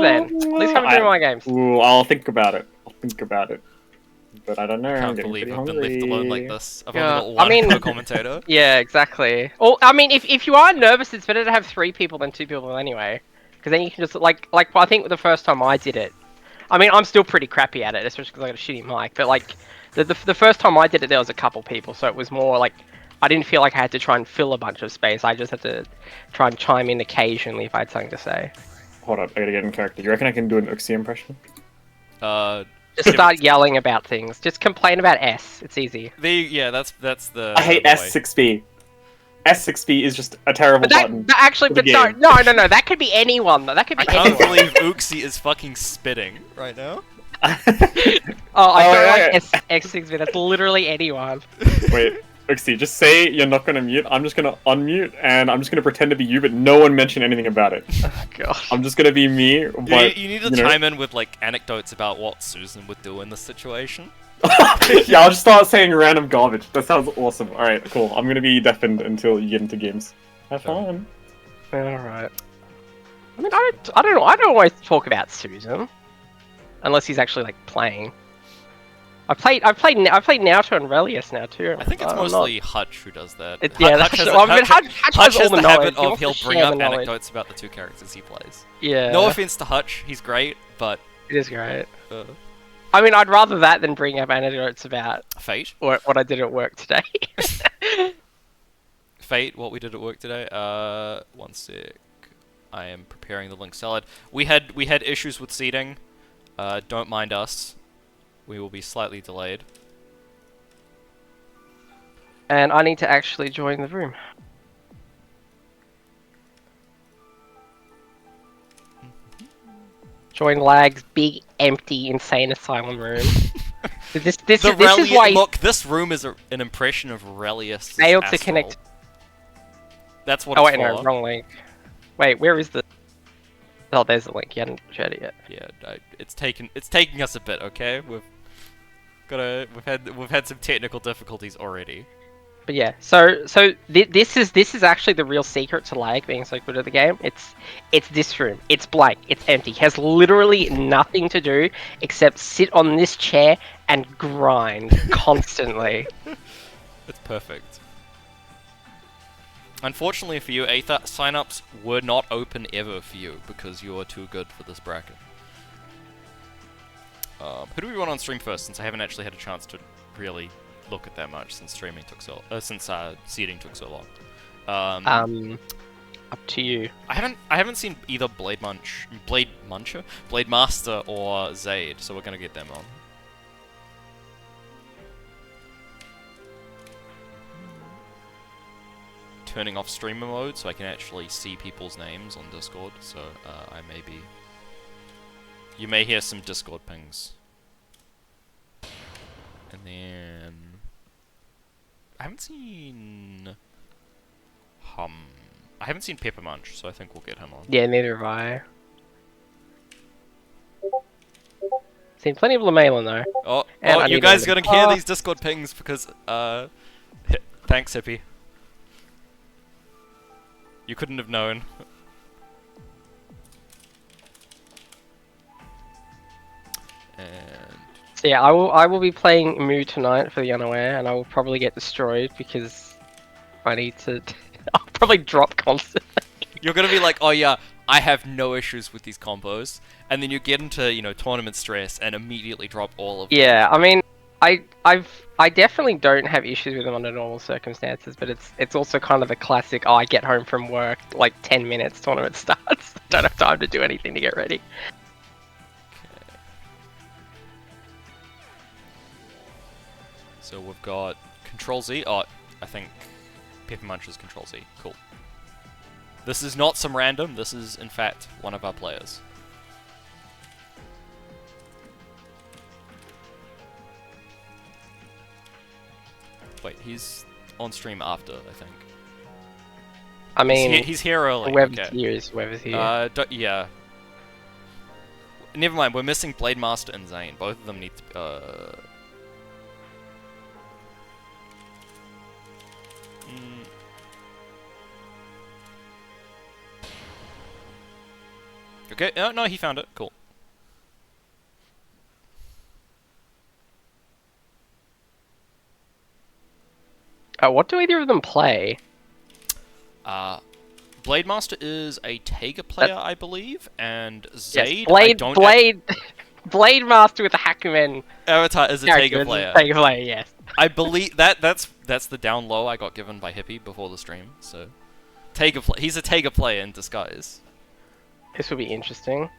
then. At least come and do my games. Ooh, I'll think about it. But I don't know. I I'm can't getting believe pretty I've been hungry. left alone like this. I've Yeah, only got I mean- one co-commentator. Yeah, exactly. Well, I mean, if you are nervous, it's better to have 3 people than 2 people anyway. Because then you can just, like, I think the first time I did it, I mean, I'm still pretty crappy at it, especially because I got a shitty mic, but, like, the first time I did it, there was a couple people, so it was more, like, I didn't feel like I had to try and fill a bunch of space, I just had to try and chime in occasionally if I had something to say. Hold up, I gotta get in character. You reckon I can do an Uxie impression? Just start yelling about things. Just complain about S, it's easy. Yeah, that's the. I hate the way. S6B. S6B is just a terrible button. But actually, for the but no, game. no, that could be anyone, though. That could be I can't anyone. believe Uxie is fucking spitting right now. Oh, I don't yeah. like S6B, that's literally anyone. Wait, Uxie, just say you're not gonna mute. I'm just gonna unmute, and I'm just gonna pretend to be you, but no one mention anything about it. Oh, gosh. I'm just gonna be me, but... You need to you know. chime in with, like, anecdotes about what Susan would do in this situation. Yeah, I'll just start saying random garbage. That sounds awesome. Alright, cool. I'm gonna be deafened until you get into games. Have fun. Alright. I mean, I don't know. I don't always talk about Susan, unless he's actually like playing. I've played Naruto and Relius now too. I think it's mostly Hutch who does that. Yeah, Hutch has, I mean, Hutch Hutch has has all the the habit knowledge. He of wants he'll to bring share up the knowledge. anecdotes about the 2 characters he plays. Yeah. No offense to Hutch, he's great, but It is great. I mean, I'd rather that than bring up anecdotes about Fate. what I did at work today. Fate, what we did at work today. One sec. I am preparing the link salad. We had issues with seating. Don't mind us. We will be slightly delayed. And I need to actually join the room. Join Lag's big, empty, insane asylum room. this is why look, this room is an impression of Relius. failed to connect. That's what Oh it's wait, for. no, wrong link. Wait, where is the? Oh, there's the link. You hadn't shared it yet. Yeah, it's taking us a bit. Okay, we've had some technical difficulties already. But yeah, so this is actually the real secret to Lag being so good at the game. It's this room. It's blank. It's empty. It has literally nothing to do except sit on this chair and grind constantly. It's perfect. Unfortunately for you, Aether, sign-ups were not open ever for you because you are too good for this bracket. Who do we want on stream first, since I haven't actually had a chance to really look at that much since seeding took so long. Up to you. I haven't seen either Blade Master or Zaid, so we're gonna get them on. Turning off streamer mode so I can actually see people's names on Discord, so you may hear some Discord pings. And then I haven't seen Pepper Munch, so I think we'll get him on. Yeah, neither have I. Seen plenty of Lamelin though. Oh, you guys gonna hear these Discord pings because thanks, Hippie. You couldn't have known. And So yeah, I will be playing Moo tonight for the unaware, and I will probably get destroyed because I need to. I'll probably drop constantly. you're gonna be like, oh yeah, I have no issues with these combos, and then you get into tournament stress and immediately drop all of them. Yeah, I mean, I definitely don't have issues with them under normal circumstances, but it's also kind of the classic. Oh, I get home from work like 10 minutes, tournament starts. Don't have time to do anything to get ready. So we've got Control Z. Oh, I think Pepper Munch is Control Z. Cool. This is not some random. This is, in fact, one of our players. Wait, he's on stream after, I think. I mean, he's here early. Whoever's here is whoever's here. Yeah. Never mind, we're missing Blade Master and Zane. Both of them need to... Okay, no, he found it. Cool. What do either of them play? Blademaster is a Taiga player, I believe, and Zaid, Yes, Blade Master with the Hakumen. Avatar is a Taiga player. Taiga player, yes. I believe that's the down low I got given by Hippie before the stream. So, he's a Taiga player in disguise. This would be interesting.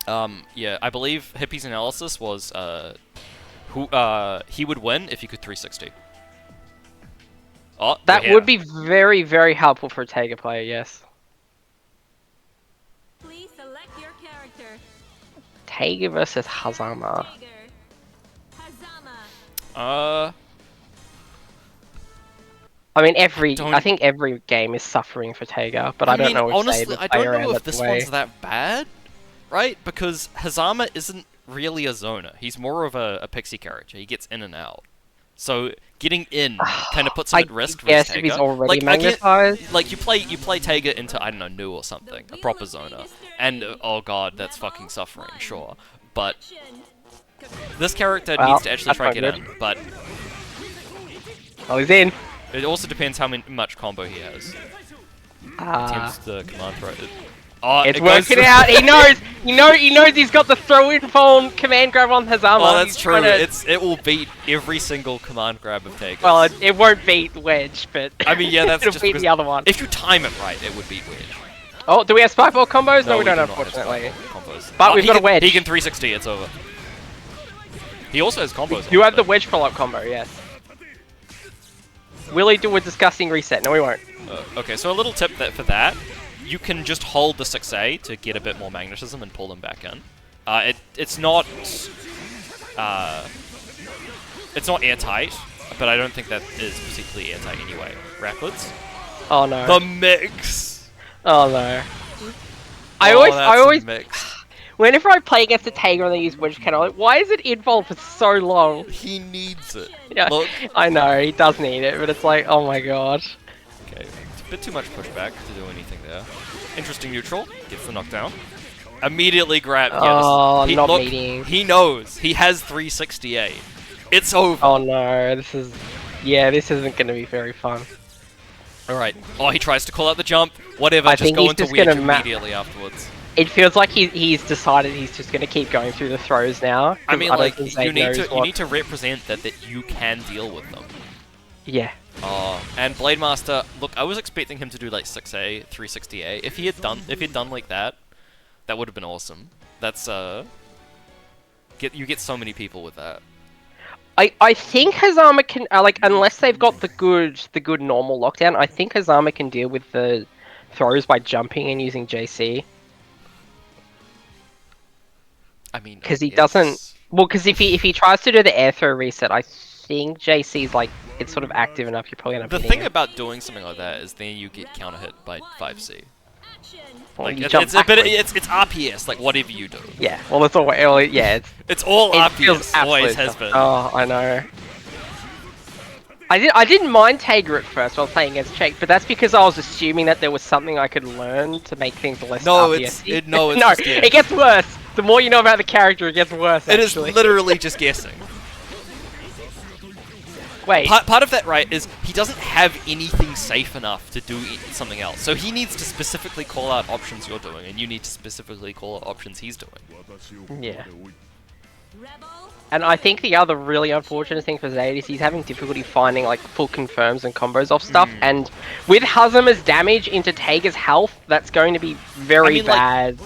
Yeah, I believe Hippie's analysis was he would win if he could 360. Oh, that would be very, very helpful for a Taiga player, yes. Please select your character. Taiga versus Hazama. Hazama. I mean, I think every game is suffering for Taiga, but I don't know if honestly, I don't know if this way. one's that bad, right? Because Hazama isn't really a zoner. He's more of a pixie character. He gets in and out. So getting in kind of puts him at risk. Yes, if he's already magnetized. Like you play Taiga into, I don't know, Nu or something, a proper zoner, and oh god, that's fucking suffering, sure. But this character needs to actually try to get in. But oh, he's in. It also depends how much combo he has. Attempts the command throw. Oh, it's working out. He knows. He knows he's got the throw-in phone command grab on Hazama. Oh, that's true. It will beat every single command grab of Taiga. Well, it won't beat Wedge, but I mean, yeah, that's it'll just beat the other one. If you time it right, it would beat Wedge. Oh, do we have Spikeball combos? No, we don't, have unfortunately. Combos. But we've got a Wedge. He can 360. It's over. He also has combos. You have the Wedge follow-up combo, yes. Will he do a disgusting reset? No, we won't. Okay, so a little tip for that. You can just hold the 6A to get a bit more magnetism and pull them back in. It's not airtight, but I don't think that is particularly airtight anyway. Rapids. Oh no. The mix. Oh no. I always mix. Whenever I play against a Taiga and they use Wedge Cannon, I'm like, why is it involved for so long? He needs it. Yeah, look. I know he does need it, but it's like, oh my god. Okay, it's a bit too much pushback to do anything there. Interesting neutral, gets the knockdown. Immediately grab. Oh, yes. not meeting. He knows. He has 368. It's over. Oh no, this isn't going to be very fun. Alright. Oh, he tries to call out the jump. Whatever, just go into Wedge immediately afterwards. It feels like he's decided he's just going to keep going through the throws now. I mean, like, you need to represent that you can deal with them. Yeah. Oh, and Blademaster, look, I was expecting him to do like 6A, 360A. If he had done like that, that would have been awesome. That's you get so many people with that. I think Hazama can unless they've got the good normal lockdown, I think Hazama can deal with the throws by jumping and using JC. I mean, because he doesn't. Well, because if he tries to do the air throw reset, I think JC's like it's sort of active enough. You probably end up. The thing about doing something like that is then you get counter hit by 5C. Like it's RPS, like whatever you do. Yeah. Well, it's all yeah. It's all RPS. Always has been. Oh, I know. I didn't mind Taiga at first while playing against Jake, but that's because I was assuming that there was something I could learn to make things less RPS-y. No, it gets worse. The more you know about the character, it gets worse. It is literally just guessing. Wait. Part of that, right, is he doesn't have anything safe enough to do something else. So he needs to specifically call out options you're doing, and you need to specifically call out options he's doing. Yeah. And I think the other really unfortunate thing for Zaid is he's having difficulty finding like full confirms and combos off stuff. And with Hazama's damage into Taiga's health, that's going to be very bad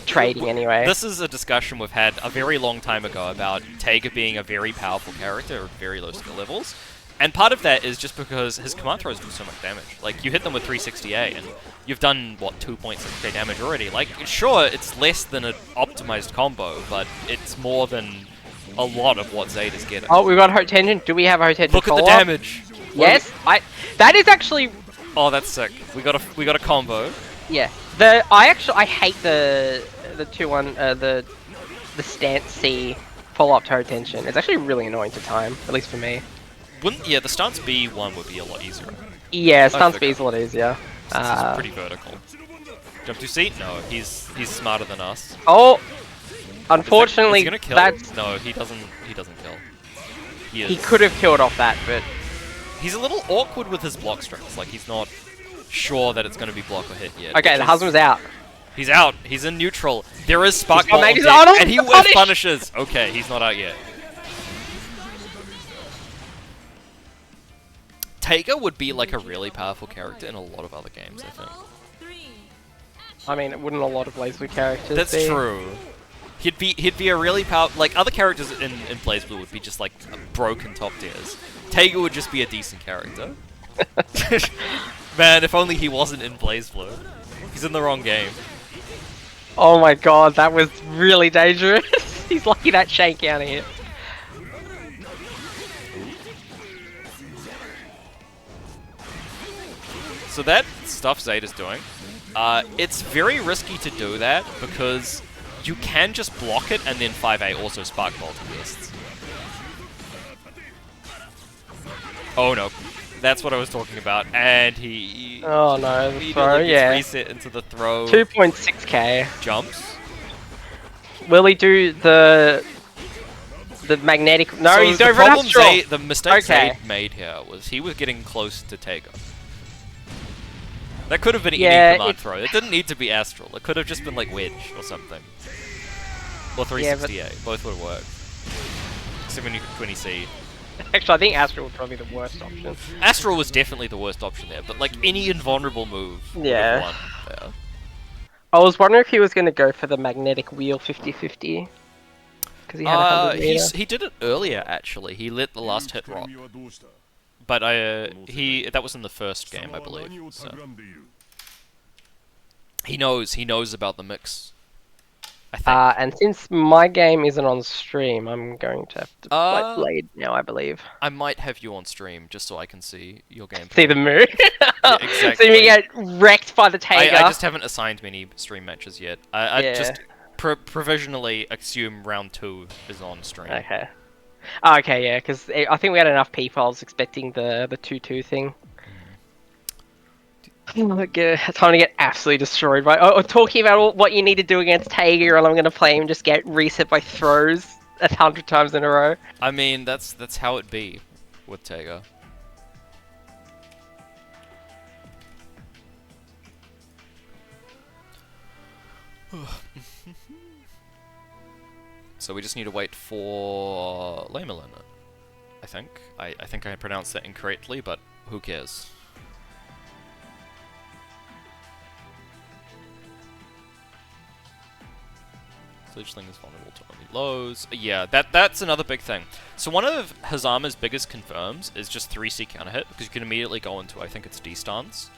trading anyway. This is a discussion we've had a very long time ago about Taiga being a very powerful character at very low skill levels. And part of that is just because his command throws do so much damage. Like, you hit them with 360A and you've done, what, 2.6k damage already. Like, sure, it's less than an optimized combo, but it's more than a lot of what Zaid is getting. Oh, we've got Hotension. Do we have a Hotension? Look at the damage. Yes, that is actually. Oh, that's sick. We got a combo. Yeah. I hate the 2-1 the stance C follow up to Hotension. It's actually really annoying to time, at least for me. The stance B1 would be a lot easier. Yeah, stance B is a lot easier. This is pretty vertical. Jump to seat? No, he's smarter than us. Oh, Is unfortunately, he gonna kill? that's No, he doesn't. He doesn't kill. he could have killed off that, but He's a little awkward with his block strings. Like he's not sure that it's going to be block or hit yet. okay, the husband's out. He's out. He's in neutral. There is Spark He's got Bolt on Magus- deck, oh, no, and he the with punish! punishes. Okay, he's not out yet. Taiga would be like a really powerful character in a lot of other games, I think. Level 3. I mean, wouldn't a lot of BlazBlue characters That's be? true. He'd be a really powerful. Like other characters in BlazBlue would be just like broken top tiers. Taiga would just be a decent character. Man, if only he wasn't in BlazBlue. He's in the wrong game. Oh my god, that was really dangerous. He's lucky that Shank out of here. So that stuff Zayda's doing, it's very risky to do that because you can just block it and then 5A also Spark Bolt bursts. Oh no, that's what I was talking about, and he Oh no, the immediately throw, gets yeah. reset into the throw. 2.6k. Jumps. Will he do the magnetic? No, So he's the over an problem astral. the mistake Okay. Zayd made here was he was getting close to Taiga. That could have been Yeah, any command it's- throw. It didn't need to be Astral. It could have just been like Wedge or something. Or 368. Both would have worked. Except when you see. Actually, I think Astral would probably be the worst option. Astral was definitely the worst option there, but like any invulnerable move would Yeah. have won there. I was wondering if he was going to go for the magnetic wheel 50-50. Because he had 100 meter. He did it earlier actually. He let the last hit rock. But that was in the first game, I believe. So. He knows about the mix. I think. And since my game isn't on stream, I'm going to have to play Blade now, I believe. I might have you on stream just so I can see your gameplay. See the move? Yeah, exactly. So you get wrecked by the Taiga. I just haven't assigned many stream matches yet. I Yeah. just provisionally assume round 2 is on stream. Okay. Oh, okay, yeah, because I think we had enough people. I was expecting the 2-2 thing. Time to get absolutely destroyed by. Oh, talking about what you need to do against Taiga, and I'm going to play him just get reset by throws 100 times in a row. I mean, that's how it be with Taiga. So we just need to wait for Lamelin, I think. I think I pronounced that incorrectly, but who cares? Fledgling is vulnerable to only lows. Yeah, that's another big thing. So one of Hazama's biggest confirms is just 3C counter hit, because you can immediately go into, I think it's D-stance.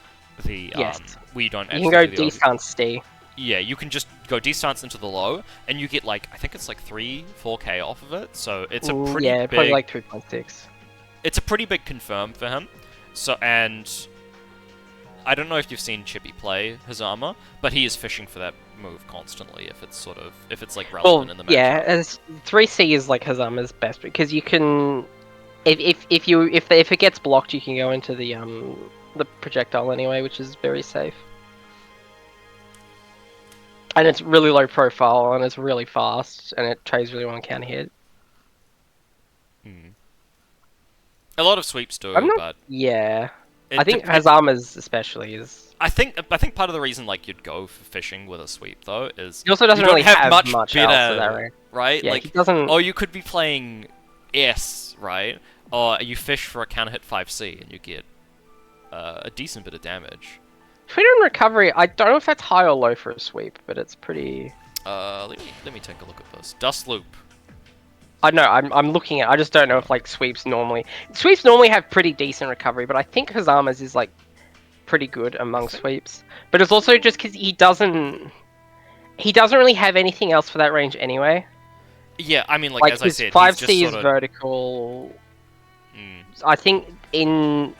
Yes. We don't You actually can go do the D-stance D. Yeah, you can just go D-stance into the low, and you get like, I think it's like 3-4k off of it, so it's a pretty yeah, big... probably like 2.6. It's a pretty big confirm for him. So, and... I don't know if you've seen Chippy play Hazama, but he is fishing for that move constantly if it's like relevant in the match. Yeah, as 3C is like Hazama's best, because you can... If it gets blocked, you can go into the projectile anyway, which is very safe. And it's really low profile, and it's really fast, and it trades really well on counter hit. A lot of sweeps do, but Yeah. it I think dep- Hazama's especially is... I think part of the reason like you'd go for fishing with a sweep though is He also doesn't you don't really have much else better, in that range. right? Yeah, like he doesn't... oh, you could be playing S, right? Or you fish for a counter hit 5C and you get a decent bit of damage. Freedom recovery, I don't know if that's high or low for a sweep, but it's pretty... Let me take a look at this. Dust Loop. I know, I'm looking at. I just don't know if like sweeps normally have pretty decent recovery, but I think Hazama's is like pretty good among sweeps. But it's also just because he doesn't really have anything else for that range anyway. Yeah, I mean, like Like as I his said, 5C he's just is sort of, vertical. I think in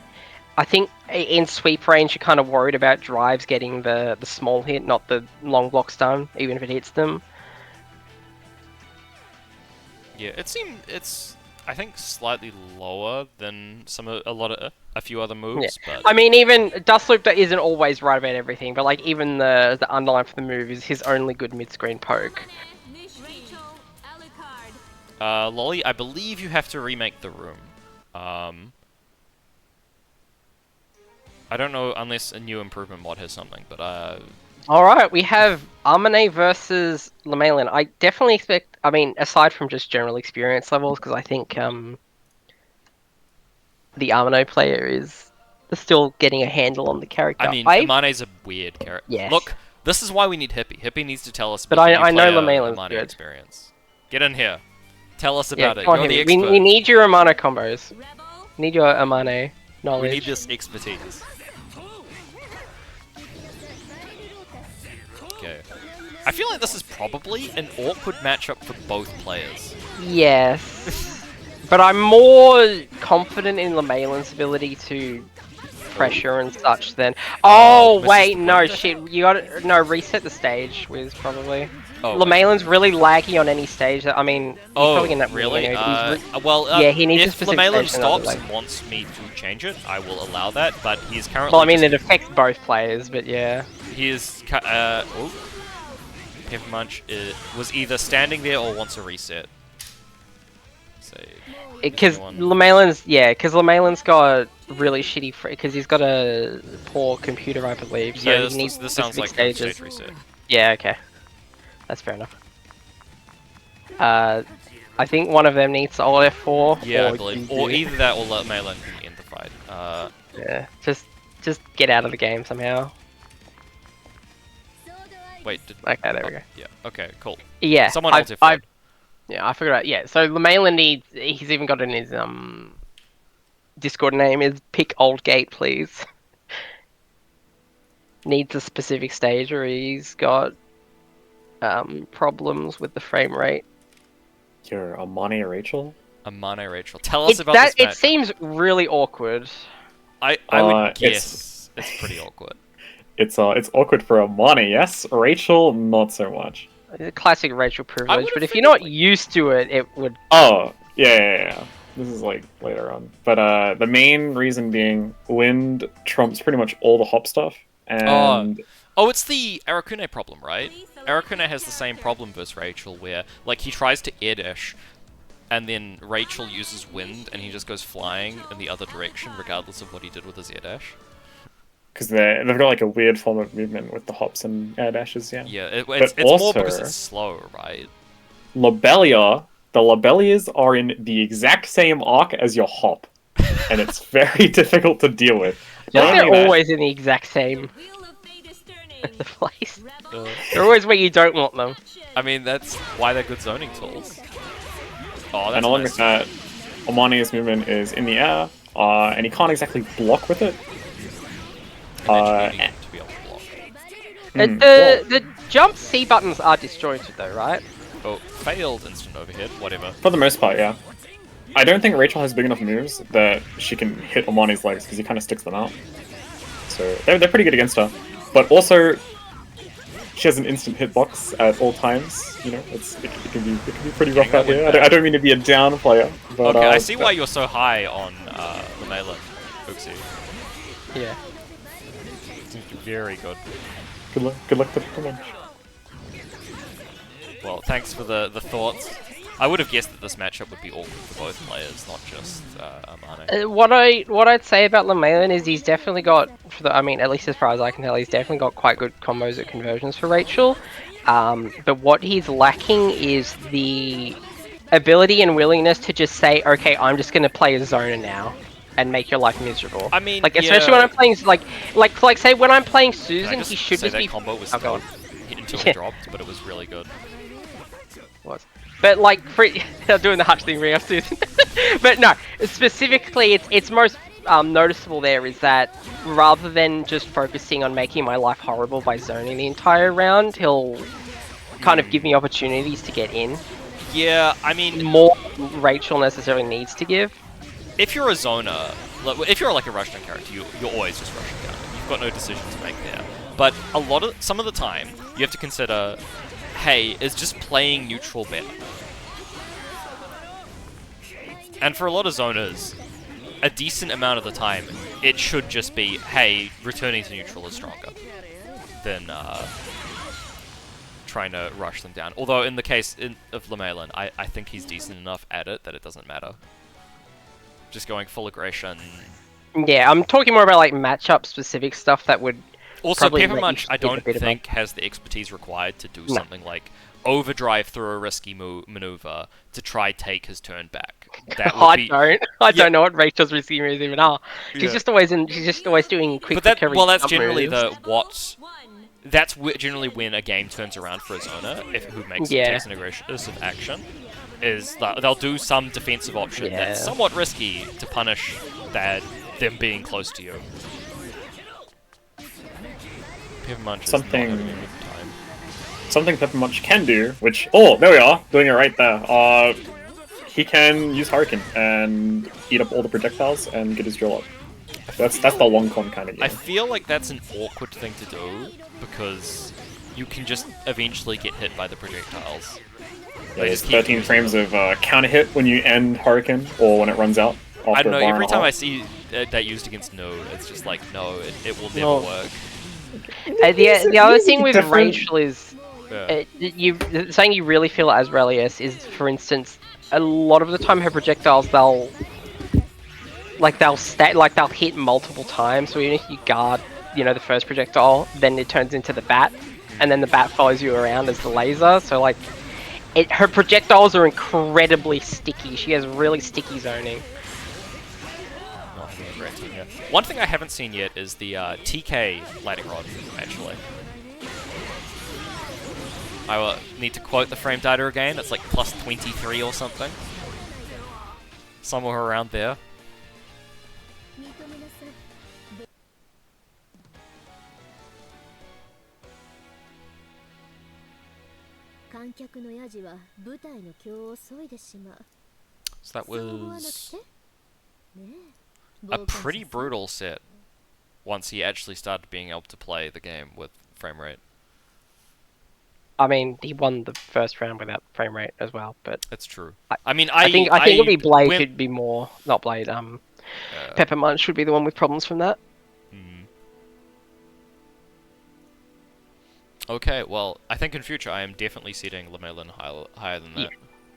sweep range you're kind of worried about drives getting the small hit, not the long block stun, even if it hits them. yeah. I think slightly lower than a few other moves, but I mean, even Dust Loop that isn't always right about everything, but like even the underline for the move is his only good mid-screen poke. Rachel Alucard. Lolly, I believe you have to remake the room. I don't know unless a new improvement mod has something, but Alright, we have AusAnime versus Lamelin. I definitely expect, I mean, aside from just general experience levels, because I think the AusAnime player is still getting a handle on the character. I mean, Amane's a weird character. Yes. Look, this is why we need Hippie. Hippie needs to tell us But about the new I know player Lamelin's Amane good. experience. Get in here. Tell us Yeah, about it. come on, You're the Hippie. expert. We need your Amano combos. Rebel. Need your Amane knowledge. We need this expertise. Okay. I feel like this is probably an awkward matchup for both players. Yes. But I'm more confident in Lamelin's ability to pressure and such than... Oh, Mrs. wait, no, Point. shit. You gotta... No, reset the stage, Wiz, probably. Oh, Lamelin's really laggy on any stage. I mean, he's probably gonna end up really? winning anyway, but Yeah, he needs a if specific Lamelin station, other stops than- and wants me to change it, I will allow that, but he's currently Well, I mean, just- it affects both players, but yeah. He is... Oh. Pepper Munch was either standing there or wants a reset. Save. Because Anyone? Lamelin's got really shitty... Because he's got a poor computer, I believe, so Yeah, he needs this sounds specific like a stages. stage reset. Yeah, okay. That's fair enough. I think one of them needs Alt F4. Yeah, or I believe. you Or do. either that or let Malin end the fight. Yeah, just get out of the game somehow. Wait, did... Okay, there we go. Yeah, okay, cool. Yeah, Someone Alt F4. Yeah, I forgot. Yeah, so Lamelin needs... He's even got it in his Discord name is pick old gate, please. Needs a specific stage or he's got problems with the frame rate. You're Amane Rachel? Amane Rachel. Tell us about this It match. seems really awkward. I would it's- guess it's pretty awkward. It's awkward for Amane, yes. Rachel, not so much. A classic Rachel privilege, would've but if you're figured, not used to it, it would... Oh, yeah. This is like later on. But the main reason being wind trumps pretty much all the hop stuff. And Oh, it's the Arakune problem, right? Arakune has the same problem versus Rachel, where like he tries to air dash, and then Rachel uses wind, and he just goes flying in the other direction, regardless of what he did with his air dash. because they've got like a weird form of movement with the hops and air dashes, yeah. Yeah, it's more also- because it's slow, right? Lobelia, the Lobelias are in the exact same arc as your hop. And it's very difficult to deal with. Just Not they're only that- always in the exact same Wheel of Fate is turning. place. Rebel. They're always where you don't want them. I mean, that's why they're good zoning tools. Oh, that's And along nice. with that, Omane's movement is in the air, and he can't exactly block with it. Eventually needing to be able to block. The jump C buttons are disjointed though, right? Oh, failed instant overhead, whatever. For the most part, yeah. I don't think Rachel has big enough moves that she can hit Omane's legs because he kind of sticks them out. So they're pretty good against her. But also, she has an instant hitbox at all times. You know, it can be pretty rough out here. I don't mean to be a down player, but Okay, I see why you're so high on the Malin, Oopsie. Yeah. Very good. Good luck to the lunch. Well, thanks for the thoughts. I would have guessed that this matchup would be awkward for both players, not just Amane. What I'd say about Lamelin is he's definitely got, I mean, at least as far as I can tell, he's definitely got quite good combos at conversions for Rachel. But what he's lacking is the ability and willingness to just say, okay, I'm just going to play a zoner now and make your life miserable. I mean, like especially when I'm playing like say when I'm playing Can I Susan, just he should say just that be. combo was Oh, go on. until Yeah. it dropped, but it was really good. But like, they're doing the Hutch thing, ring up Susan. But no, specifically, it's most noticeable there is that rather than just focusing on making my life horrible by zoning the entire round, he'll kind of give me opportunities to get in. Yeah, I mean, More Rachel necessarily needs to give. if you're a zoner, if you're like a Russian character, you're always just Russian character. You've got no decision to make there. But some of the time, you have to consider, hey, is just playing neutral better? And for a lot of zoners, a decent amount of the time, it should just be, hey, returning to neutral is stronger than trying to rush them down. Although in the case of Lemelin, I think he's decent enough at it that it doesn't matter. Just going full aggression. Yeah, I'm talking more about like matchup specific stuff that would. Also, probably Pepper let you Munch, I skip a don't bit of think has the expertise required to do something like overdrive through a risky maneuver to try take his turn back. That would be... I don't know what Rachel's risky moves even are. She's Yeah. just always doing quick recovery. Well, that's jump generally moves. that's generally when a game turns around for a zoner, who takes an aggressive action, is that they'll do some defensive option that's somewhat risky to punish them being close to you. Pepper Munch is not having a good time. Something Pepper Munch can do, which... Oh, there we are! Doing it right there. He can use Hurricane and eat up all the projectiles and get his drill up. That's the long con kind of game. I feel like that's an awkward thing to do, because you can just eventually get hit by the projectiles. Yeah, there's 13 frames of counter hit when you end Hurricane, or when it runs out. I don't know, every time I see that used against Node, it's just like, no, it will never work. The other thing with Rachel is Yeah. saying you really feel it as Relius is, for instance, a lot of the time her projectiles they'll hit multiple times. So even if you guard, the first projectile, then it turns into the bat, and then the bat follows you around as the laser. So like, her projectiles are incredibly sticky. She has really sticky zoning. Not having a great time here. One thing I haven't seen yet is the TK lightning rod, actually. I will need to quote the frame data again. It's like plus 23 or something. Somewhere around there. So that was a pretty brutal set once he actually started being able to play the game with frame rate. I mean, he won the first round without frame rate as well, but That's true. I think it'd be Blade who'd be more, not Blade. Pepper Munch should be the one with problems from that. Okay, well, I think in future I am definitely setting Lemelin higher than that. Yeah.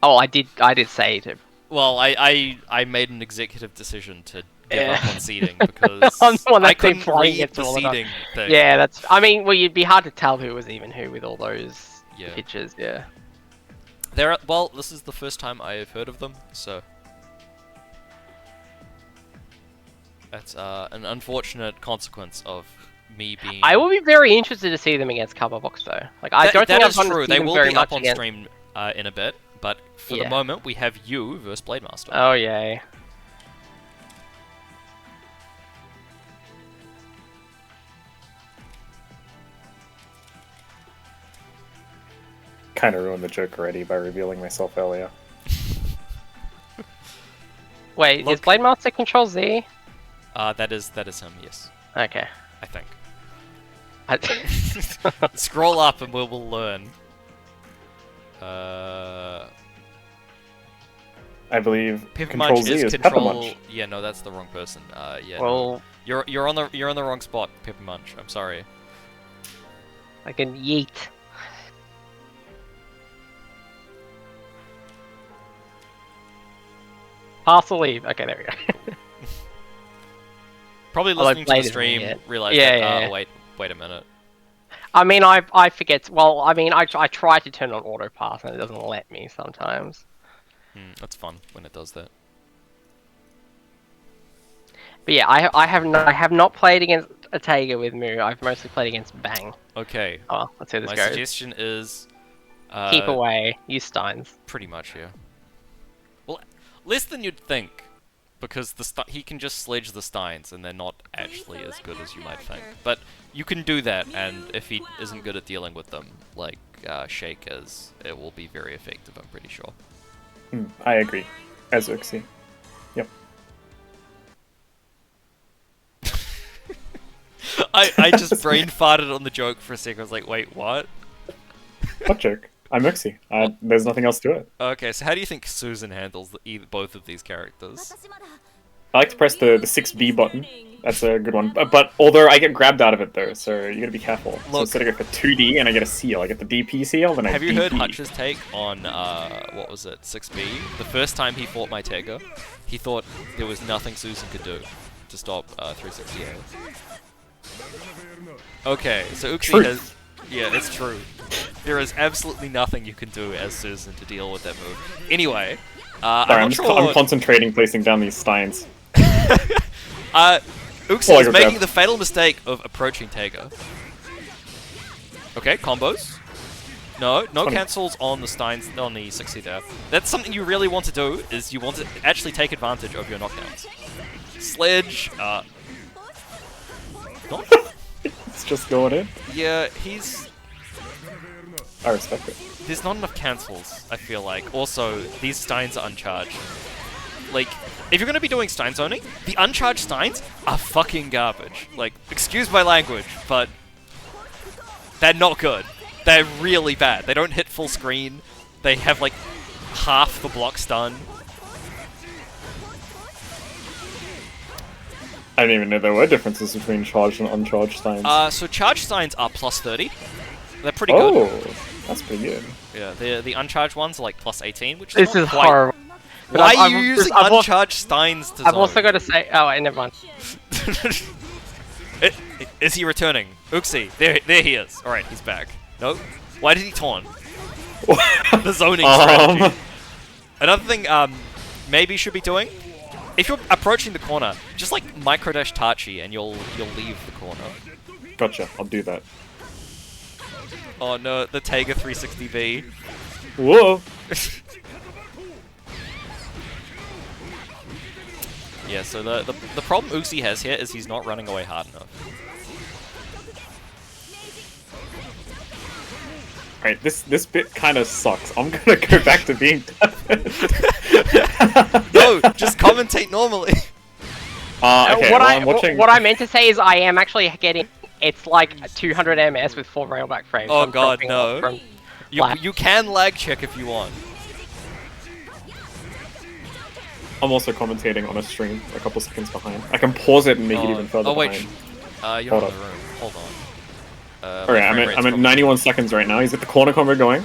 Oh, I did say to. Well, I made an executive decision to give up on seeding because I'm the one that's I couldn't flying read it the all the time. seeding thing. Yeah, that's. I mean, well, you'd be hard to tell who was even who with all those pictures. Yeah. Well, this is the first time I have heard of them, so that's an unfortunate consequence of me being. I will be very interested to see them against Coverbox though. Like, I don't think that I've is gone to true. see They them will very be up much on against... stream in a bit, but for the moment we have you versus Blade Master. Oh yay. Kind of ruined the joke already by revealing myself earlier. Wait, is Blade Master control Z? That is him. Yes. Okay. I think. I Scroll up and we'll learn. I believe Pepper Control Munch Z is Pepper control. Munch. Yeah, no, that's the wrong person. Yeah. well, No. You're on the wrong spot, Pepper Munch. I'm sorry. I can yeet. Pass or leave. Okay, there we go. Probably Although listening to the Blade isn't stream, yet. realized Yeah, that. yeah. Wait a minute. I mean, I forget. Well, I mean, I try to turn on auto pass and it doesn't let me sometimes. That's fun when it does that. But yeah, I have not played against Atega with Moo. I've mostly played against Bang. Okay. Oh, let's see how this My goes. suggestion is Keep away. Use Steins. pretty much, yeah. Well, less than you'd think, because he can just sledge the Steins, and they're not actually as good as you might think. But you can do that, and if he isn't good at dealing with them, like Shake is, it will be very effective, I'm pretty sure. I agree. As Uxie. Yep. I just brain farted on the joke for a second. I was like, wait, what? What joke? I'm Uxie. There's nothing else to it. Okay, so how do you think Susan handles both of these characters? I like to press the 6B button. That's a good one. But although I get grabbed out of it though, so you gotta be careful. So Look. instead I go for 2D and I get a seal. I get the DP seal, then I Have you heard DP. Hutch's take on, what was it, 6B? The first time he fought my Tega, he thought there was nothing Susan could do to stop 368. Okay, so Uxie Truth. has... Yeah, it's true. There is absolutely nothing you can do as Susan to deal with that move. Anyway, Sorry, I'm not sure... I'm concentrating placing down these steins. Uxie is you're making dead. the fatal mistake of approaching Tega. Okay, combos. No cancels on the Steins, on the 60 there. That's something you really want to do, is you want to actually take advantage of your knockdowns. Sledge, not... It's just going in. Yeah, he's... I respect it. There's not enough cancels, I feel like. Also, these Steins are uncharged. Like, if you're going to be doing Stein zoning, the uncharged Steins are fucking garbage. Like, excuse my language, but they're not good. They're really bad. They don't hit full screen. They have, like, half the block stun. I didn't even know there were differences between charged and uncharged steins. So charged Steins are plus 30. They're pretty Oh, good. that's pretty good. Yeah, the uncharged ones are, like, plus 18, which This not is quite... horrible. But Why are I've- you I've- using I've al- uncharged Steins to I've zone? also got to say, oh, wait, never mind. Is he returning? Uxie, there he is. Alright, he's back. No? Why did he taunt? The zoning strategy. Another thing, maybe you should be doing, if you're approaching the corner, just like micro dash Tachi and you'll leave the corner. Gotcha, I'll do that. Oh no, the Tega 360V. Whoa! Yeah, so the problem Uxie has here is he's not running away hard enough. Alright, this bit kind of sucks. I'm gonna go back to being No, just commentate normally. Okay, what, well, I, I'm watching... what I meant to say is I am actually getting... It's like 200 ms with 4 railback frames. Oh I'm god, dropping no. off from You flat. can lag check if you want. I'm also commentating on a stream, a couple seconds behind. I can pause it and make it even further oh wait, behind. you're in Hold the on. room. Hold on. Alright, I'm at 91 seconds right now. He's got the corner combo going.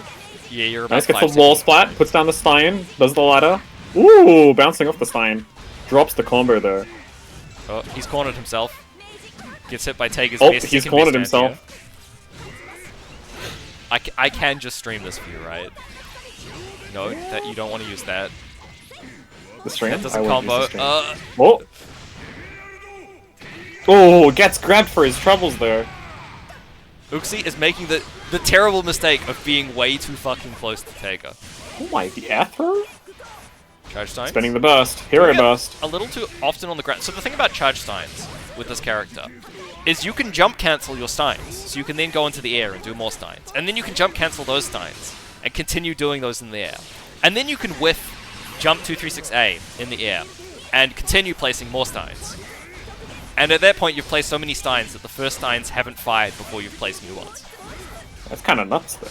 Yeah, you're about Nice, gets 5 the wall seconds. splat, puts down the Stein, does the ladder. Ooh, bouncing off the Stein. Drops the combo though. Oh, he's cornered himself. Gets hit by Tager's Oh, best. he's second cornered best himself. anti-air. I can just stream this for you, right? No, that you don't want to use that. The stream? That doesn't I won't use combo. the stream. Oh, gets grabbed for his troubles there. Uxie is making the terrible mistake of being way too fucking close to Tager. Oh my, the air throw? Charge Steins? Spinning the burst. Hero Yeah, burst. a little too often on the ground. So the thing about Charge Steins with this character is you can jump cancel your Steins, so you can then go into the air and do more Steins. And then you can jump cancel those Steins and continue doing those in the air. And then you can whiff jump 236A in the air and continue placing more Steins. And at that point you've placed so many Steins that the first Steins haven't fired before you've placed new ones. That's kind of nuts though.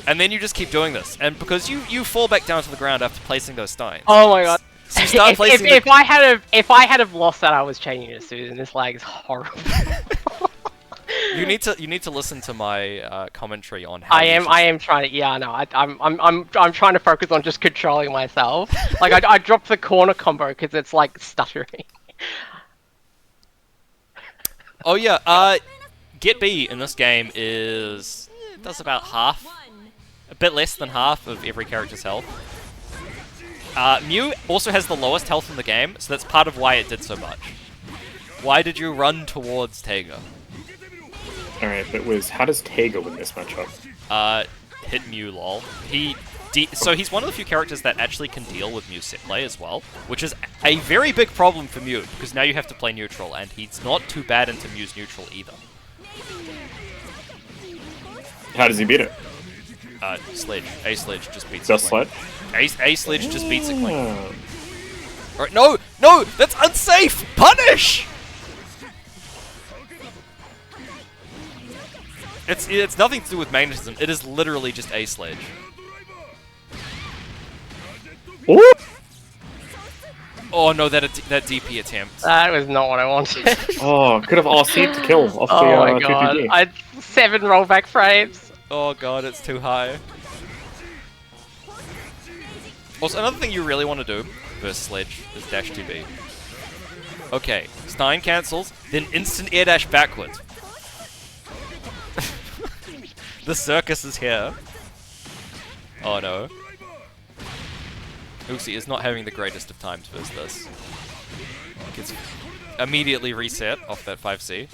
And then you just keep doing this. And because you fall back down to the ground after placing those Steins. Oh my god. So you start placing if I had have lost that, I was changing to Susan. This lag is horrible. You need to listen to my commentary on how I am trying to. Yeah, no, I'm trying to focus on just controlling myself. Like I dropped the corner combo because it's like stuttering. Oh yeah, Get B in this game does about half, a bit less than half of every character's health. Mew also has the lowest health in the game, so that's part of why it did so much. Why did you run towards Tager? Alright, but how does Tager win this matchup? Hit Mew, lol. So he's one of the few characters that actually can deal with Mew set play as well, which is a very big problem for Mew, because now you have to play neutral, and he's not too bad into Mew's neutral either. How does he beat it? Sledge. A-Sledge just beats Just it. Sledge? A-Sledge just beats it clean. Oh. Alright, no! That's unsafe! Punish! It's nothing to do with magnetism. It is literally just a sledge. Ooh! Oh no, that DP attempt. That was not what I wanted. Oh, could have RC'd to kill off Oh my the god. 2DD. I had 7 rollback frames. Oh god, it's too high. Also, another thing you really want to do versus Sledge is dash 2B. Okay, Stein cancels, then instant air dash backwards. The circus is here. Oh no. Uxie is not having the greatest of times versus this. Gets immediately reset off that 5C.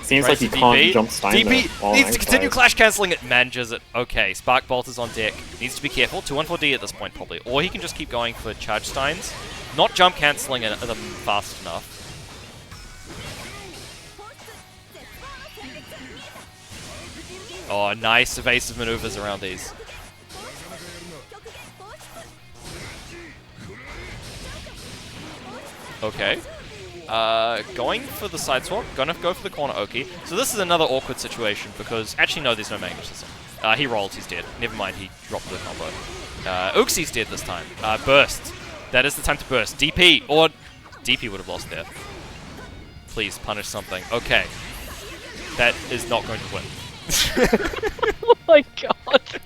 Seems like he can't jump Stein DP there. needs to continue clash cancelling it, manages it. Okay, Spark Bolt is on deck. Needs to be careful. 214D at this point probably. Or he can just keep going for charge Steins. Not jump cancelling them fast enough. Oh, nice evasive maneuvers around these. Okay. Going for the side swap, gonna go for the corner Oki. So this is another awkward situation because, actually no, there's no magnetism. He rolled, he's dead. Never mind, he dropped the combo. Uxie's dead this time. Burst. That is the time to burst. DP, or DP would have lost there. Please, punish something. Okay. That is not going to win. Oh my god.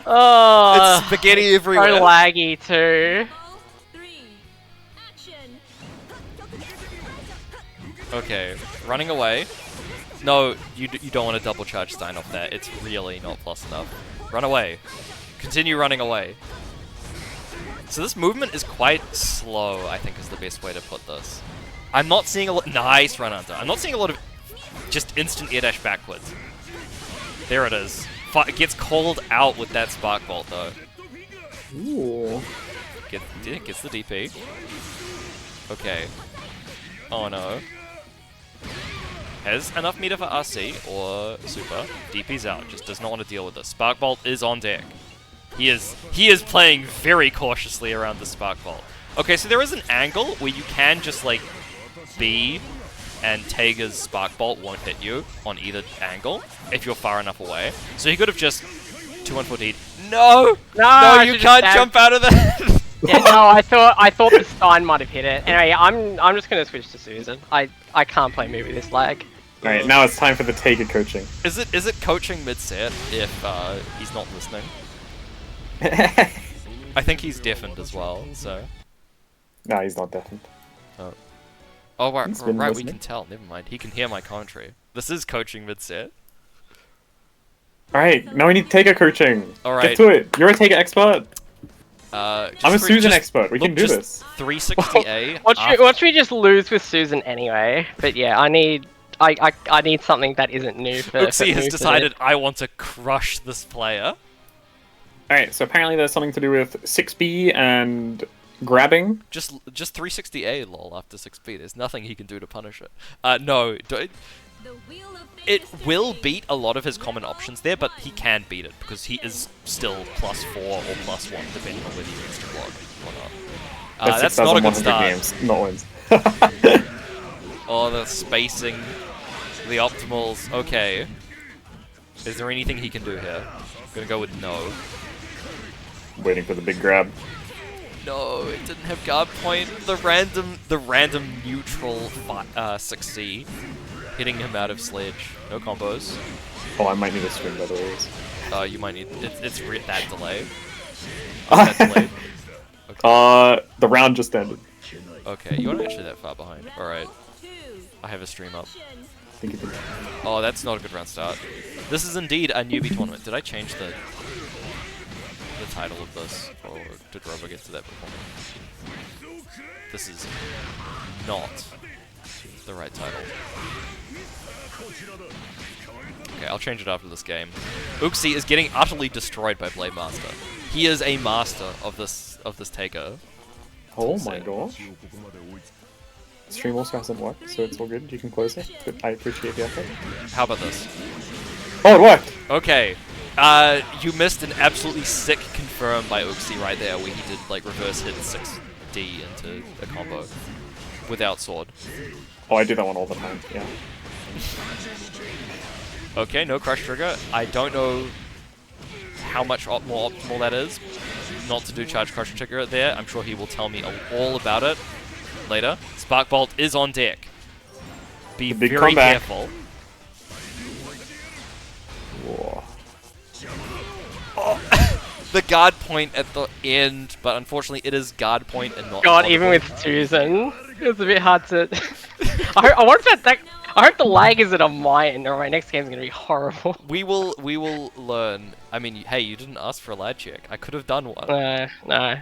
Oh, It's spaghetti everywhere. so laggy too. Okay, running away. No, you don't want to double charge Stein off that. It's really not plus enough. Run away. Continue running away. So this movement is quite slow, I think is the best way to put this. I'm not seeing a lot... Nice run under. I'm not seeing a lot of just instant air dash backwards. There it is. It gets called out with that Spark Bolt though. Ooh. Gets the DP. Okay. Oh no. Has enough meter for RC or Super. DP's out. Just does not want to deal with this. Spark Bolt is on deck. He is playing very cautiously around the Spark Bolt. Okay, so there is an angle where you can just like B and Taiga's Spark Bolt won't hit you on either angle if you're far enough away. So he could have just 214'd. No! No, you can't jump out of that! Yeah, no, I thought the Stein might have hit it. Anyway, I'm just gonna switch to Susan. I can't play me with this lag. Alright, now it's time for the Taiga coaching. Is it coaching mid-set if he's not listening? I think he's deafened as well, so... No, he's not deafened. Oh. Oh, right, He's been we listening. can tell. Never mind. He can hear my commentary. This is coaching mid-set. Alright, now we need Taiga coaching. Alright. Get to it. You're a Taiga expert. I'm I'm a Susan expert. We can do this. 360A. Watch me just lose with Susan anyway. But yeah, I need something that isn't new for Uxie has new for decided I want to crush this player. Alright, so apparently there's something to do with 6B and grabbing. Just 360A lol after 6B. There's nothing he can do to punish it. No, it will beat a lot of his common options there, but he can beat it because he is still +4 or +1 depending on whether you extra block or not. That's not a good start. Games, not wins. Oh, the spacing, the optimals. Okay. Is there anything he can do here? I'm gonna go with no. Waiting for the big grab. No, it didn't have guard point. The random neutral 6C hitting him out of sledge. No combos. Oh, I might need a string by the way. You might need it's that delay. That delayed. Okay. The round just ended. Okay, you aren't actually that far behind. All right, I have a stream up. I think it did. Oh, that's not a good round start. This is indeed a newbie tournament. Did I change the title of this, or did Robo get to that before? This is not the right title. Okay, I'll change it after this game. Uxie is getting utterly destroyed by Blade Master. He is a master of this Taker. Oh my gosh. Stream also hasn't worked, so it's all good. You can close it, but I appreciate the effort. How about this? Oh, it worked! Okay. You missed an absolutely sick confirm by Uxie right there, where he did like reverse hit 6D into a combo without sword. Oh, I do that one all the time, yeah. Okay, no crush trigger. I don't know how much more optimal that is. Not to do charge crush trigger there. I'm sure he will tell me all about it later. Spark Bolt is on deck. Be big very comeback. careful. Whoa. The guard point at the end, but unfortunately it is guard point and not. God, even with Susan, it's a bit hard to. I wonder if that. I hope the lag isn't on my end, or my next game's gonna be horrible. We will learn. I mean, hey, you didn't ask for a lag check. I could have done one. No.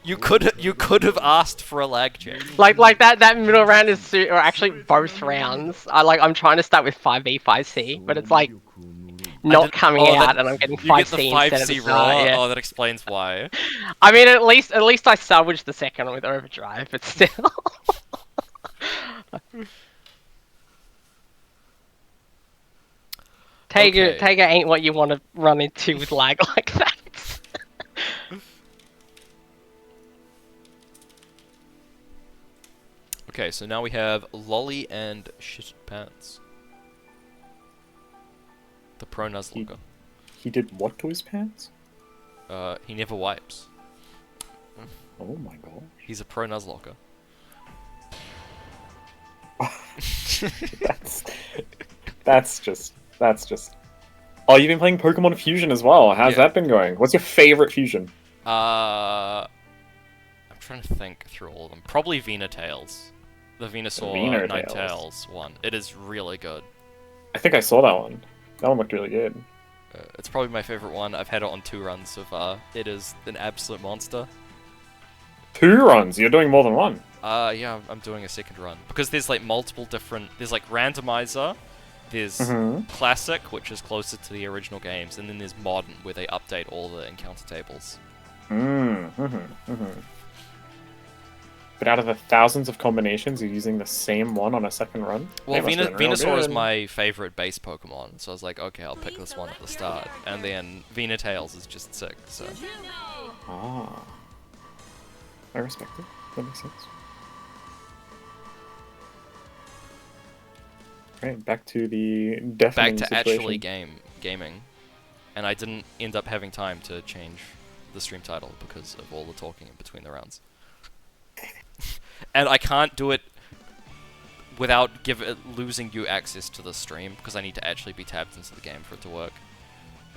You could have asked for a lag check. Like that middle round is, or actually both rounds. I'm trying to start with 5B, 5C, but it's like not coming out, and I'm getting 5C you get the instead of 5C the raw. start, yeah. Oh, that explains why. I mean, at least I salvaged the second one with overdrive, but still. Okay. Taiga ain't what you want to run into with lag like that. Okay, so now we have Lolly and Shit Pants. The pro Nuzlocke. He did what to his pants? He never wipes. Oh my god. He's a pro Nuzlocke. That's just. Oh, you've been playing Pokemon Fusion as well. How's that been going? What's your favorite fusion? I'm trying to think through all of them. Probably Venatails. The Venusaur Ninetales one. It is really good. I think I saw that one. That one looked really good. It's probably my favorite one. I've had it on 2 runs so far. It is an absolute monster. 2 runs? You're doing more than one? Yeah, I'm doing a second run. Because there's like multiple different... There's like Randomizer, there's Classic, which is closer to the original games, and then there's Modern, where they update all the encounter tables. But out of the thousands of combinations, you're using the same one on a second run? Well, Venusaur is my favorite base Pokemon, so I was like, okay, I'll pick this one at the start. And then Venatails is just sick, so... Ah. I respect it. That makes sense. Right, back to the deafening Back to situation. actually gaming. And I didn't end up having time to change the stream title because of all the talking in between the rounds. And I can't do it without losing you access to the stream, because I need to actually be tabbed into the game for it to work.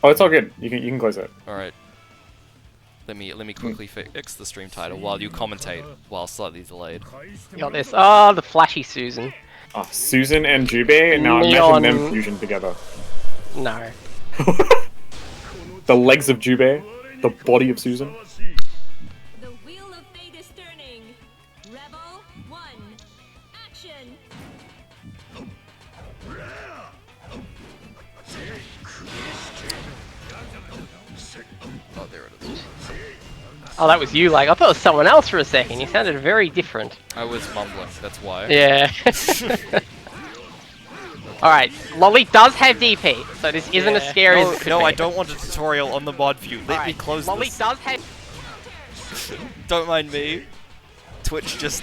Oh, it's all good. You can close it. Alright. Let me quickly fix the stream title while you commentate, while slightly delayed. You got this. Oh, the flashy Susan. Ah, Susan and Jubei. Now imagine them fusion together. No. The legs of Jubei, the body of Susan. The wheel of fate is turning. Rebel 1. Action. Oh, there it is. Oh, that was you. I thought it was someone else for a second. You sounded very different. I was mumbling, that's why. Yeah. Alright, Lolly does have DP, so this isn't as scary as it could No, be. I don't want a tutorial on the mod view. Let me close Lolly this. does have... Don't mind me. Twitch just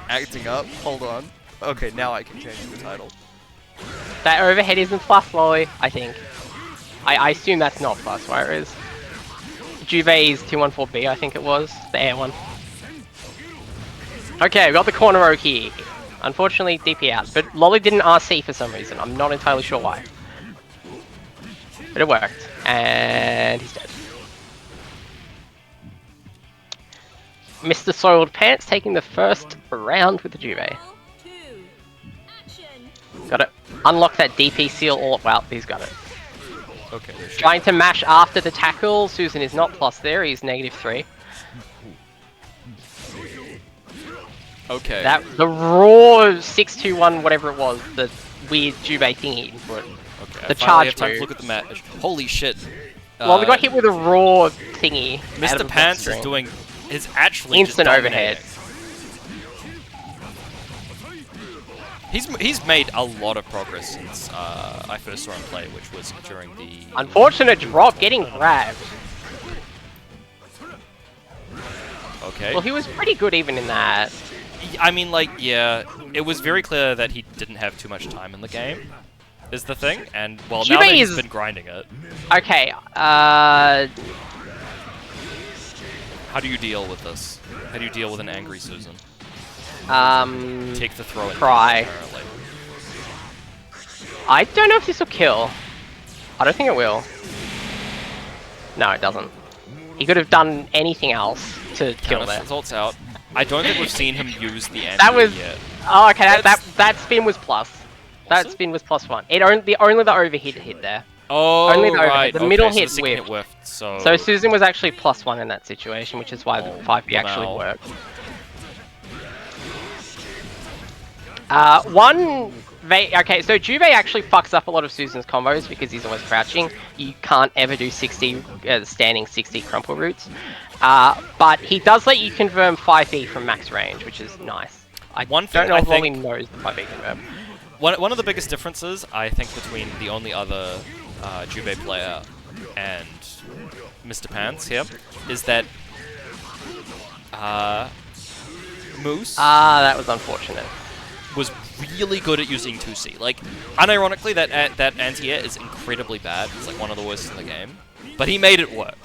acting up. Hold on. Okay, now I can change the title. That overhead isn't plus, Lolly, I think. I assume that's not plus, where it is. Juve's 214B, I think it was. The air one. Okay, we got the corner oak here. Unfortunately, DP out. But Lolly didn't RC for some reason. I'm not entirely sure why. But it worked. And he's dead. Mr. Soiled Pants taking the first round with the Juve. 2. Action. Got it. Unlock that DP seal all... Well, he's got it. Okay. Trying to mash after the tackle. Susan is not plus there. He's -3. Okay. The raw 621, whatever it was, the weird Jubei thingy input. Okay. The I finally charge have time to move. look at the match. Holy shit. Well, we got hit with a raw thingy. out Mr. of the Pants string. is doing... is actually Instant just overhead. dominating. He's made a lot of progress since I first saw him play, which was during the... Unfortunate drop, getting grabbed. Okay. Well, he was pretty good even in that. I mean, like, yeah, it was very clear that he didn't have too much time in the game. is the thing, and well, Jubei now that he's is- been grinding it, Okay, how do you deal with this? How do you deal with an angry Susan? Take the throw and Cry. apparently. I don't know if this will kill. I don't think it will. No, it doesn't. He could have done anything else to kill Counter that. results out. I don't think we've seen him use the anti That was- yet. Oh, okay, that That's- spin was plus. That Was it? spin was +1. It only the overhit hit there. Oh, Only the overhead. right. The okay, middle so hit the second hit whiffed. whiffed. So, So Susan was actually +1 in that situation, which is why the Oh, 5B actually wow. worked. Okay, so Jubei actually fucks up a lot of Susan's combos because he's always crouching. You can't ever do 60 standing 60 crumple roots. But he does let you confirm 5B from max range, which is nice. I One don't thing know I if Lolly think- knows the 5B confirm. one of the biggest differences, I think, between the only other Jubei player and Mr. Pants here is that Moose That was unfortunate. was really good at using 2C. Like, unironically, that anti-air is incredibly bad. It's like one of the worst in the game. But he made it work.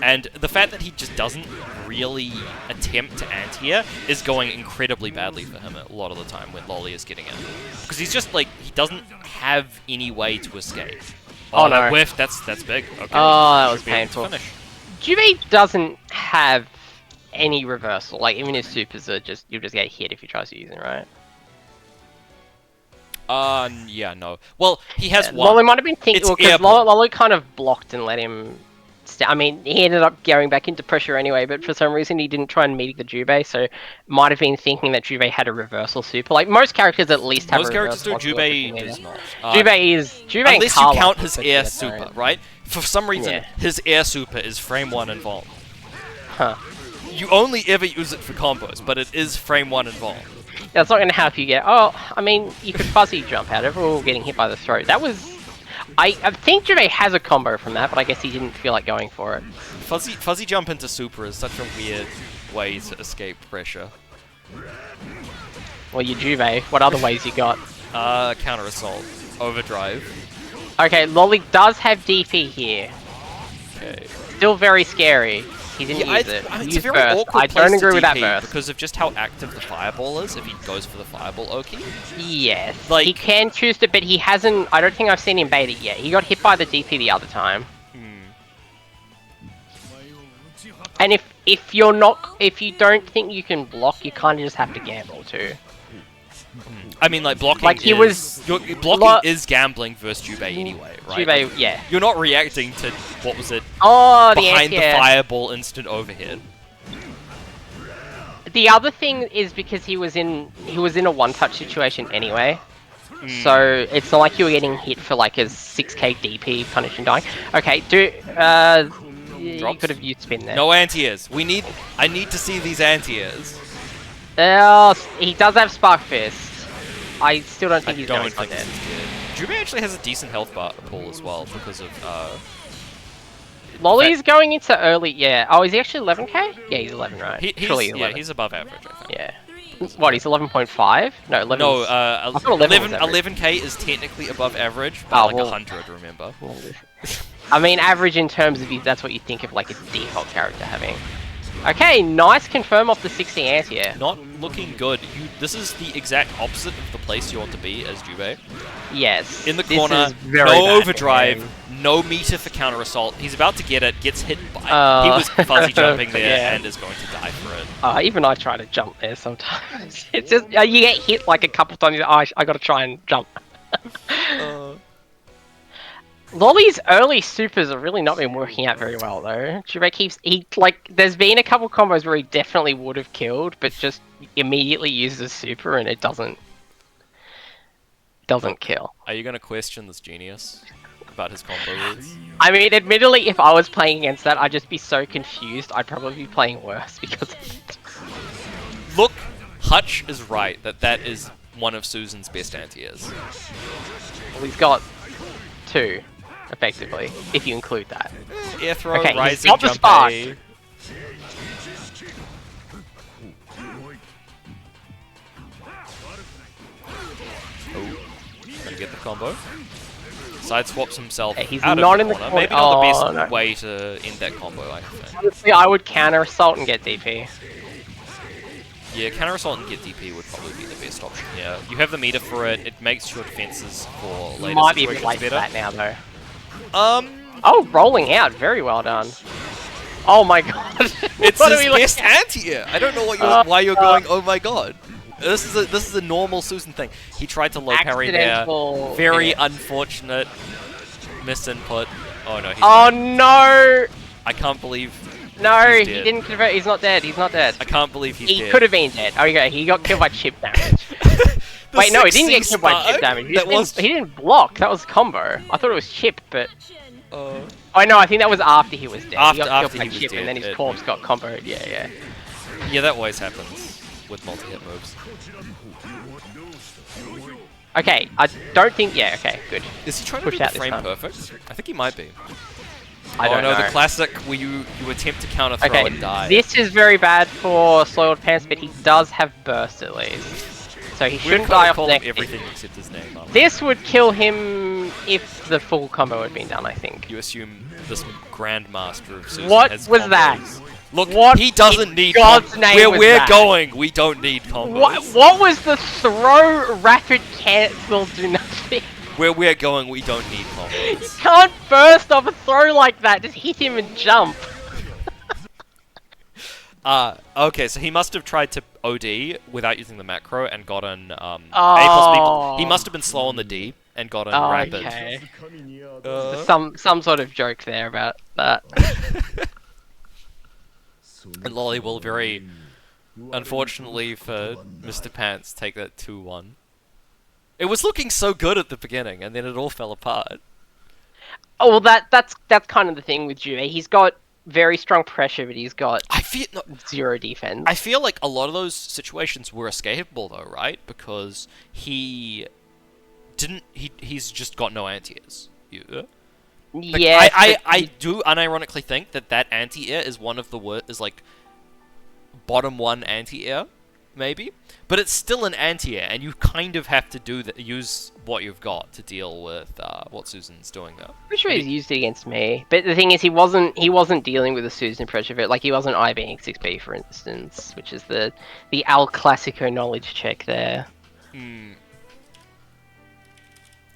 And the fact that he just doesn't really attempt to anti-air is going incredibly badly for him a lot of the time when Lolly is getting in. Because he's just like, he doesn't have any way to escape. Oh, no. That whiff, that's big. Okay. Oh, that was Should be able to painful. finish. Jubei doesn't have any reversal. Like, even his supers are just, you'll just get hit if he tries to use it, right? Yeah, no. Well, he has one. Lolly might have been thinking, It's because airborne. Lolly kind of blocked and let him. I mean, he ended up going back into pressure anyway, but for some reason he didn't try and meet the Jubei, so might have been thinking that Jubei had a reversal super. Like, most characters at least have Most a characters do, reversal. Jubei does not. Jubei and Unless you Carla count his especially air don't. super, right? For some reason, Yeah. his air super is frame 1 involved. Huh. You only ever use it for combos, but it is frame 1 involved. That's not going to help you get. Oh, I mean, you could fuzzy jump out of it or getting hit by the throat. That was. I think Jubei has a combo from that, but I guess he didn't feel like going for it. Fuzzy jump into super is such a weird way to escape pressure. Well, you Jubei. What other ways you got? Counter assault, overdrive. Okay, Lolly does have DP here. Okay. Still very scary. He didn't use it. It's Use a very burst. awkward I place don't agree to with that DP burst. because of just how active the fireball is. If he goes for the fireball, Oki. Yes. Like- he can choose to, but he hasn't. I don't think I've seen him bait it yet. He got hit by the DP the other time. And if you're not, if you don't think you can block, you kind of just have to gamble too. I mean, like blocking. Like, he was- blocking is gambling versus Jubei anyway, right? Jubei, yeah. You're not reacting to what was it Oh, the behind the anti-air. fireball instant overhead. The other thing is because he was in a one-touch situation anyway. So it's not like you were getting hit for like a 6k DP punish and dying. Okay, you Drops. could have used spin there. No anti-airs. I need to see these anti-airs. He does have Spark Fist. I still don't I think he's don't going for think that. this is good. Jubei actually has a decent health bar pool as well because of Lolly's going into early, yeah. Oh, is he actually 11k? Yeah, he's 11, right? Surely he's, 11. he's above average, I think. Yeah. What, he's 11.5? No, 11. No, thought 11 was average. 11k is technically above average, but like well- 100, remember? I mean, average in terms of that's what you think of like a default character having. Okay, nice confirm off the 60 anti-air. Not looking good. This is the exact opposite of the place you want to be as Jubei. Yes. In the this corner, is very no bad overdrive, for him. no meter for counter assault. He's about to get it, gets hit by. He was fuzzy jumping there Yeah. and is going to die for it. Even I try to jump there sometimes. It's just, you get hit like a couple times, I gotta try and jump. Lolly's early supers have really not been working out very well though. Jubei there's been a couple combos where he definitely would have killed, but just immediately uses a super and it doesn't kill. Are you going to question this genius about his combo reads? I mean, admittedly, if I was playing against that, I'd just be so confused. I'd probably be playing worse because of it. Look, Hutch is right that is one of Susan's best anti-airs. Well, he's got 2, effectively, if you include that. Air throw, Okay, he's rising, got the jump spark. A. get the combo. Side swaps himself Yeah, he's out not of in the the corner. corner. Maybe not the best Oh, no. way to end that combo, I think. Honestly, I would counter assault and get DP. Yeah, counter assault and get DP would probably be the best option here. You have the meter for it. It makes your defenses for later Might be a bit situations late for better. that now, though. Oh, Rolling out. Very well done. Oh my god. it's What are his we best anti-air. I don't know what you're, why you're going, oh my god. This is a normal Susan thing. He tried to low parry there. Accidental Very hit. unfortunate misinput. Oh no, he's Oh dead. no! I can't believe No, he's he dead. didn't convert. He's not dead. He's not dead. I can't believe he's He dead. could have been dead. Oh, yeah, he got killed by chip damage. Wait, no, he didn't get killed by chip damage. He didn't block. That was combo. I thought it was chip, but... Oh no, I think that was after he was dead. After- he got after killed by he was chip, dead, and then his it- corpse got comboed. Yeah. Yeah, that always happens with multi-hit moves. Okay, I don't think... Yeah, okay, good. Is he trying to Push do the out this frame time. perfect? I think he might be. I don't no, know. the classic where you attempt to counter throw Okay, and die. this is very bad for Soiled Pants, but he does have burst at least. So he We've shouldn't got die to off call the him next everything except his name. This would kill him if the full combo had been done, I think. You assume this Grandmaster of Susan What has was combos. that? Look, What he doesn't in need God's combos. name Where was we're that? going, we don't need combos. What was the throw rapid cancel do nothing? Where we're going, we don't need You combos. can't burst off a throw like that, just hit him and jump. Okay, so he must have tried to OD without using the macro and gotten A plus B. Oh. He must have been slow on the D and gotten Oh, rapid. okay. Uh, Some sort of joke there about that. And Lolly will very, unfortunately for Mr. Pants, take that 2-1. It was looking so good at the beginning, and then it all fell apart. Oh well, that's kind of the thing with Juve. He's got very strong pressure, but he's got zero defense. I feel like a lot of those situations were escapable though, right? Because he's just got no anti-airs. Like, yeah, I do unironically think that anti-air is one of the is like bottom one anti-air, maybe, but it's still an anti-air, and you kind of have to use what you've got to deal with what Susan's doing there. pretty sure he's used it against me, but the thing is, he wasn't dealing with the Susan pressure, but like he wasn't IBing 6B for instance, which is the El Clasico knowledge check there.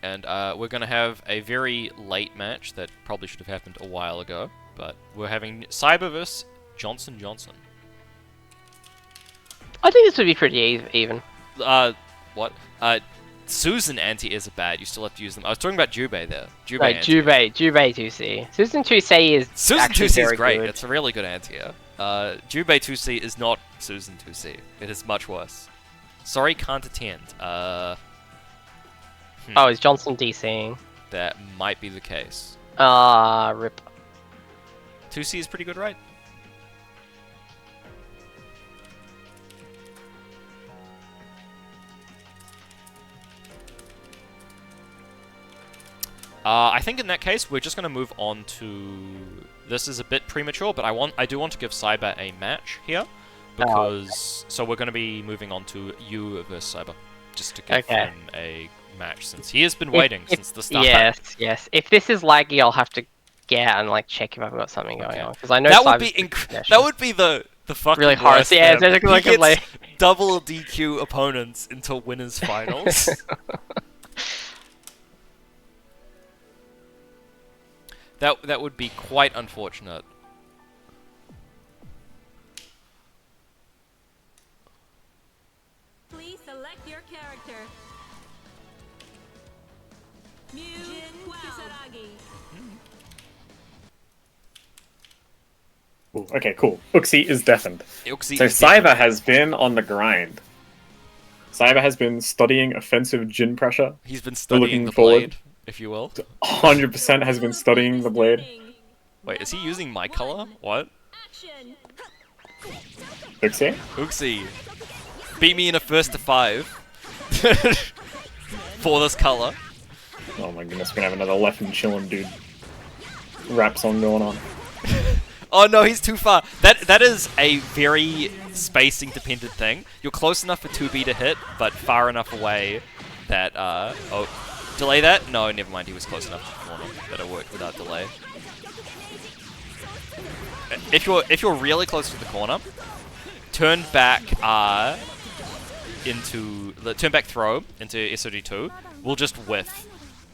And we're going to have a very late match that probably should have happened a while ago, but we're having Cyber vs. Johnson Johnson. I think this would be pretty even. What? Susan anti-airs are bad, you still have to use them. I was talking about Jubei there. Right, Jubei 2C. Susan 2C is Susan actually 2C is very great, good. it's a really good anti-air. Jubei 2C is not Susan 2C. It is much worse. Sorry, can't attend. Oh, is Johnson DCing? That might be the case. Rip. 2C is pretty good, right? I think in that case, we're just going to move on to... This is a bit premature, but I do want to give Cyber a match here. Because... So we're going to be moving on to you versus Cyber. Just to give him a match, since he has been waiting since the start. Yes. If this is laggy, I'll have to get out and like check if I've got something going on. Because I know that would Cyber's be that would be the fucking really hard. worst, Yeah, man. it's like He a gets double DQ opponents until winners finals. That would be quite unfortunate. Please select your character. Mew Kisaragi. Ooh, okay, cool. Uxie is deafened. Uxie So is Cyber has been on the grind. Cyber has been studying offensive Jin pressure. He's been studying looking the forward. blade, if you will. 100% has been studying the blade. Wait, is he using my color? What? Action. Uxie? Uxie, beat me in a first to 5 for this color. Oh my goodness, we're gonna have another left and chillin' dude rap song going on. Oh no, he's too far. That is a very spacing dependent thing. You're close enough for 2B to hit, but far enough away that Delay that? No, never mind. He was close enough to the corner that it worked without delay. If you're really close to the corner, turn back turn back throw into SOD2 will just whiff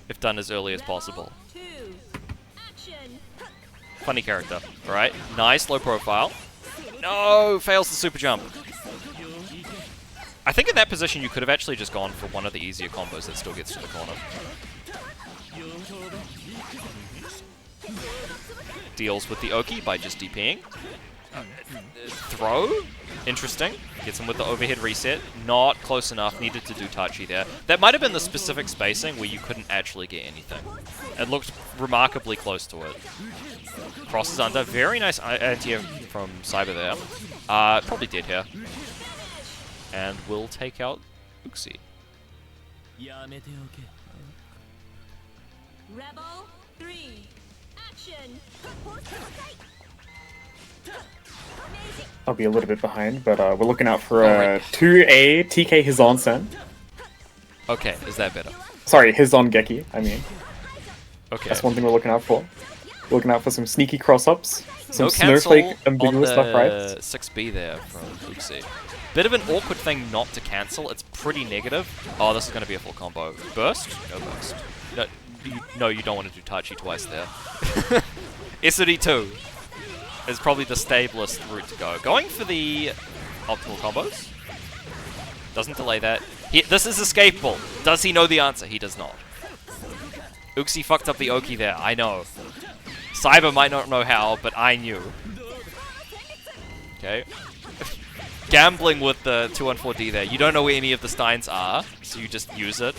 if done as early as possible. Funny character, alright? Nice, low profile. No! Fails the super jump. I think in that position you could have actually just gone for one of the easier combos that still gets to the corner. Deals with the Oki by just DPing. Throw? Interesting. Gets him with the overhead reset. Not close enough. Needed to do touchy there. That might have been the specific spacing where you couldn't actually get anything. It looked remarkably close to it. Crosses under. Very nice anti-air from Cyber there. Probably dead here. And will take out Uxie. Rebel 3. Action. I'll be a little bit behind, but we're looking out for 2A TK Hizon-sen. Okay, is that better? Sorry, Hizon Geki, I mean. Okay. That's one thing we're looking out for. We're looking out for some sneaky cross-ups, some No cancel snowflake ambiguous on left right. 6B there from Uxie. Bit of an awkward thing not to cancel. It's pretty negative. Oh, this is going to be a full combo. Burst? No burst. No, you don't want to do Tachi twice there. SOD2 is probably the stablest route to go. Going for the optimal combos. Doesn't delay that. This is escapable. Does he know the answer? He does not. Uxie fucked up the Oki there. I know. Cyber might not know how, but I knew. Okay. Gambling with the 214D there. You don't know where any of the Steins are, so you just use it.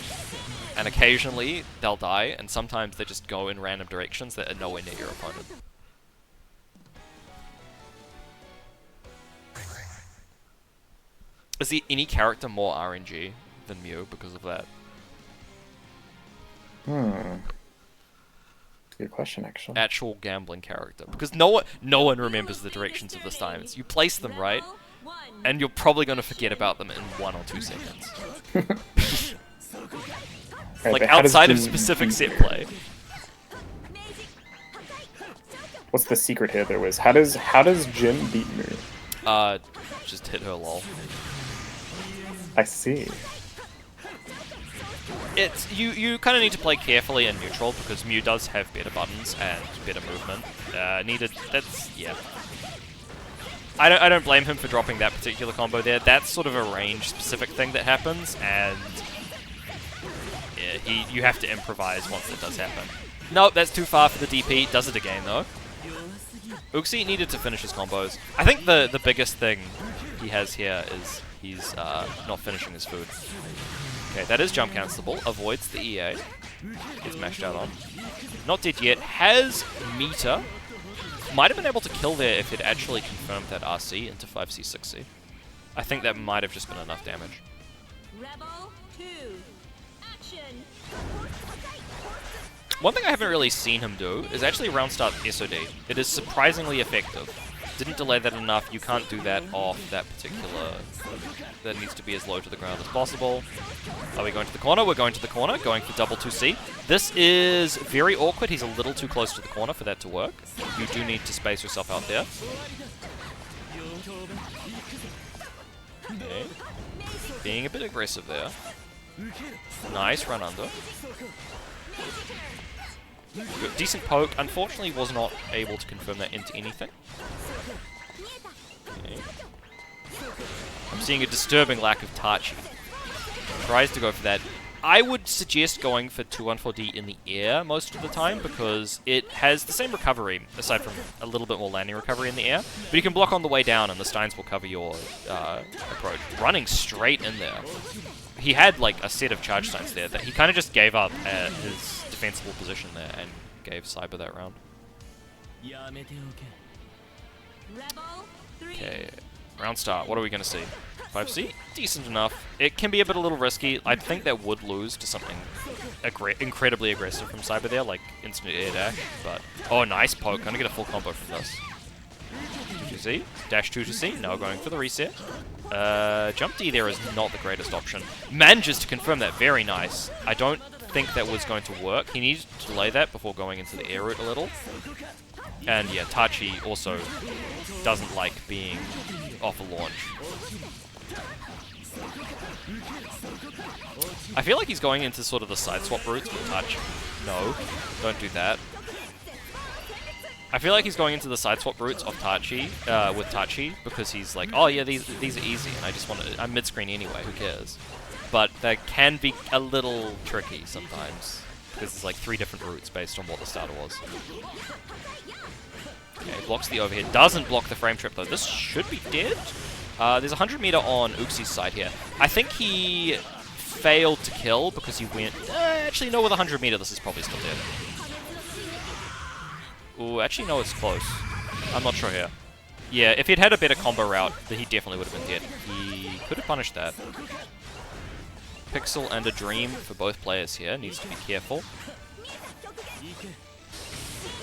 And occasionally, they'll die, and sometimes they just go in random directions that are nowhere near your opponent. Is there any character more RNG than Mew because of that? Good question, actually. Actual gambling character. Because no one remembers the directions of the Steins. You place them right, and you're probably going to forget about them in 1 or 2 seconds. Right, like outside of specific set play. What's the secret here there was? How does Jin beat Mu? Just hit her lol. I see. It's you kind of need to play carefully and neutral because Mew does have better buttons and better movement. Yeah. I don't blame him for dropping that particular combo there. That's sort of a range specific thing that happens, and yeah, you have to improvise once it does happen. Nope, that's too far for the DP. Does it again though. Uxie needed to finish his combos. I think the biggest thing he has here is he's not finishing his food. Okay, that is jump cancelable. Avoids the EA. Gets mashed out on. Not dead yet. Has meter. Might have been able to kill there if it actually confirmed that RC into 5C, 6C. I think that might have just been enough damage. Rebel 2. Action. One thing I haven't really seen him do is actually round start SOD. It is surprisingly effective. Didn't delay that enough. You can't do that off that particular... That needs to be as low to the ground as possible. Are we going to the corner? We're going to the corner. Going for double 2C. This is very awkward. He's a little too close to the corner for that to work. You do need to space yourself out there. Okay. Being a bit aggressive there. Nice run under. Good. Decent poke. Unfortunately was not able to confirm that into anything. Okay. I'm seeing a disturbing lack of Tachi. Tries to go for that. I would suggest going for 214D in the air most of the time because it has the same recovery, aside from a little bit more landing recovery in the air. But you can block on the way down and the Steins will cover your approach. Running straight in there. He had like a set of charge Steins there that he kind of just gave up at his defensible position there and gave Cyber that round. Okay. Round start, what are we going to see? 5C? Decent enough. It can be a little risky. I think that would lose to something incredibly aggressive from Cyber there, like instant air dash, but... Oh, nice poke. Gonna get a full combo from this. 2C? Dash 2 to C? No, going for the reset. Jump D there is not the greatest option. Manages to confirm that. Very nice. I don't think that was going to work. He needed to delay that before going into the air route a little. And yeah, Tachi also doesn't like being off a launch. I feel like he's going into sort of the side swap routes with Touch. No, don't do that. I feel like he's going into the side swap routes of Tachi, with Tachi, because he's like, oh yeah, these are easy, and I just want to, I'm mid-screen anyway, who cares? But that can be a little tricky sometimes, because there's like 3 different routes based on what the starter was. Okay, blocks the overhead, doesn't block the frame trip though. This should be dead. There's 100 meter on Uxi's side here. I think he failed to kill because he went, actually no, with 100 meter this is probably still dead. Ooh, actually no, it's close. I'm not sure here. Yeah, if he'd had a better combo route, then he definitely would have been dead. He could have punished that. Pixel and a Dream for both players here. Needs to be careful.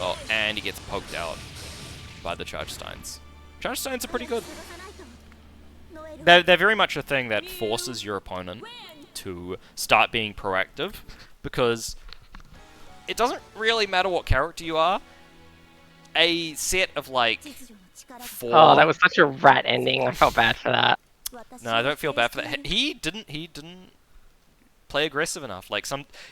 Oh, and he gets poked out by the Charge Steins. Charge Steins are pretty good. They're very much a thing that forces your opponent to start being proactive, because it doesn't really matter what character you are. A set of like 4... Oh, that was such a rat ending. I felt bad for that. No, I don't feel bad for that. He didn't play aggressive enough. Like,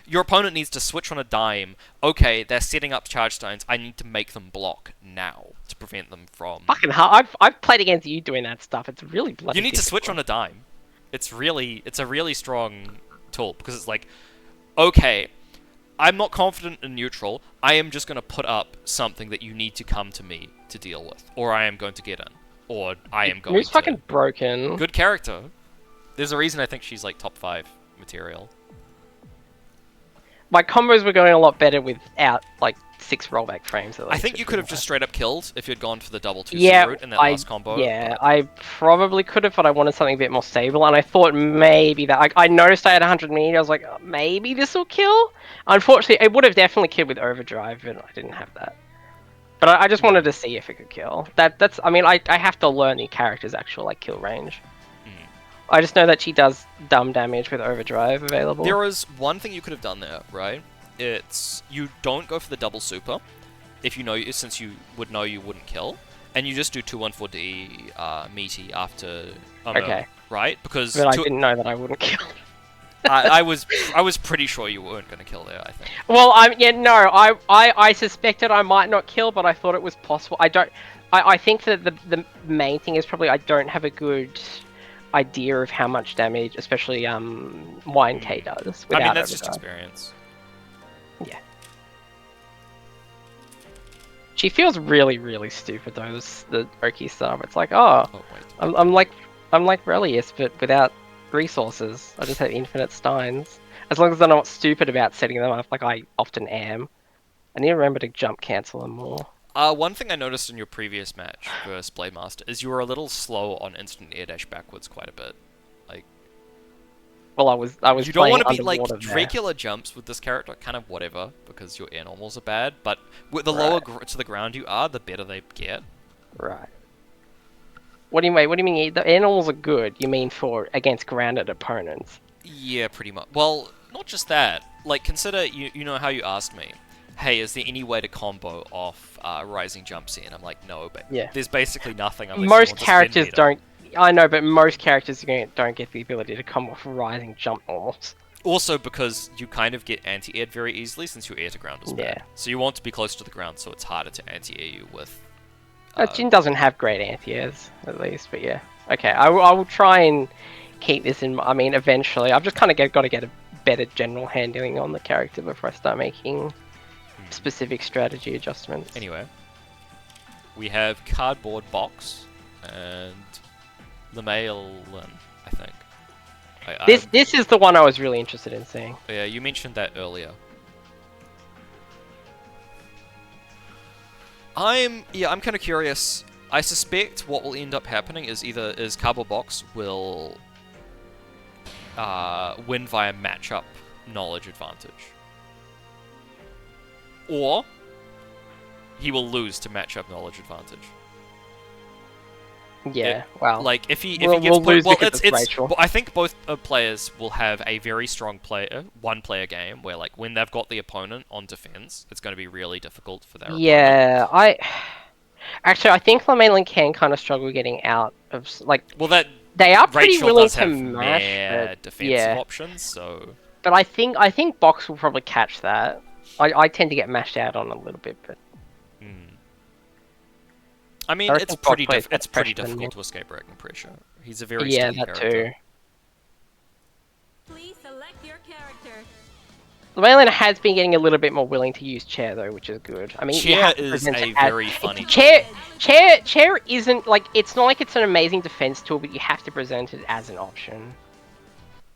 your opponent needs to switch on a dime. Okay, they're setting up charge stones. I need to make them block now to prevent them from... Fucking hell, I've played against you doing that stuff. It's really bloody You need to difficult. switch on a dime. It's a really strong tool, because it's like, okay, I'm not confident in neutral. I am just going to put up something that you need to come to me to deal with, or I am going to get in, or I am going Who's to... fucking broken? Good character. There's a reason I think she's like top 5 material. My combos were going a lot better without like 6 rollback frames. At least, I think you could have just straight up killed if you'd gone for the double 2 yeah, route in that last combo. Yeah, but... I probably could have, but I wanted something a bit more stable, and I thought maybe that... I noticed I had 100 meter, I was like, oh, maybe this will kill? Unfortunately, it would have definitely killed with overdrive, but I didn't have that. But I just wanted to see if it could kill. That's... I mean, I have to learn the character's actual like kill range. I just know that she does dumb damage with overdrive available. There is one thing you could have done there, right? It's you don't go for the double super, if you know, since you would know you wouldn't kill, and you just do 214D meaty after. Okay. Right? Because but I didn't know that I wouldn't kill. I was pretty sure you weren't going to kill there. I think. Well, I suspected I might not kill, but I thought it was possible. I think that the main thing is probably I don't have a good idea of how much damage, especially YNK does. I mean, overdrive. that's just experience. Yeah. She feels really, really stupid though. The Oki stuff. It's like, oh wait. I'm like Relius, but without resources. I just have infinite steins. As long as I'm not stupid about setting them up, like I often am. I need to remember to jump cancel them more. One thing I noticed in your previous match versus Blade Master is you were a little slow on instant air dash backwards quite a bit. Like, well, I was. You don't want to be underwater like there. regular jumps with this character, kind of whatever, because your air normals are bad. But with the lower to the ground you are, the better they get. Right. What do you mean? What do you mean? The air normals are good. You mean for against grounded opponents? Yeah, pretty much. Well, not just that. Like, consider you know how you asked me. Hey, is there any way to combo off Rising Jumps in? I'm like, no, but yeah. There's basically nothing. Unless Most characters don't. I know, but most characters don't get the ability to come off Rising Jump normals. Also, because you kind of get anti-aired very easily since your air to ground is bad. Yeah. So you want to be close to the ground, so it's harder to anti-air you with. Jin doesn't have great anti-airs, at least, but yeah. Okay, I will try and keep this in. I mean, eventually, I've just kind of got to get a better general handling on the character before I start making specific strategy adjustments. Anyway, we have Cardboard Box and Lemailin, I think. This is the one I was really interested in seeing. Yeah, you mentioned that earlier. I'm kind of curious. I suspect what will end up happening is Cardboard Box will win via matchup knowledge advantage. Or he will lose to matchup knowledge advantage. Yeah, well, Like if he we'll gets lose well, because it's Rachel. I think both players will have a very strong one player game where like when they've got the opponent on defense, it's going to be really difficult for their opponent. Yeah, actually I think Lamailin can kind of struggle getting out of like. Well, that They are pretty Rachel willing does to have mash, mere but defensive yeah. options, so. But I think Box will probably catch that. I tend to get mashed out on a little bit, but I mean, I it's reckon Box pretty plays it's less pretty pressure than difficult me. to escape wrecking pressure. He's a very yeah, sticky that character. too. Please select your character. Lamailin has been getting a little bit more willing to use chair though, which is good. I mean, you Chair have to is present a it as- very funny Chair isn't like it's not like it's an amazing defense tool, but you have to present it as an option.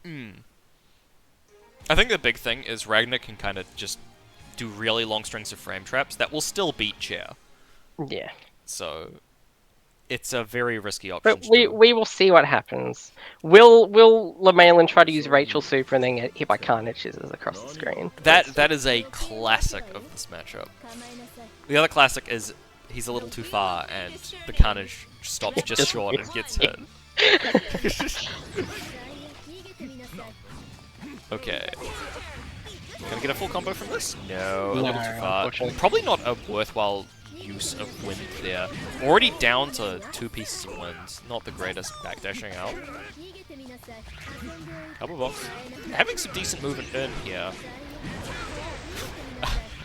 I think the big thing is Ragnar can kind of just do really long strings of frame traps that will still beat chair. Yeah. So it's a very risky option. But to we do. will see what happens. Will Lamailin try to use Rachel Super and then get hit by Carnages across the screen? That is a classic of this matchup. The other classic is he's a little too far and the Carnage stops just short and gets hit. Okay. Gonna get a full combo from this? No, a little too far. unfortunately. Probably not a worthwhile use of wind there. Already down to 2 pieces of wind. Not the greatest backdashing out. Couple box. Having some decent movement in here.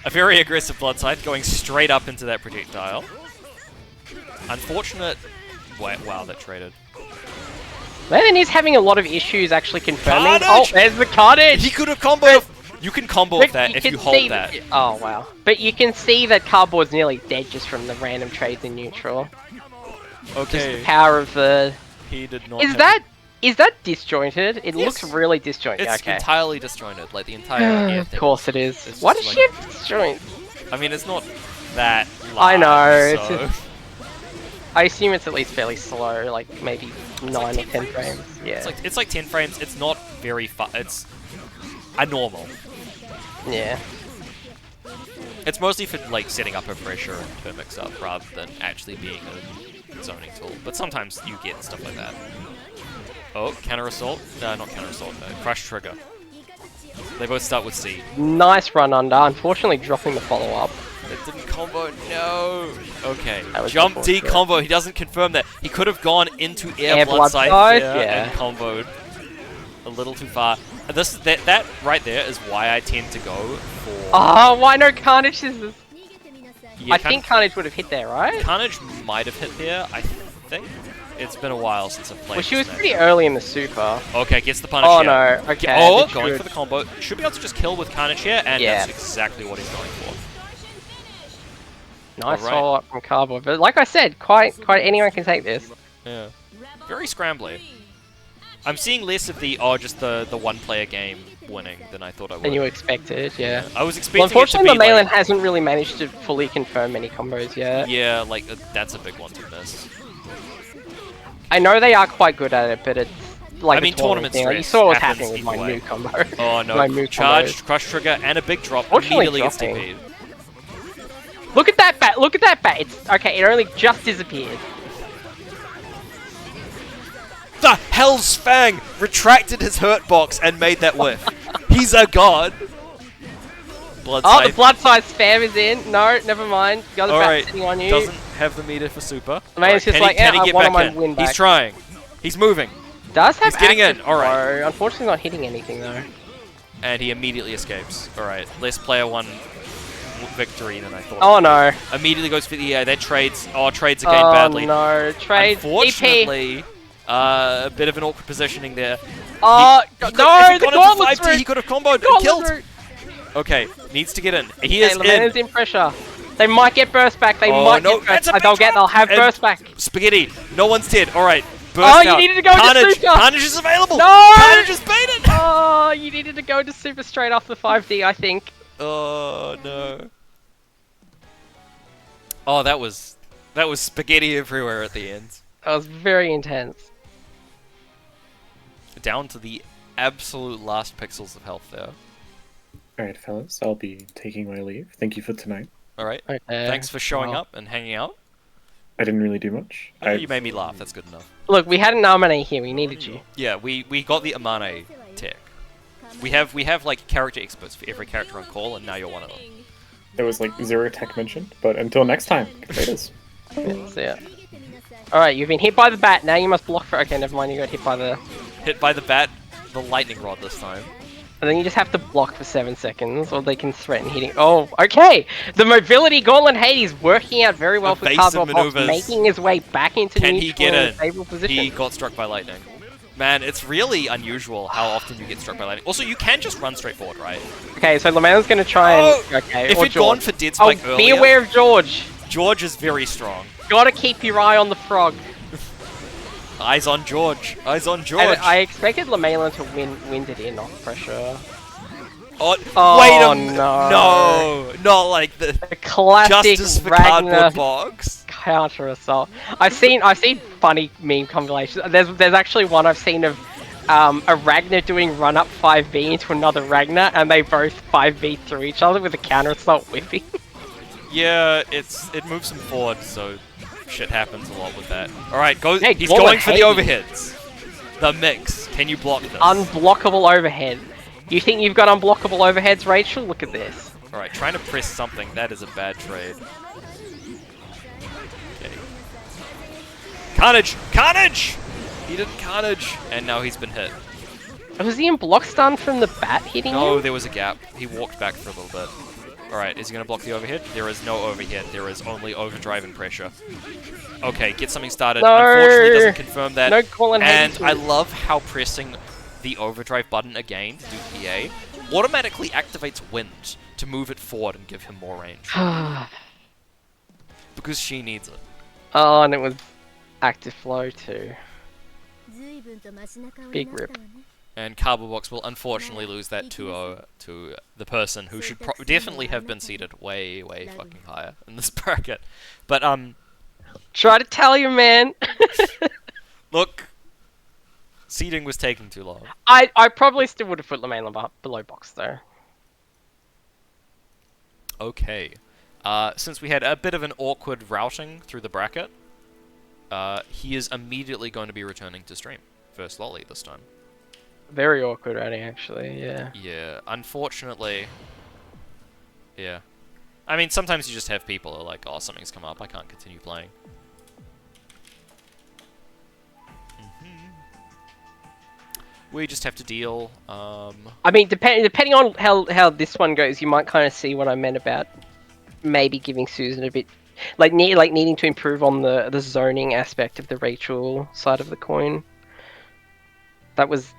A very aggressive Blood Scythe going straight up into that projectile. Unfortunate. Wow, that traded. Lamailin is having a lot of issues actually confirming. Carnage! Oh, there's the Carnage! He could have comboed. You can combo with that if can you hold see that. Oh wow! But you can see that Cardboard's nearly dead just from the random trades in neutral. Just Okay. the power of the. He did not. Is that disjointed? It looks Yes. really disjointed. It's okay. entirely disjointed, like the entire air Of thing. course it is. It's Why just does like- she have disjoint? I mean, it's not that I large, know, it's so... just- I assume it's at least fairly slow, like maybe 9 or 10 10 frames. Yeah. It's like 10 frames. It's not very It's a normal. Yeah. It's mostly for like setting up a pressure and turn mix up rather than actually being a zoning tool. But sometimes you get stuff like that. Oh, counter assault? No, not counter assault. Crush trigger. They both start with C. Nice run under. Unfortunately, dropping the follow up. It didn't combo. No. Okay. That was Jump D unfortunate. combo. He doesn't confirm that. He could have gone into air, Air blood blood scythe scythe, there yeah. and comboed a little too far. That right there is why I tend to go for. Oh, why no Carnage? Yeah, I think Carnage would have hit there, right? Carnage might have hit there. I think it's been a while since I've played. Well, she this was match. pretty early in the super. Okay, gets the punish Oh here. no, okay. Oh, that's going good. for the combo. Should be able to just kill with Carnage here, and Yeah. that's exactly what he's going for. Nice Alright. follow up from Cardboard. But like I said, quite anyone can take this. Yeah. Very scrambly. I'm seeing less of the just the one player game winning than I thought I would. Than you expected, yeah. I was Well, expecting unfortunately, it to be Lamailin like, hasn't really managed to fully confirm any combos yet. yeah, like that's a big one to miss. I know they are quite good at it, but it's like I mean, a tournament tournament thing. Like, you stress saw what's happens happening with either my way. new combo. Oh My no! move Charged, combos. crush trigger, and a big drop Fortunately, immediately gets dropping. TP'd. Look at that bat! Look at that bat! It's okay. It only just disappeared. The Hell's Fang retracted his hurt box and made that whiff. He's a god. Blood Oh, Scythe. the blood size spam is in. No, never mind. The other bat's Alright, sitting on you. doesn't have the meter for super. The man's just like, can yeah, he get I want back my in? win back. He's trying. He's moving. Does have He's getting in, active alright. throw. Unfortunately, not hitting anything though. And he immediately escapes. Alright, less player one victory than I thought. Oh no. Immediately goes for the that trades. Oh, trades again Oh badly. no. Trade. EP. Unfortunately, a bit of an awkward positioning there. Oh He could- no! if he'd The gone into gauntlet's 5T, he route. could have comboed and Gauntlet's killed. route. Okay, needs to get in. He Okay, is Lamanna's in. in pressure. They might get burst back. They Oh, might no, get that's burst. a big They'll drop. have And burst back. Spaghetti. No one's dead. All right. Burst Oh, you out. needed to go into Carnage. super. Carnage is available. No! Carnage is baited. Oh, you needed to go to super straight off the 5D, I think. Oh no. Oh, that was spaghetti everywhere at the end. That was very intense. Down to the absolute last pixels of health there. Alright, fellas, I'll be taking my leave. Thank you for tonight. All right. Okay. Thanks for showing well, up and hanging out. I didn't really do much. You made me laugh. That's good enough. Look, we had an Amane here. We needed you. Yeah, we got the Amane tech. We have like character experts for every character on call, and now you're one of them. There was like 0 tech mentioned, but until next time, potatoes. So, yeah. Alright, you've been hit by the bat, now you must block for... Okay, never mind, you got hit by the... Hit by the bat, the lightning rod this time. And then you just have to block for 7 seconds, or they can threaten hitting... Oh, okay! The mobility Gauntlet Hades working out very well for Evasive Cardboard Box, maneuvers. making his way back into Can he neutral get in a it? stable position. He got struck by lightning. Man, it's really unusual how often you get struck by lightning. Also, you can just run straight forward, right? Okay, so Lamel's gonna try and... Okay, if or it'd George. gone for Dead Spike Be earlier, aware of George! George is very strong. Gotta keep your eye on the frog. Eyes on George. Eyes on George. And I expected Lamelin to wind it in off pressure. Oh, Oh, wait a minute. no. No, not like the A classic Justice for Ragnar Cardboard Box. counter assault. I've seen funny meme compilations. There's actually one I've seen of a Ragnar doing run up 5v into another Ragnar, and they both 5v through each other with a counter assault whipping. Yeah, it moves him forward, so shit happens a lot with that. All right, go. Hey, he's Gauntlet going for the Hades. overheads. The mix. Can you block this? Unblockable overhead. You think you've got unblockable overheads, Rachel? Look at this. All right, trying to press something. That is a bad trade. Okay. Carnage! Carnage! He did Carnage, and now he's been hit. Was he in block stun from the bat hitting No, him? there was a gap. He walked back for a little bit. Alright, is he going to block the overhead? There is no overhead. There is only overdrive and pressure. Okay, get something started. No. Unfortunately, doesn't confirm that. No Gauntlet And Hades. I love how pressing the overdrive button again to do PA automatically activates wind to move it forward and give him more range. Because she needs it. Oh, and it was active flow too. Big rip. And Cardboard Box will unfortunately lose that 2-0 to the person who should definitely have been seated way, way fucking higher in this bracket. But, Try to tell you, man. look, seating was taking too long. I probably still would have put Lemaine below box though. Okay. Since we had a bit of an awkward routing through the bracket, he is immediately going to be returning to stream. First lolly this time. Very awkward routing, actually, yeah. Yeah, unfortunately. Yeah. I mean, sometimes you just have people who are like, oh, something's come up, I can't continue playing. We just have to deal. I mean, depending on how this one goes, you might kind of see what I meant about maybe giving Susan a bit, like needing to improve on the zoning aspect of the Rachel side of the coin. That was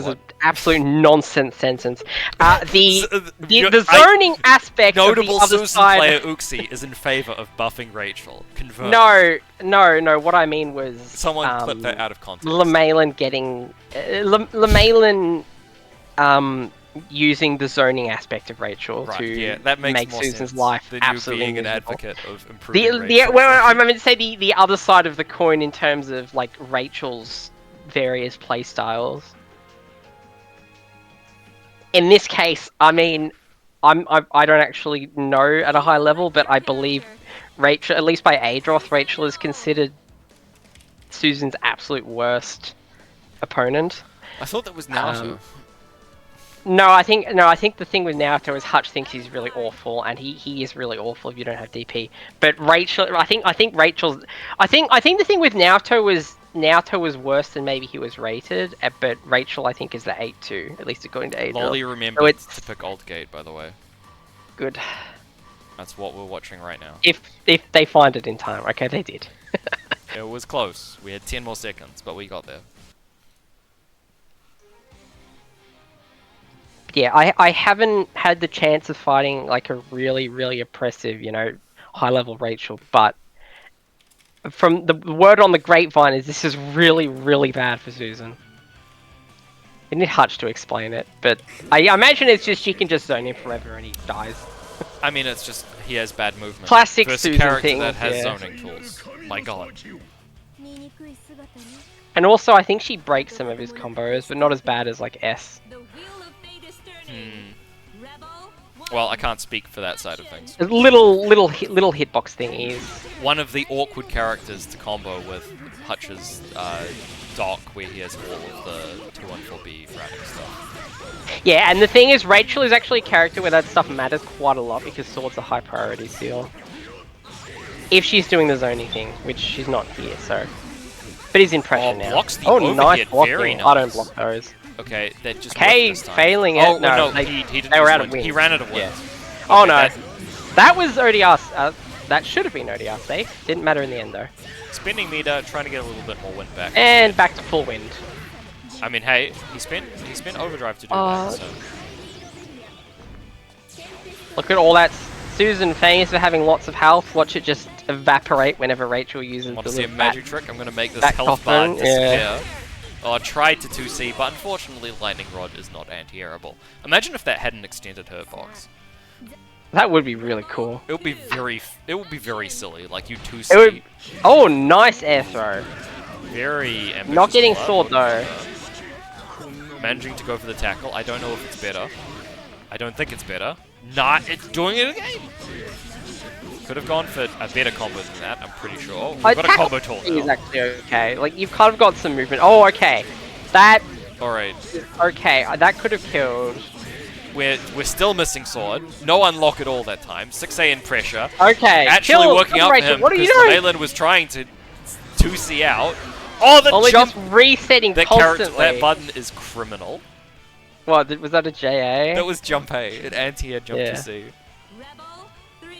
an absolute nonsense sentence. The zoning aspect of the Notable other Susan side. player Uxie is in favor of buffing Rachel. Confirmed. No. What I mean was Someone clip that out of context. Lamelin getting Lamelin using the zoning aspect of Rachel Right, to yeah, that makes make more Susan's sense life than you absolutely being an miserable. advocate of improving Rachel. Well, I meant to say the other side of the coin in terms of like Rachel's various play styles. In this case, I mean, I don't actually know at a high level, but I believe Rachel, at least by Adroth, Rachel is considered Susan's absolute worst opponent. I thought that was Naruto. No, I think the thing with Naruto is Hutch thinks he's really awful, and he is really awful if you don't have DP. But Rachel, I think the thing with Naruto was worse than maybe he was rated, but Rachel I think is the 8-2, at least according to Adriel. Lolly remembered to pick Old Gate, by the way. Good. That's what we're watching right now. If they find it in time, okay, they did. It was close. We had 10 more seconds, but we got there. Yeah, I haven't had the chance of fighting like a really, really oppressive, high-level Rachel, but from the word on the grapevine is this is really, really bad for Susan. I need Hutch to explain it, but I imagine it's just she can just zone him forever and he dies. I mean, it's just he has bad movement. Classic First Susan character thing, that has yeah. zoning tools. My god. And also, I think she breaks some of his combos, but not as bad as like S. Well, I can't speak for that side of things. Little hitbox thingies. One of the awkward characters to combo with Hutch's dock, where he has all of the 214B fragging stuff. Yeah, and the thing is, Rachel is actually a character where that stuff matters quite a lot because Sword's a high priority seal. If she's doing the zoning thing, which she's not here, so. But he's in pressure now. Blocks the oh, overhead, nice blocking. very nice. I don't block those. Okay, that just K worked this time. failing it. Oh, no, he didn't they were use out of wind. wind. He ran out of wind. Yeah. Okay, Oh no, that was ODR. That should have been ODR safe. Didn't matter in the end though. Spinning meter, trying to get a little bit more wind back. And back to full wind. I mean, hey, he spent overdrive to do that. So. Look at all that. Susan famous for having lots of health. Watch it just evaporate whenever Rachel uses Want the to see a little magic trick? I'm going to make this back health bar coffin, disappear. yeah. Oh, I tried to 2C, but unfortunately Lightning Rod is not anti-airable. Imagine if that hadn't extended her box. That would be really cool. It would be very silly, like you 2C. It would. Oh, nice air throw. Very ambitious. Not getting play. sword though. Managing to go for the tackle. I don't know if it's better. I don't think it's better. Not, it's doing it again. Could have gone for a better combo than that, I'm pretty sure. We've got a combo tool Is now. actually okay. Like you've kind of got some movement. Oh, okay. That. Alright. Okay, that could have killed. We're still missing sword. No unlock at all that time. 6A in pressure. Okay. Actually kill, working kill out for Rachel. him What are you because doing? Leyland was trying to 2C out. Oh, the Only jump! just resetting That constantly. that button is criminal. What, was that a JA? That was jump A. It anti-air jump Yeah. to C. Rebel 3.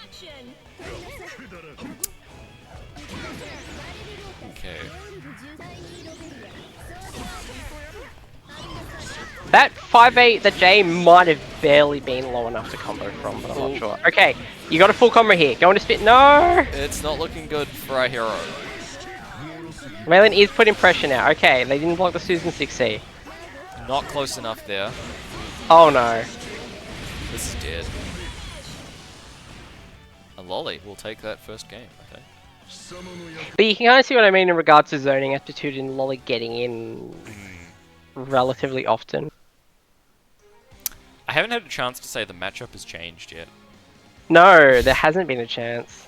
Action. Okay. That 5-8, the J might have barely been low enough to combo from, but I'm not sure. Okay, you got a full combo here. Going to spit. No! It's not looking good for our hero. Malin is putting pressure now. Okay, they didn't block the Susan 6C. Not close enough there. Oh no. This is dead. A lolly will take that first game, I think. But you can kind of see what I mean in regards to zoning aptitude and Lolly getting in relatively often. I haven't had a chance to say the matchup has changed yet. No, there hasn't been a chance.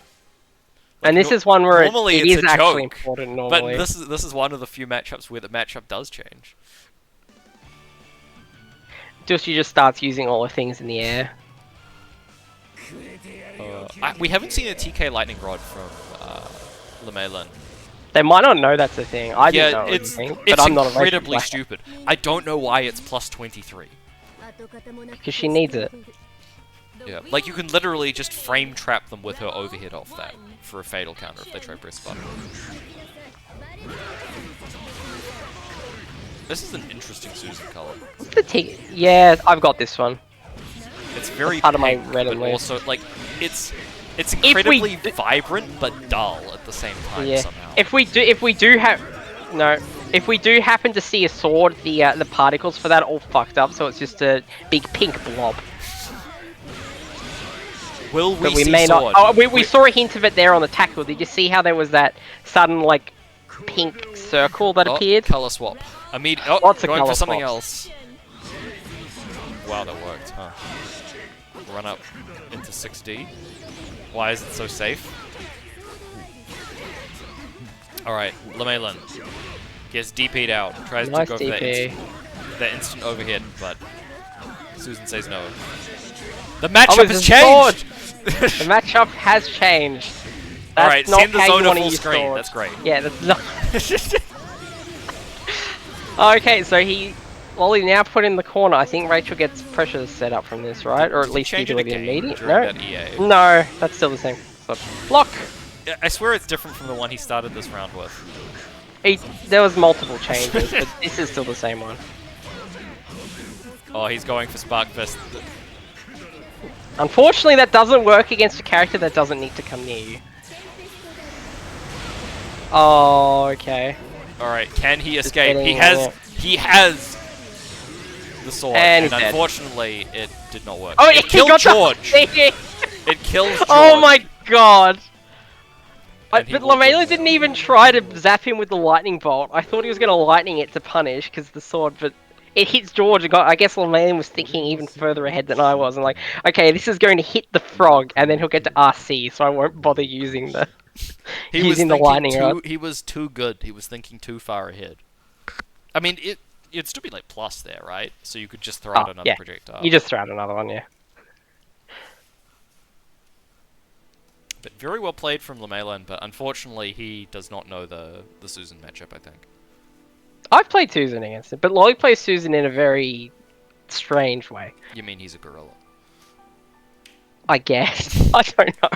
Like, And this is one where it normally is it's a actually joke, important But normally. this is one of the few matchups where the matchup does change. She just starts using all the things in the air. We haven't seen a TK Lightning Rod from Lemelin. They might not know that's a thing. I didn't know Yeah, it was a thing, but it's I'm not a racist incredibly black stupid. I don't know why it's plus 23. because she needs it. Yeah, like you can literally just frame trap them with her overhead off that for a fatal counter if they try press button. This is an interesting Susan color. What's the T? Yeah, I've got this one. It's very part of my pink, red but and blue. also like it's incredibly vibrant but dull at the same time Yeah. somehow. If we do happen to see a sword, the particles for that are all fucked up, so it's just a big pink blob. Will we But we see may sword? not. Oh, we saw a hint of it there on the tackle. Did you see how there was that sudden like pink circle that appeared? Color swap. Oh, Lots of going colour for something swaps. else. Wow, that worked, huh? Run up into 6D. Why is it so safe? Alright, Lemelin gets DP'd out. Tries Nice to go for DP. that instant overhead, but Susan says no. The matchup Oh, it's has a changed! The matchup has changed. That's Alright, not send the how you zone to wanna full use screen. sword. That's great. Yeah, that's not. Okay, so Lolly now put in the corner. I think Rachel gets pressure set up from this, right? Or at Did he least you change do it it again immediate. during No, that EA? no, that's still the same. So, block. I swear it's different from the one he started this round with. There was multiple changes, but this is still the same one. Oh, he's going for Spark Fist. Unfortunately, that doesn't work against a character that doesn't need to come near you. Oh, okay. Alright, can he escape? He getting- has the sword, And and he's dead. unfortunately it did not work. Oh, it he killed got the- George! It kills George. Oh my god! And he But will win Lamela that. didn't even try to zap him with the lightning bolt. I thought he was going to lightning it to punish because the sword, but it hits George. And I guess Lemaine was thinking even further ahead than I was, and like, okay, this is going to hit the frog, and then he'll get to RC, so I won't bother using the He was using the thinking lightning rod. He was too good. He was thinking too far ahead. I mean, it'd still be like plus there, right? So you could just throw out another Yeah. projectile. You just throw out another one, yeah. But very well played from Lemalan, but unfortunately he does not know the Susan matchup, I think. I've played Susan against it, but Lolly plays Susan in a very strange way. You mean he's a gorilla? I guess. I don't know.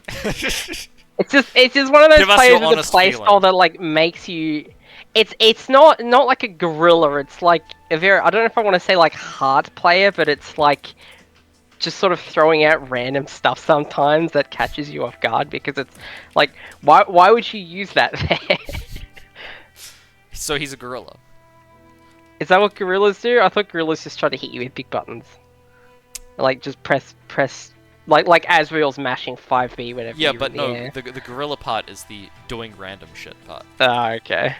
It's just one of those Give us players your with a honest playstyle feeling. that like makes you. It's not like a gorilla. It's like a very, I don't know if I want to say like hard player, but it's like just sort of throwing out random stuff sometimes that catches you off guard, because it's like, why would you use that there? So he's a gorilla. Is that what gorillas do? I thought gorillas just try to hit you with big buttons. Like just press like Asriel's mashing 5B whenever Yeah, you're but in the no, air. the gorilla part is the doing random shit part. Oh, okay.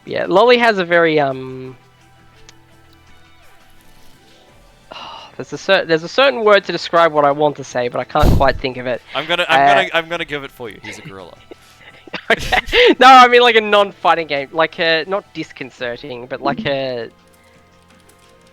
Yeah, Lolly has a very there's a certain word to describe what I want to say, but I can't quite think of it. I'm gonna give it for you. He's a gorilla. Okay. No, I mean like a non-fighting game, like not disconcerting, but like a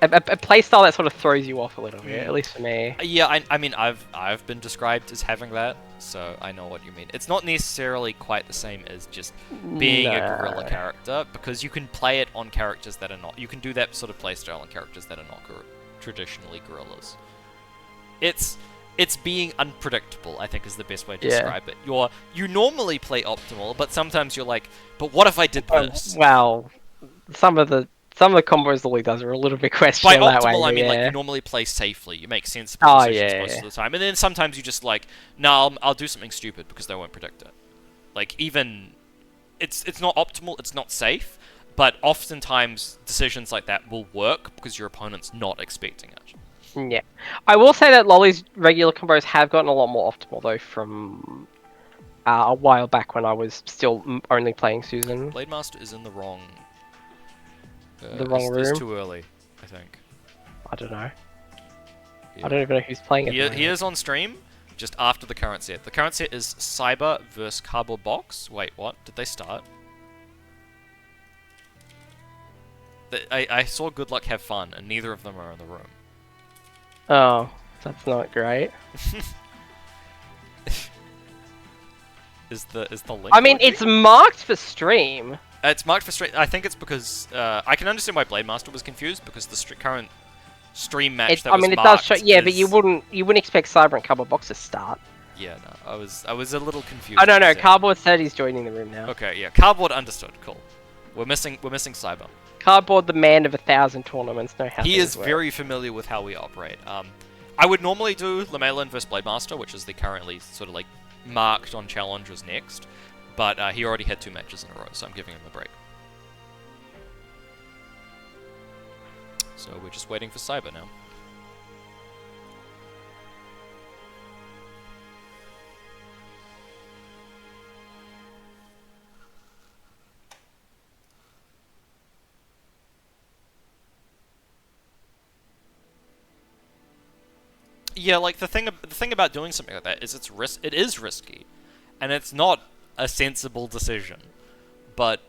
playstyle that sort of throws you off a little bit, at least for me. Yeah, I mean I've been described as having that, so I know what you mean. It's not necessarily quite the same as just being a gorilla character, because you can play it on characters that are not. You can do that sort of playstyle on characters that are not traditionally gorillas. It's being unpredictable, I think, is the best way to describe it. You normally play optimal, but sometimes you're like, but what if I did this? Well, some of the combos Lolly does are a little bit By questionable that way. optimal, I mean like yeah. you normally play safely. You make sensible decisions most of the time, and then sometimes you just like, no, I'll do something stupid because they won't predict it. Like even, it's not optimal, it's not safe, but oftentimes decisions like that will work because your opponent's not expecting it. Yeah, I will say that Lolly's regular combos have gotten a lot more optimal though from a while back when I was still only playing Susan. Blade Master is in the wrong. The wrong room. It's too early, I think. I don't know. Yeah. I don't even know who's playing it. He is on stream just after the current set. The current set is Cyber versus Cardboard Box. Wait, what? Did they start? I saw Good Luck Have Fun, and neither of them are in the room. Oh, that's not great. Is the link? I mean, working? it's marked for stream. It's marked for stream. I think it's because I can understand why Blade Master was confused, because the current stream match It that was does marked show. Yeah, but is- you wouldn't expect Cyber and Cardboard Box to start. Yeah, no, I was a little confused. Oh no, with that. Cardboard said he's joining the room now. Okay, yeah, Cardboard understood. Cool. We're missing Cyber. Cardboard, the man of 1,000 tournaments, know how He things is work. very familiar with how we operate. I would normally do Lemalan versus Blade Master, which is the currently sort of like marked on challenges next, but he already had 2 matches in a row, so I'm giving him a break. So we're just waiting for Cyber now. Yeah, like the thing about doing something like that is it is risky, and it's not a sensible decision. But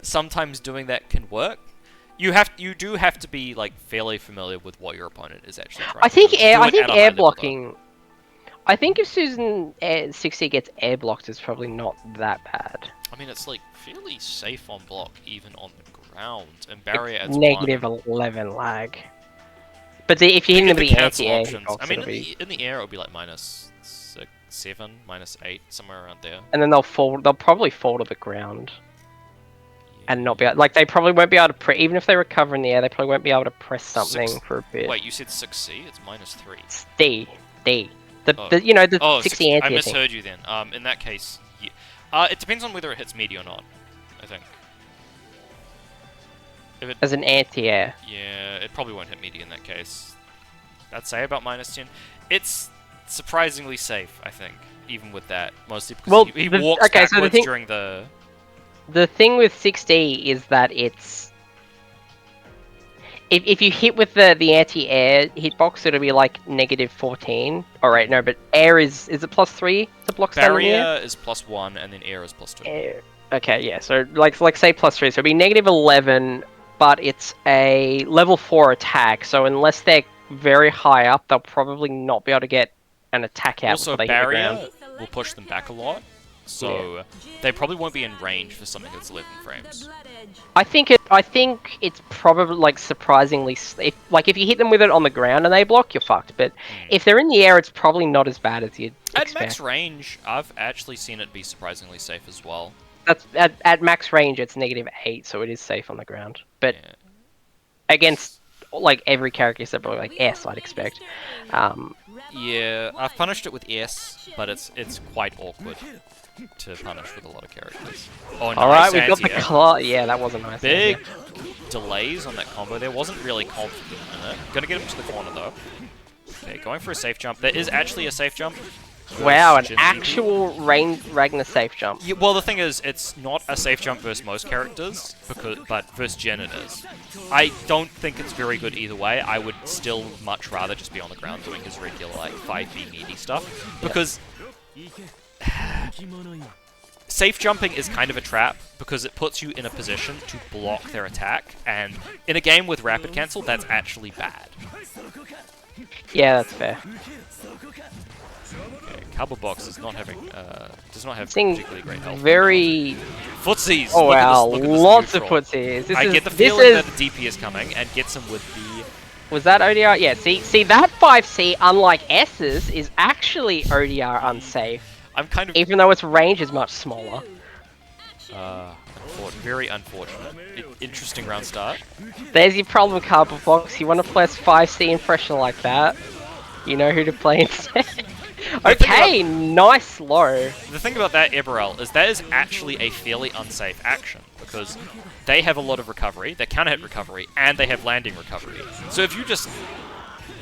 sometimes doing that can work. You do have to be like fairly familiar with what your opponent is actually trying. I think to do. air. Do I it think at a high air level, blocking. I think if Susan 60 gets air blocked, it's probably not that bad. though. I mean, it's like fairly safe on block, even on the ground, and barrier It's adds negative 1. 11 lag. But if you hit him Look with at the cancel anti-air, options. I mean, in the air it would be like -6, -7, -8, somewhere around there. and then they'll fall. They'll probably fall to the ground and not be able, like they probably won't be able to press. Even if they recover in the air, they probably won't be able to press something for a bit. Wait, you said 6C? It's -3. It's D. The Oh. the 60 anti. I thing. misheard you then. In that case, yeah. It depends on whether it hits meaty or not, I think. If it, As an anti-air. yeah, it probably won't hit meaty in that case. I'd say about -10. It's surprisingly safe, I think, even with that. Mostly because Well, he the- walks okay, so the backwards thing- during the... The thing with 6D is that if you hit with the anti-air hitbox, it'll be like -14. All right, no, but air is it +3 to block stun in the air? Barrier is +1, and then air is +2. Air. Okay, yeah. So like say +3, so it'll be -11, but it's a level 4 attack. So unless they're very high up, they'll probably not be able to get an attack out Also, before they hit the ground. barrier will push them back a lot, so they probably won't be in range for something that's 11 frames. I think it's probably like surprisingly if you hit them with it on the ground and they block, you're fucked. But if they're in the air, it's probably not as bad as you'd At expect. max range, I've actually seen it be surprisingly safe as well. That's at max range, it's -8, so it is safe on the ground. But Yeah. against like every character except probably like S, I'd expect. Yeah, I've punished it with S, but it's quite awkward to punish with a lot of characters. Oh, nice All right, we've got the anti-air. claw. Yeah, that was a nice. Big anti-air. delays on that combo. There wasn't really confident in it. Gonna get him to the corner though. Okay, going for a safe jump. There is actually a safe jump. Wow, an Jinzi. actual Ragnar safe jump. Yeah, well, the thing is, it's not a safe jump versus most characters, but versus Jen it is. I don't think it's very good either way. I would still much rather just be on the ground doing his regular, like, 5B meaty stuff. Because safe jumping is kind of a trap, because it puts you in a position to block their attack, and in a game with rapid cancel, that's actually bad. Yeah, that's fair. Okay, Cardboard Box does not have Seeing particularly great health. very. Footsies! Oh Look at wow, this, look at this lots of neutral. footsies. This I is, get the this feeling is, that the DP is coming and gets him with the... Was that ODR? Yeah, see that 5C, unlike S's, is actually ODR unsafe. I'm kind of... Even though its range is much smaller. very unfortunate. Interesting round start. There's your problem, Cardboard Box. You want to place 5C impression like that, you know who to play instead. Okay, nice low. The thing about that Eberel is that is actually a fairly unsafe action, because they have a lot of recovery, they counter hit recovery, and they have landing recovery. So if you just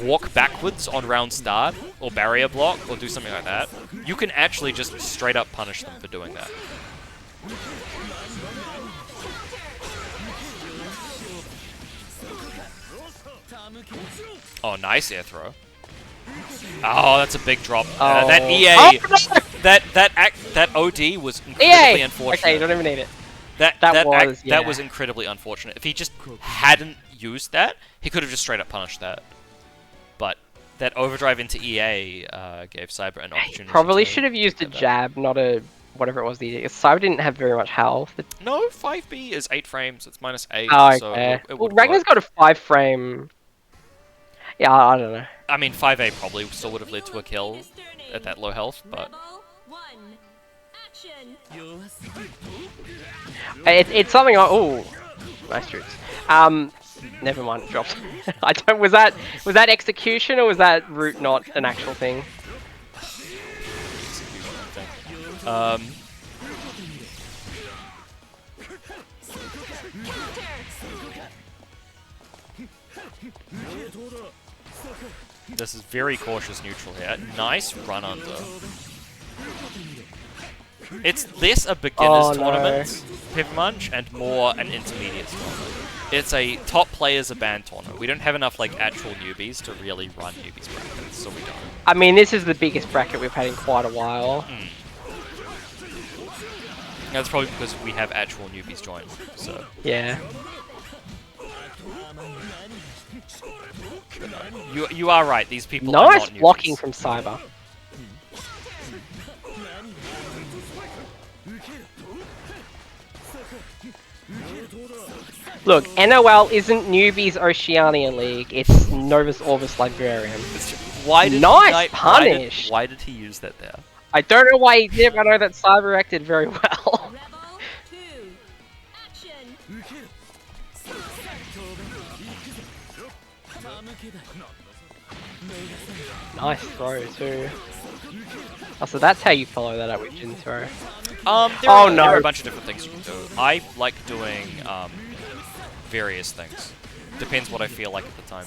walk backwards on round start, or barrier block, or do something like that, you can actually just straight up punish them for doing that. Oh, nice air throw. Oh, that's a big drop. That EA, Oh, no! that OD was incredibly EA! unfortunate. Okay, you don't even need it. That yeah. was incredibly unfortunate. If he just hadn't used that, he could have just straight up punished that. But that overdrive into EA gave Cyber an opportunity. Probably to should have used a get that. jab, not a whatever it was. Cyber didn't have very much health. No, 5B is 8 frames. It's -8. Oh, so okay. it Well, would Ragnar's work. got a 5-frame. Yeah, I don't know. I mean, 5A probably still would have led to a kill at that low health, but It's something. Oh, nice troops. Never mind. It dropped. I don't. Was that execution or was that root not an actual thing? This is very cautious neutral here. Nice run under. It's less a beginner's tournament, Pepper Munch, and more an intermediate tournament. It's a top players a band tournament. We don't have enough like actual newbies to really run newbies brackets, so we don't. I mean, this is the biggest bracket we've had in quite a while. That's probably because we have actual newbies join. So Yeah. you are right. These people are Nice not newbies. blocking from Cyber. Look, NOL isn't Newbies Oceania League, it's Novus Orbis Librarian. Why did Nice punish! Why did he use that there? I don't know why he did, but I know that Cyber acted very well. Rebel 2, action. Nice throw too. Oh, so that's how you follow that up with Jin throw. There are a bunch of different things you can do. I like doing various things. Depends what I feel like at the time.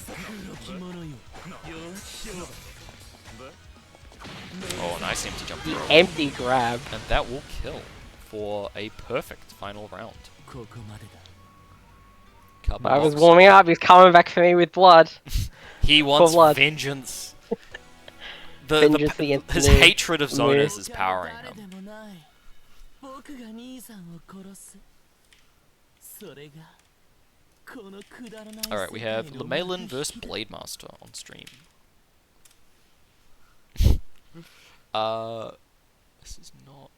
Oh, nice empty jump throw. Empty grab. And that will kill for a perfect final round. Carbon I was box. warming up. He's coming back for me with blood. He wants blood. vengeance. Vengeance against His me. hatred of zoners is powering him. 僕が兄さんを殺す。それがこのくだらない Alright, we have Lemelin vs Blademaster on stream. This is not...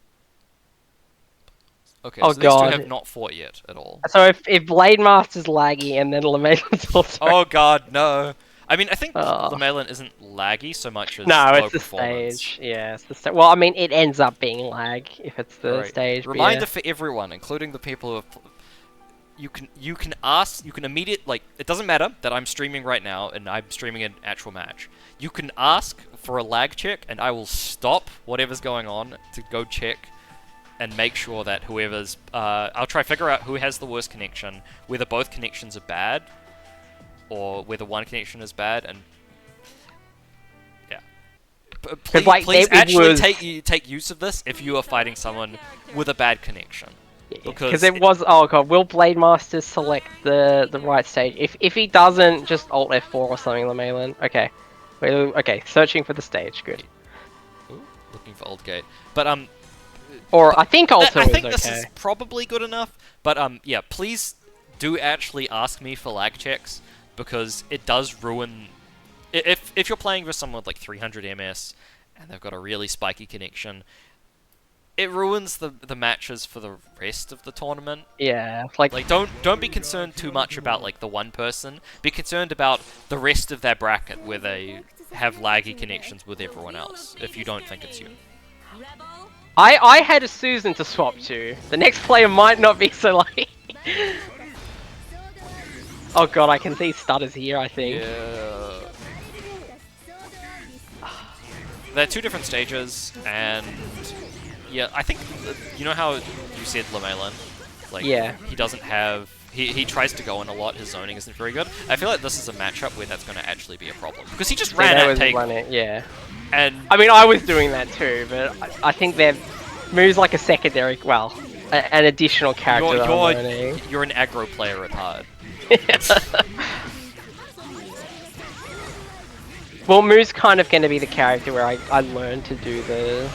Okay, Oh so these two God. have not fought yet at all. So if Blade Master's laggy and then Lemelin's also... Oh god, no! I mean, I think Oh. Lemelin isn't laggy so much as No, low it's the performance. stage. Yeah, it's the stage. Well, I mean, it ends up being lag if it's the Right. stage. but Reminder yeah. for everyone, including the people who have... You can ask, you can immediate, like, it doesn't matter that I'm streaming right now and I'm streaming an actual match. You can ask for a lag check and I will stop whatever's going on to go check and make sure that whoever's, I'll try to figure out who has the worst connection, whether both connections are bad, or whether one connection is bad, and yeah. Please, like, please it actually was- take use of this if you are fighting someone with a bad connection. Because it was, oh god, will Blade Master select the right stage? If he doesn't, just Alt F4 or something, Lemelin. Okay. Wait, okay, searching for the stage, good. Ooh, looking for old gate, but Or I think Alto I think is this okay. is probably good enough. But yeah, please do actually ask me for lag checks because it does ruin. If you're playing with someone with like 300 ms and they've got a really spiky connection, it ruins the matches for the rest of the tournament. Yeah, like Don't be concerned too much about like the one person. Be concerned about the rest of their bracket where they have laggy connections with everyone else. If you don't think it's you. I had a Susan to swap to. The next player might not be so lucky. Oh god, I can see stutters here, I think. Yeah. They're two different stages, and yeah, I think you know how you said Lemelin, like Yeah. he doesn't have he tries to go in a lot. His zoning isn't very good. I feel like this is a matchup where that's going to actually be a problem because he just Yeah, ran that at was take, running, yeah. and I mean, I was doing that too, but I think they're moves like a secondary, well, an additional character that I'm learning. you're an aggro player at heart. Well, Moo's kind of going to be the character where I learn to do the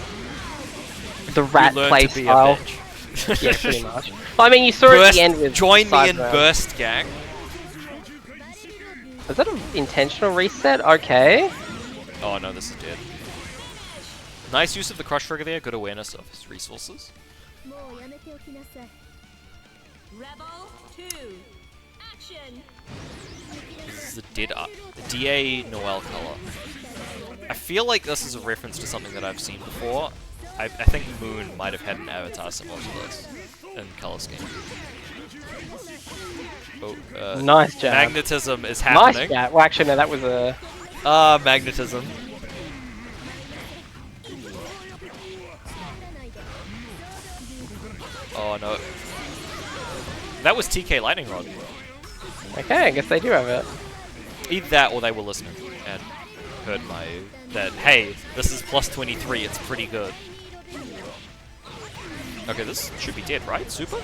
rat You learn play to be style. a bitch. Yeah, pretty much. Well, I mean, you saw at the end with join me in Cyber. burst, gang. Was that an intentional reset? Okay. Oh no, this is dead. Nice use of the crush trigger there. Good awareness of his resources. Rebel 2. Action. This is the dead DA Noel color. I feel like this is a reference to something that I've seen before. I think Moon might have had an avatar similar to this in color scheme. Oh, Nice jab. magnetism is Nice happening. jab. Well, actually, no, that was a... Magnetism. Oh no. That was TK Lightning Rod. Okay, I guess they do have it. Either that or they were listening and heard that, hey, this is plus 23, it's pretty good. Okay, this should be dead, right? Super?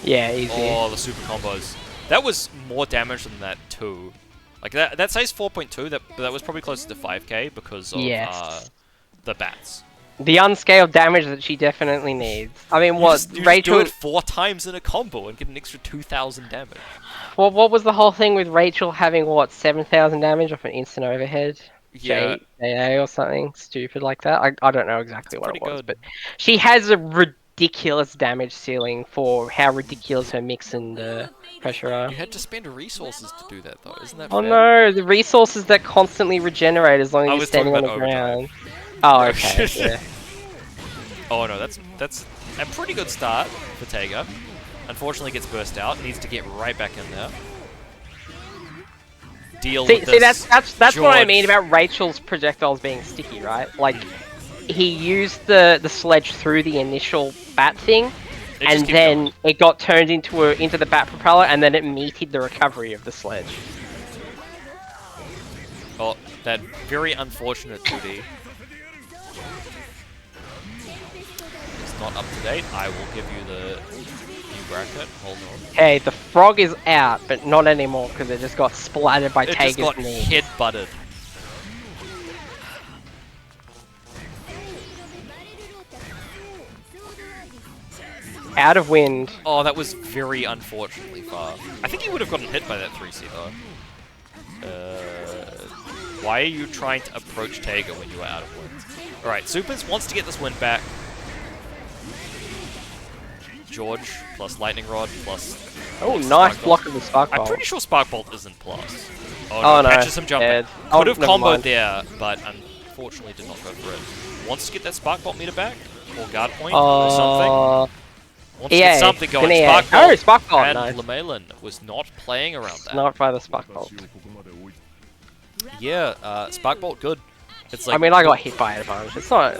Yeah, easy. Oh, the super combos. That was more damage than that too. Like that says 4.2, but that was probably closer to 5k because of Yes. the bats. The unscaled damage that she definitely needs. I mean, You what, just do Rachel... it 4 times in a combo and get an extra 2,000 damage. Well, what was the whole thing with Rachel having, what, 7,000 damage off an instant overhead? Yeah. JA or something stupid like that? I don't know exactly what it pretty was, good. but she has a ridiculous damage ceiling for how ridiculous her mix and pressure are. You had to spend resources to do that though, isn't that Oh fair? no, the resources that constantly regenerate as long as I you're was standing on talking the about ground. Oh, okay, yeah. Oh no, that's a pretty good start for Tega. Unfortunately gets burst out, needs to get right back in there. Deal with See, this. that's what I George. mean about Rachel's projectiles being sticky, right? Like, he used the sledge through the initial bat thing, It just and kept then going. it got turned into the bat propeller, and then it meted the recovery of the sledge. Oh, that very unfortunate 2D. It's not up to date. I will give you the bracket. Hold on. Hey, the frog is out, but not anymore because it just got splattered by It just got Tager's knee. head butted. Out of wind. Oh, that was very unfortunately far. I think he would have gotten hit by that 3C though. Why are you trying to approach Tager when you are out of wind? Alright, Supers wants to get this win back. George plus Lightning Rod plus... Oh, plus nice Spark block Bolt. of the Spark I'm Bolt. pretty sure Spark Bolt isn't plus. Oh, no. Catches him jumping. Dead. Could have never comboed mind. there, but unfortunately did not go for it. Wants to get that Spark Bolt meter back, or guard point, or something. Wants to get something going. EA. Spark Bolt. Oh, Spark Bolt, And nice. Lemelin was not playing around that. Not by the Spark Bolt. Yeah, Spark Bolt good. It's like I mean, I got hit by it a bunch. It's not...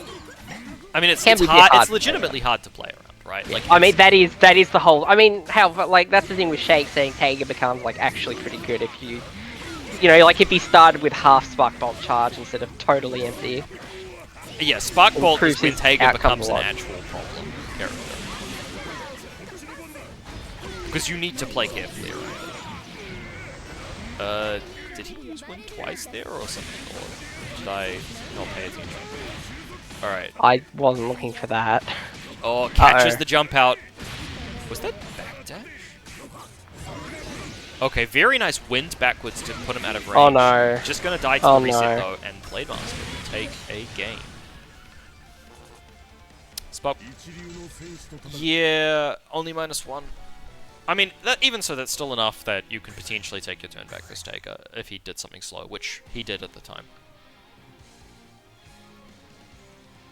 I mean, it's can be hard. hard It's to legitimately hard to play around, right? Like, I mean, that is the whole... I mean, but like, that's the thing with Shake saying Tager becomes, like, actually pretty good if you... You know, like, if he started with half Spark Bolt charge instead of totally empty. yeah, Spark Bolt is improves when his Tager outcome becomes a an lot. actual problem character. Because you need to play carefully around. Did he use Wind twice there or something? Or did I not pay attention? Alright. I wasn't looking for that. Oh, catches Uh-oh. the jump out. Was that backdash? Okay, very nice wind backwards to put him out of range. Oh no. Just gonna die to Oh the reset no. though, and Blade Master will take a game. Spot. Yeah, only -1. I mean, even so, that's still enough that you can potentially take your turn back this Taker if he did something slow, which he did at the time.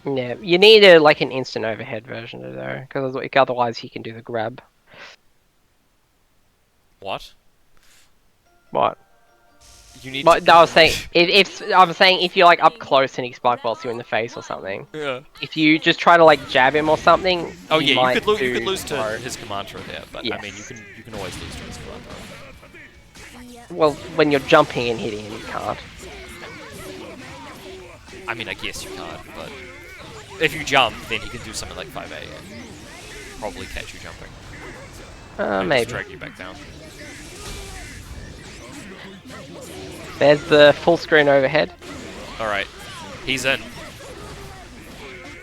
Yeah, you need a like an instant overhead version of though, because otherwise he can do the grab. What? What? You need But to... I was saying, I'm saying if you're like up close and he spike bolts you in the face or something, Yeah. if you just try to like jab him or something, Oh he yeah, might you could lose to throw. his command throw there, but I Yes. mean you can always lose to his command throw. Well, when you're jumping and hitting him, you can't. I mean, I guess you can't, but if you jump, then he can do something like 5A and probably catch you jumping. And Maybe. just drag you back down. There's the full screen overhead. Alright, he's in.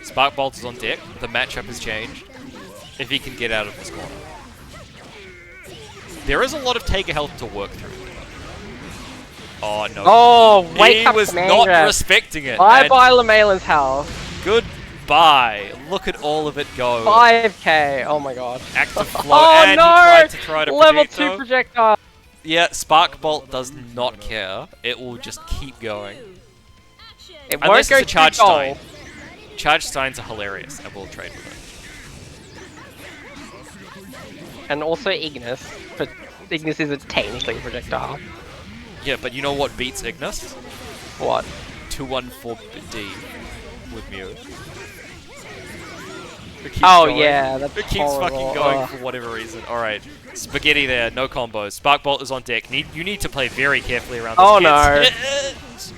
Spark Bolt is on deck. The matchup has changed. If he can get out of this corner. There is a lot of Taker health to work through. Oh no. Oh, wake he up was command not grab. respecting it. Bye and bye Lemalen's house. Goodbye. Look at all of it go. 5k. Oh my god. Active flow, Oh and no! he tried to try to Level projectile. 2 projectile. Yeah, Spark Bolt does not care. It will just keep going. It Unless won't go it's a Charge to goal. Stein. Charge Steins are hilarious, and we'll trade with it. And also Ignis, but Ignis isn't technically a projectile. Yeah, but you know what beats Ignis? What? 214D with Mew. It keeps Oh going. yeah, that's It keeps horrible. fucking going Ugh. for whatever reason. Alright. Spaghetti there, no combos. Spark Bolt is on deck. You need to play very carefully around this. Oh, kids.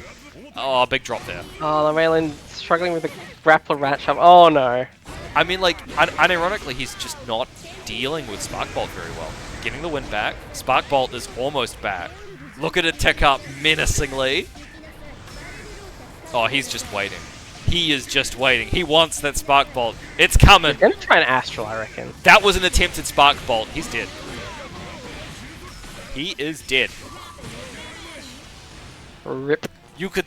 Oh, big drop there. Oh, Lemalen's struggling with the grappler matchup. Oh no. I mean, like, unironically, he's just not dealing with Spark Bolt very well. Getting the win back. Spark Bolt is almost back. Look at it tick up menacingly. Oh, he's just waiting. He is just waiting. He wants that Spark Bolt. It's coming. He's gonna try an Astral, I reckon. That was an attempted Spark Bolt. He's dead. He is dead. Rip. You could...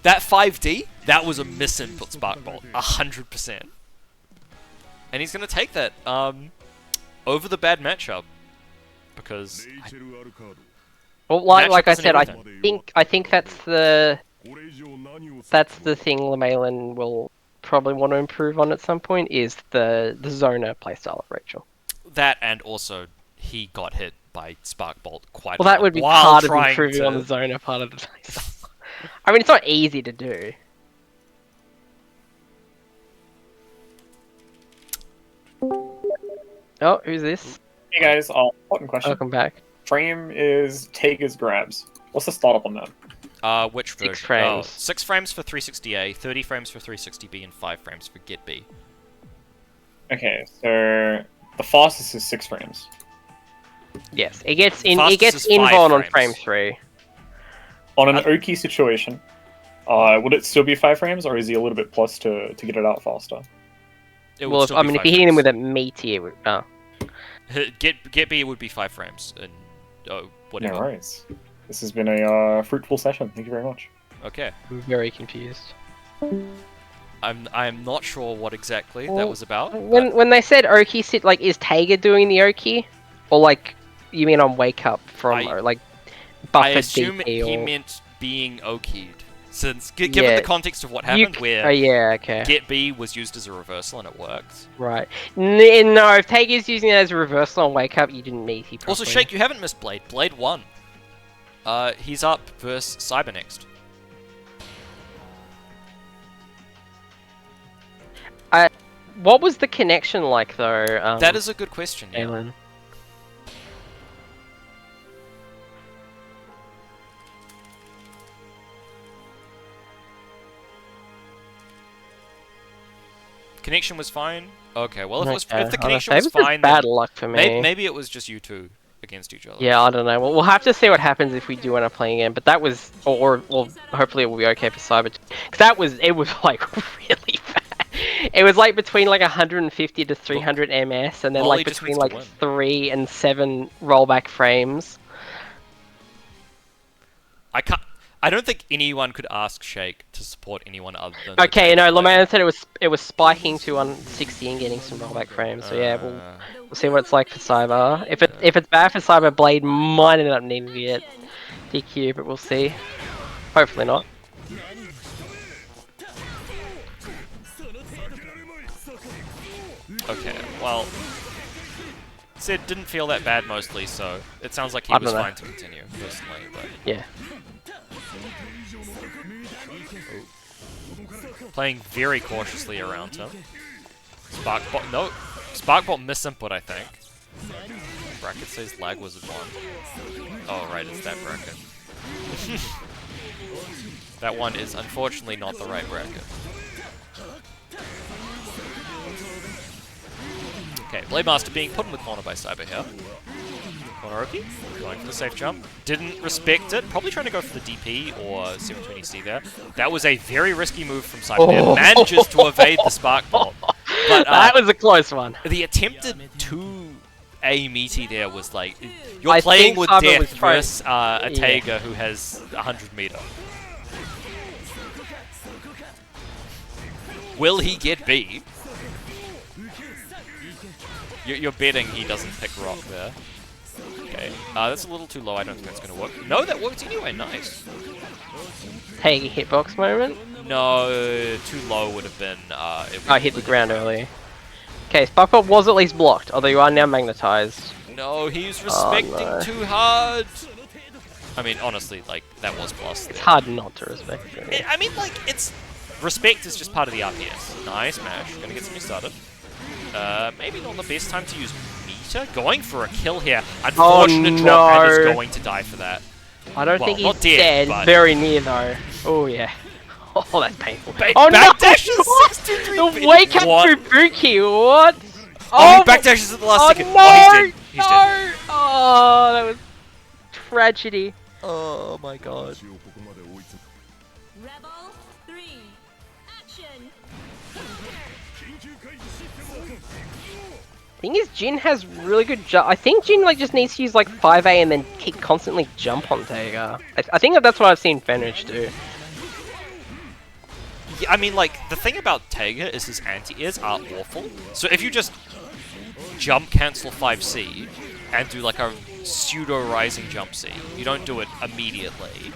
That 5D, that was a misinput Spark Bolt. 100%. And he's going to take that over the bad matchup. Because... Well, like I doesn't said, everything. I think that's the thing Lemalen will probably want to improve on at some point is the zoner playstyle of Rachel. That, and also, he got hit by Spark Bolt quite Well, a lot that would be while part of trying improving to... on the zoner part of the playstyle. I mean, it's not easy to do. Oh, who's this? Hey guys, important question. Welcome back. Frame is Tager's grabs. What's the startup on that? Which 6 version? frames. 6 frames for 360A, 30 frames for 360B, and 5 frames for Get B. Okay, so The fastest is 6 frames. Yes, it gets Fastest is 5 invuln on frame frames. 3. On an Oki situation, would it still be 5 frames, or is he a little bit plus to get it out faster? It would Well, still I be mean, if 5 you're hitting him frames. with a meteor, it would. Oh, Get B would be 5 frames, and whatever. No worries. This has been a fruitful session. Thank you very much. Okay. I'm very confused. I'm not sure what exactly that Well, was about. When they said Oki sit, like, is Taiga doing the Oki, or like, you mean on Wake Up from like I buffered assume DP he or... meant being Oki'd, since given the context of what happened, where Oh yeah, okay. Get B was used as a reversal and it worked. Right. No, if Taiga's using it as a reversal on Wake Up, you didn't meet him properly. Also, Shake, you haven't missed Blade. Blade won. He's up versus Cyber next. What was the connection like, though? That is a good question, yeah. Alan? Connection was fine. Okay, well, if Okay. the connection It was was just fine, bad then luck for me. maybe it was just you two against each other. Yeah, I don't know. We'll have to see what happens if we do end up playing again. But that was, or hopefully it will be okay for Cyber. Because it was like really bad. It was like between like 150 to 300 MS, and then Molly like just between needs to like win. 3 and 7 rollback frames. I don't think anyone could ask Shake to support anyone other than. the Okay, Taker no, player. Laman said it was spiking to 160 and getting some rollback frames. So yeah, we'll see what it's like for Cyber. If it's bad for Cyber, Blade might end up needing to get DQ, but we'll see. Hopefully not. Okay, well, Sid didn't feel that bad mostly, so it sounds like he I was don't know. fine to continue personally. But Yeah. playing very cautiously around him. Sparkbot, no, Sparkbot misinput, I think. Bracket says lag was 1. Oh right, it's that bracket. That one is unfortunately not the right bracket. Okay, Blade Master being put in the corner by Cyber here. Konoroki going for the safe jump. Didn't respect it. Probably trying to go for the DP or 720C there. That was a very risky move from Cyber there. Manages to evade the Spark Bolt. But That was a close one. the attempted 2A meaty there was like, you're I playing think with Cyber was death trying- versus a Taiga who has 100 meter. Will he get B? You're betting he doesn't pick Rock there. Okay, that's a little too low. I don't think that's going to work. No, that worked anyway. Nice. Taiga hitbox moment. No, too low would have been. I hit the ground early. Okay, Sparkpop was at least blocked, although you are now magnetized. No, he's respecting no. too hard. I mean, honestly, like that was plus. It's hard not to respect it. I mean, like it's respect is just part of the RPS. Nice mash. Gonna get something started. Maybe not the best time to use meter. Going for a kill here. Unfortunate drop, and is going to die for that. I don't think he's not dead, but Very near though. Oh yeah. Oh, that's painful. Oh no! backdash is 623. The wake up What? Fubuki, what? Oh, he backdashes at the last second. No! Oh, he's dead. He's no! dead. Oh, that was tragedy. Oh my god. Rebel 3. Action. Thing is, Jin has really good jump. I think Jin like just needs to use like 5A and then constantly jump on Taiga. I think that's what I've seen Fenrich do. Yeah, I mean, like, the thing about Taiga is his anti-airs are awful. So if you just jump cancel 5C and do like a pseudo rising jump C, you don't do it immediately,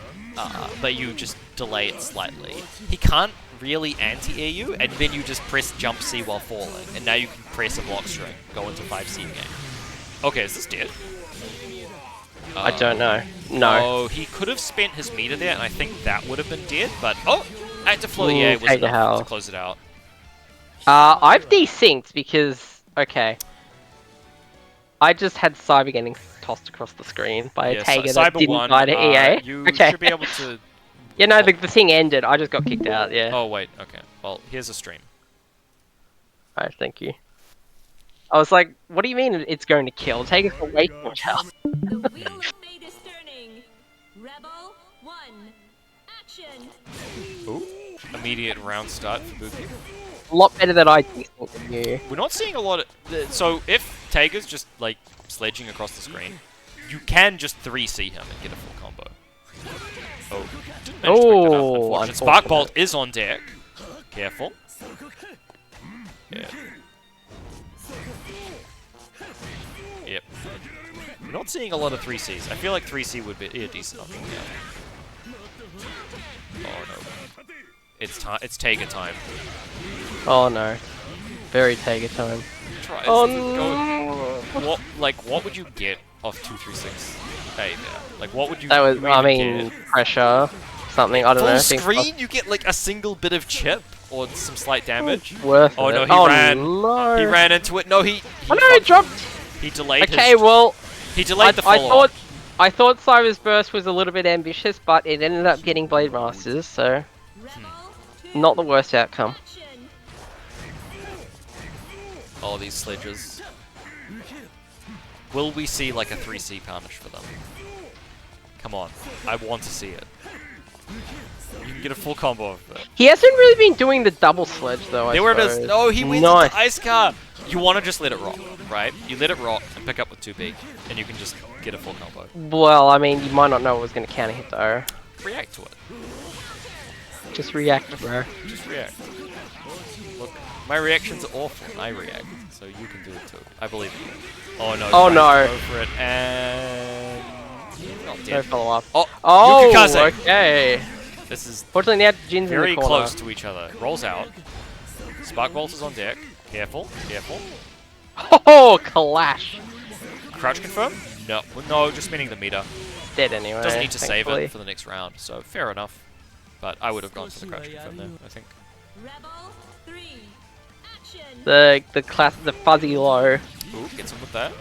but you just delay it slightly. He can't really anti-air you, and then you just press jump C while falling, and now you can press a block string, go into 5C game. Okay, is this dead? I don't know. No. Oh, he could have spent his meter there, and I think that would have been dead, but oh! Active flow EA was Taiga enough Hell. to close it out. I've desynced because I just had Cyber getting tossed across the screen by a Taiga that Cyber didn't won, die to EA. You Okay. should be able to... Yeah, no, the thing ended. I just got kicked out. Yeah. Oh, wait, okay. Well, here's a stream. Alright, thank you. I was like, what do you mean it's going to kill? Take it for way too much health. The wheel of fate is turning. Rebel 1. Action. Ooh. Immediate round start for Buki. A lot better than I think than you. We're not seeing a lot of... So, if Tager's just, like, sledging across the screen, you can just 3C him and get a full combo. Oh, didn't manage to pick that up, unfortunate. Spark Bolt is on deck. Careful. Yeah. Yep. We're not seeing a lot of 3Cs. I feel like 3C would be a decent option, yeah. Oh no. It's Tager time. Oh no. Very Tager time. Try. Oh no. What would you get off 236 A there? Like, what would you? That was, you I even mean, get? pressure, something, I don't know. Full screen, you get like a single bit of chip or some slight damage. Worth Oh it. no, Oh, he ran. no. He ran into it. No, he Oh no, he dropped. He delayed Okay, his... well, He delayed the I follow thought Cyber's Burst was a little bit ambitious, but it ended up getting Blade Masters, so Rebel 2. not the worst outcome. Action. Oh, these sledges. Will we see like a 3C punish for them? Come on, I want to see it. You can get a full combo of it. He hasn't really been doing the double sledge though. There it is. suppose. No, he wins Nice. with the ice car. You want to just let it rock, right? You let it rock and pick up with 2B, and you can just get a full combo. Well, I mean, you might not know it was going to counter hit though. React to it. Just react, bro. Just react. Look, my reactions are awful, and I react, so you can do it too. I believe you. Oh no. Oh, tries no. to Go for it, and... Not No dead. follow up. Oh, Oh, Yukikaze. okay. This is Fortunately, now Jin's in very the corner. close to each other. Rolls out. Spark Bolt is on deck. Careful, careful. Oh, Clash. Crouch confirm? No, no, just meaning the meter. Dead anyway. Doesn't need to save thankfully. it for the next round, so fair enough. But I would have gone for the crouch confirm there, I think. Rebel 3. Action. The fuzzy low. Ooh, gets him with that.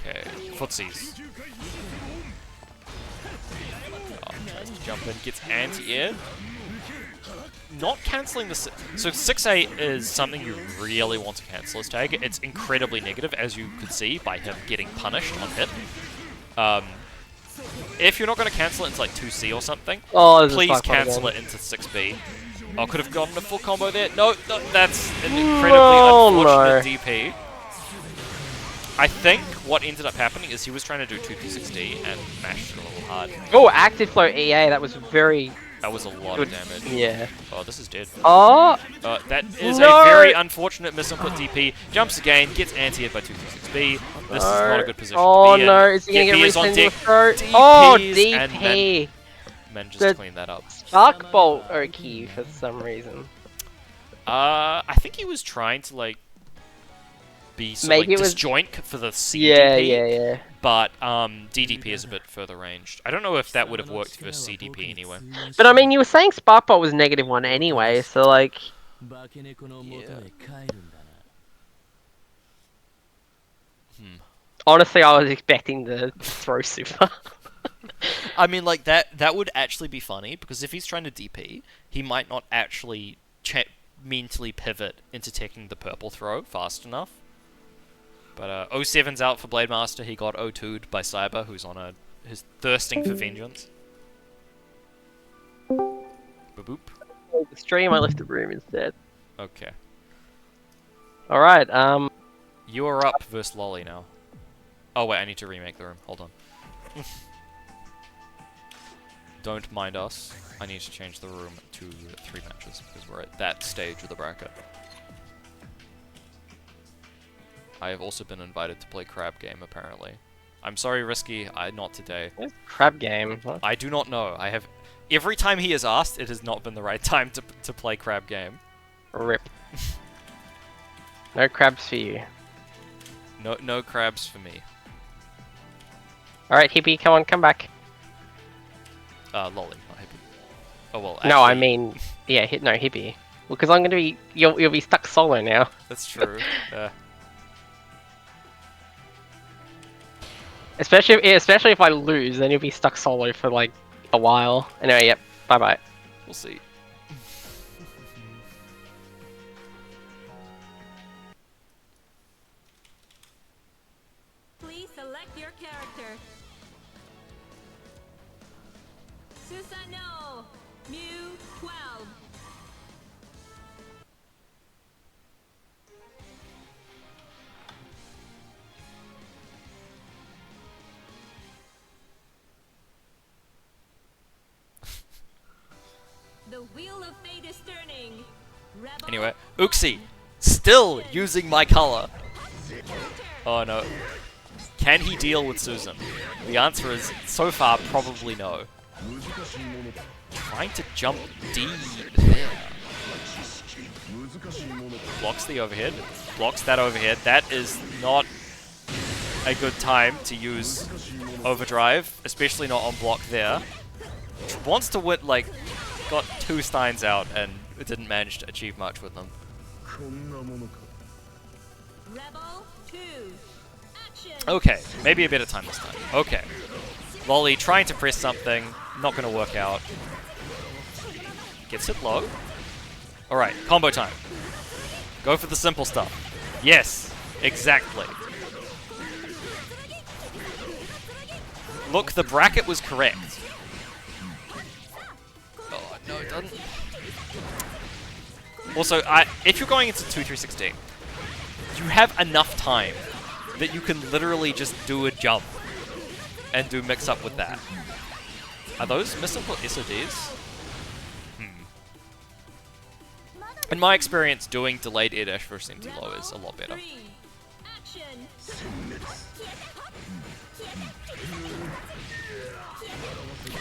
Okay, footsies. Oh, tries to jump in, gets anti-air. Not cancelling the... So 6-8 is something you really want to cancel as tag. It's incredibly negative, as you could see, by him getting punished on hit. If you're not going to cancel it into like 2C or something, Oh, there's a please spark plug cancel again. it into 6B. Oh, could have gotten a full combo there. No, no, that's an incredibly No, unfortunate DP. I think what ended up happening is he was trying to do 2P6D and mashed it a little hard. Oh, active flow EA. That was very That was a lot good. of damage. Yeah. Oh, this is dead. Oh. That is No! a very unfortunate misinput DP. Jumps again, gets anti-hit by 2P6B. This is not a good position Oh to be in. no, is he gonna get DP is on resent in the deck. throat? DPs, Oh, and DP! Manages The- to clean that up. Spark Bolt Oki for some reason. I think he was trying to like be sort of, Maybe like it was- disjoint for the CDP, Yeah. but DDP is a bit further ranged. I don't know if that would have worked for CDP anyway. But I mean, you were saying Spark Bolt was -1 anyway, so like, honestly, I was expecting the throw super. I mean, like that would actually be funny because if he's trying to DP, he might not actually mentally pivot into taking the purple throw fast enough. But 07's out for Blade Master. He got 0-2'd by Cyber, who's on his thirsting for vengeance. Boop boop. The stream, I left the room instead. Okay. Alright, You are up versus Lolly now. Oh wait, I need to remake the room. Hold on. Don't mind us. I need to change the room to 3 matches because we're at that stage of the bracket. I have also been invited to play Crab Game, apparently. I'm sorry, Risky, not today. crab game. What? I do not know. I have... Every time he has asked, it has not been the right time to play Crab Game. Rip. No crabs for you. No crabs for me. Alright, Hippie, come on, come back. Lolly, not Hippie. Oh well, No, I actually, mean, yeah, no, Hippie. Well, because I'm gonna be, you'll be stuck solo now. That's true. Especially if I lose, then you'll be stuck solo for like a while. Anyway, yep. Bye bye. We'll see. Please select your character. Susano, Mew 12. The wheel of fate is turning. Rebel Anyway, Uxie, still using my color. Oh no. Can he deal with Susan? The answer is, so far, probably no. Trying to jump D there. Blocks the overhead. Blocks that overhead. That is not a good time to use overdrive, especially not on block there. Wants to win, like, got 2 Steins out and didn't manage to achieve much with them. Rebel 2. Action. Okay, maybe a bit of time this time. Okay. Lolly trying to press something, not going to work out. Gets it low. Alright, combo time. Go for the simple stuff. Yes, exactly. Look, the bracket was correct. Oh, no, it doesn't. Also, if you're going into 2-3-16, you have enough time that you can literally just do a jump and do mix up with that. Are those missable SODs? In my experience, doing delayed air dash versus empty low is a lot better. 3. Action.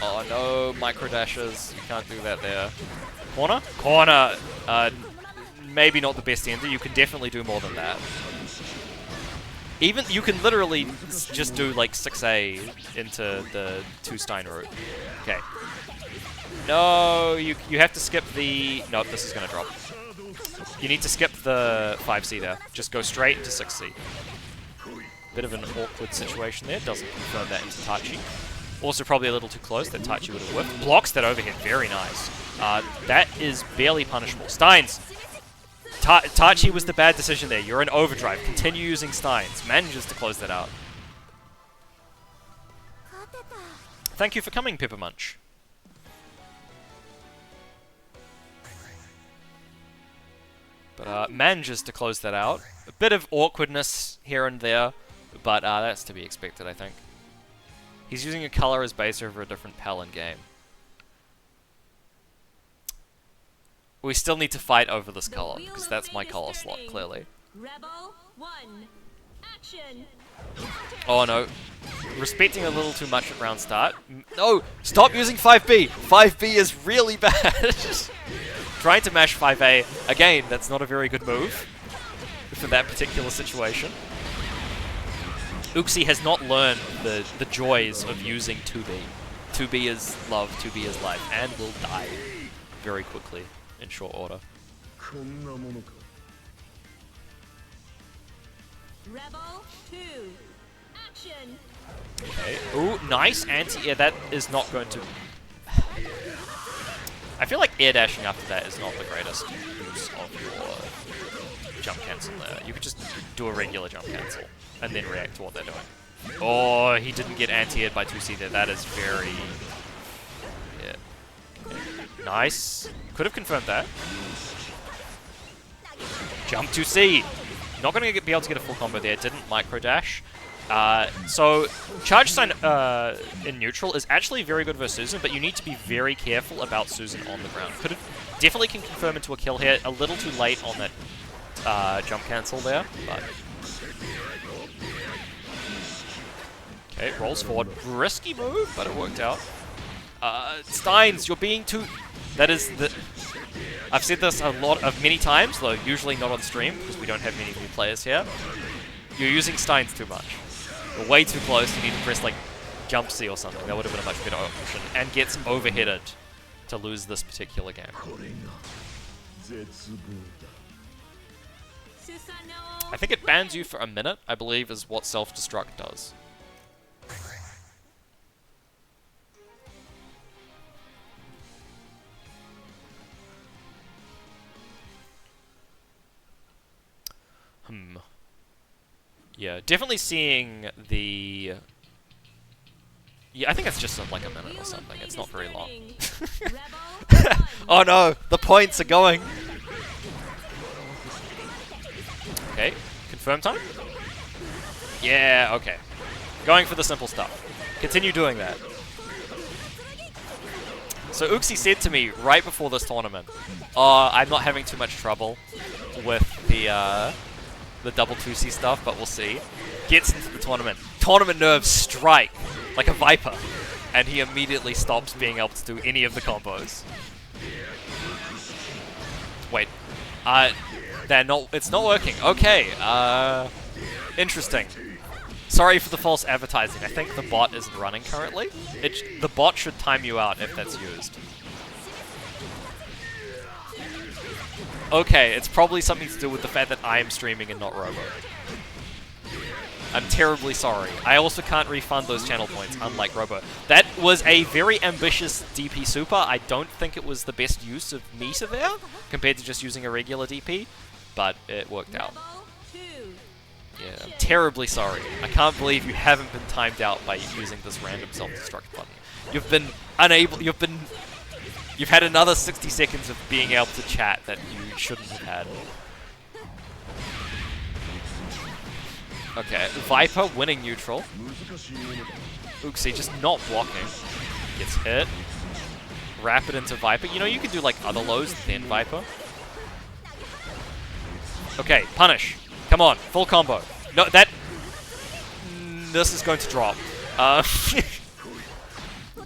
Oh no, micro dashes. You can't do that there. Corner? Corner! Maybe not the best ender. You can definitely do more than that. Even, you can literally just do like 6A into the 2 Stein route. Okay. No, you have to skip the... Nope, this is going to drop. You need to skip the 5C there. Just go straight into 6C. Bit of an awkward situation there. Doesn't confirm that into Tachi. Also probably a little too close. That Tachi would have whiffed. Blocks that overhead. Very nice. That is barely punishable. Steins! Tachi was the bad decision there. You're in overdrive. Continue using Steins. Manages to close that out. Thank you for coming, Peppermunch. But manages to close that out. A bit of awkwardness here and there, but that's to be expected, I think. He's using a color as base over a different pal in game. We still need to fight over this color, because that's my color slot, clearly. Rebel 1. Action. Oh no. Respecting a little too much at round start. No! Stop using 5B! 5B is really bad! Trying to mash 5A. Again, that's not a very good move for that particular situation. Uxie has not learned the joys of using 2B. 2B is love, 2B is life, and will die very quickly in short order. Rebel 2. Action. Okay. Ooh, nice anti-air. That is not going to... I feel like air dashing after that is not the greatest use of your jump cancel there. You could just do a regular jump cancel and then react to what they're doing. Oh, he didn't get anti-aired by 2C there. That is very... Yeah. Okay. Nice. Could have confirmed that. Jump 2C. Not going to be able to get a full combo there. Didn't micro dash. So, Charge Sign in neutral is actually very good versus Susan, but you need to be very careful about Susan on the ground. Definitely can confirm into a kill here. A little too late on that jump cancel there, but... Okay, rolls forward. Risky move, but it worked out. Steins, you're being too... That is the... I've said this many times, though usually not on stream, because we don't have many new players here. You're using Steins too much. You're way too close, you need to press like jump C or something. That would have been a much better option. And gets overheaded to lose this particular game. I think it bans you for a minute, I believe, is what self-destruct does. Yeah, definitely seeing the... Yeah, I think it's just like a minute or something. It's not very long. Oh no, the points are going. Okay, confirm time? Yeah, okay. Going for the simple stuff. Continue doing that. So Uxie said to me right before this tournament, I'm not having too much trouble with the double 2C stuff, but we'll see. Gets into the tournament. Tournament nerves strike like a viper, and he immediately stops being able to do any of the combos. Wait, it's not working. Okay, interesting. Sorry for the false advertising. I think the bot isn't running currently. The bot should time you out if that's used. Okay, it's probably something to do with the fact that I am streaming and not Robo. I'm terribly sorry. I also can't refund those channel points, unlike Robo. That was a very ambitious DP super. I don't think it was the best use of meter there, compared to just using a regular DP, but it worked out. Yeah, I'm terribly sorry. I can't believe you haven't been timed out by using this random self-destruct button. You've been unable, you've had another 60 seconds of being able to chat that you shouldn't have had. Okay, Viper winning neutral. Uxie just not blocking. Gets hit. Wrap it into Viper. You know, you could do like other lows, then Viper. Okay, punish. Come on, full combo. No, that... This is going to drop.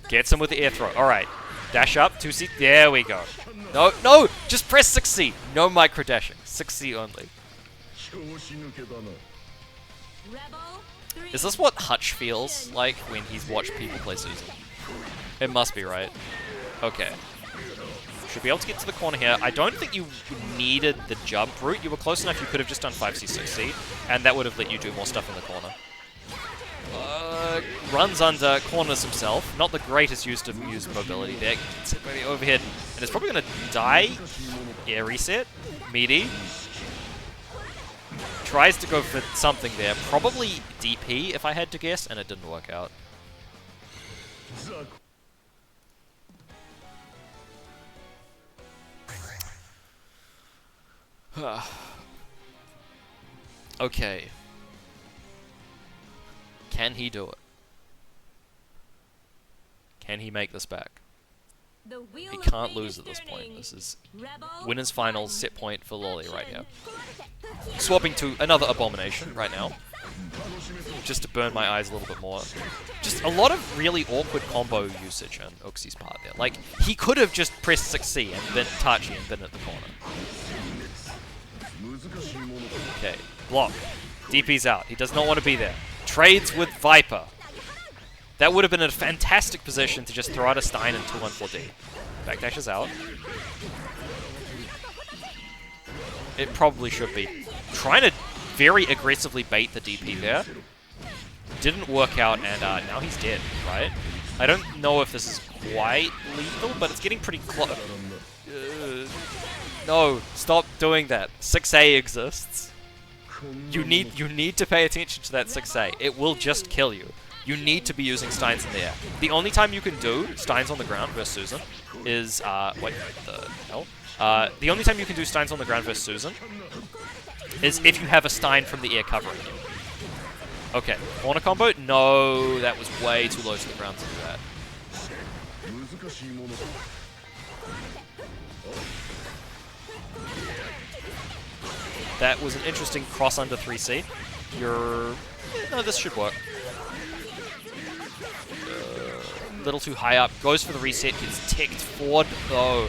Gets him with the air throw. Alright. Dash up, 2C. There we go. No, no! Just press 6C. No micro dashing. 6C only. Is this what Hutch feels like when he's watched people play Susan? It must be, right? Okay. Should be able to get to the corner here. I don't think you needed the jump route. You were close enough, you could have just done 5C, 6C, and that would have let you do more stuff in the corner. Runs under, corners himself. Not the greatest use to use mobility there. Gets hit by the overhead, and it's probably going to die. Yeah, reset. Meaty. Tries to go for something there. Probably DP, if I had to guess, and it didn't work out. Okay. Can he do it? Can he make this back? He can't lose at this point. This is winner's finals set point for Lolly right here. Swapping to another Abomination right now. Just to burn my eyes a little bit more. Just a lot of really awkward combo usage on Uxie's part there. Like, he could have just pressed 6C and been Tachi and been at the corner. Okay, block. DP's out. He does not want to be there. Trades with Viper. That would have been a fantastic position to just throw out a Stein and 2-1-4D. Backdash is out. It probably should be. Trying to very aggressively bait the DP there. Didn't work out, and now he's dead, right? I don't know if this is quite lethal, but it's getting pretty close. No, stop doing that. 6A exists. You need to pay attention to that 6A. It will just kill you. You need to be using Steins in the air. The only time you can do Steins on the ground versus Susan is, what the hell? The only time you can do Steins on the ground versus Susan is if you have a Stein from the air covering you. Okay, corner combo? No, that was way too low to the ground to do that. That was an interesting cross under 3C. No, this should work. Little too high up. Goes for the reset. Gets ticked forward though.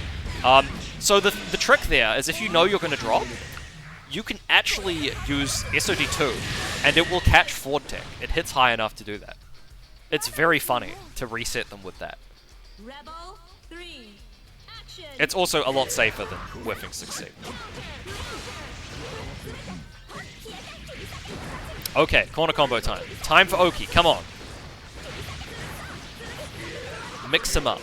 So the trick there is if you know you're going to drop, you can actually use SOD2 and it will catch forward tech. It hits high enough to do that. It's very funny to reset them with that. Rebel 3, action. It's also a lot safer than whiffing 6C. Okay, corner combo time. Time for Oki, come on. Mix him up.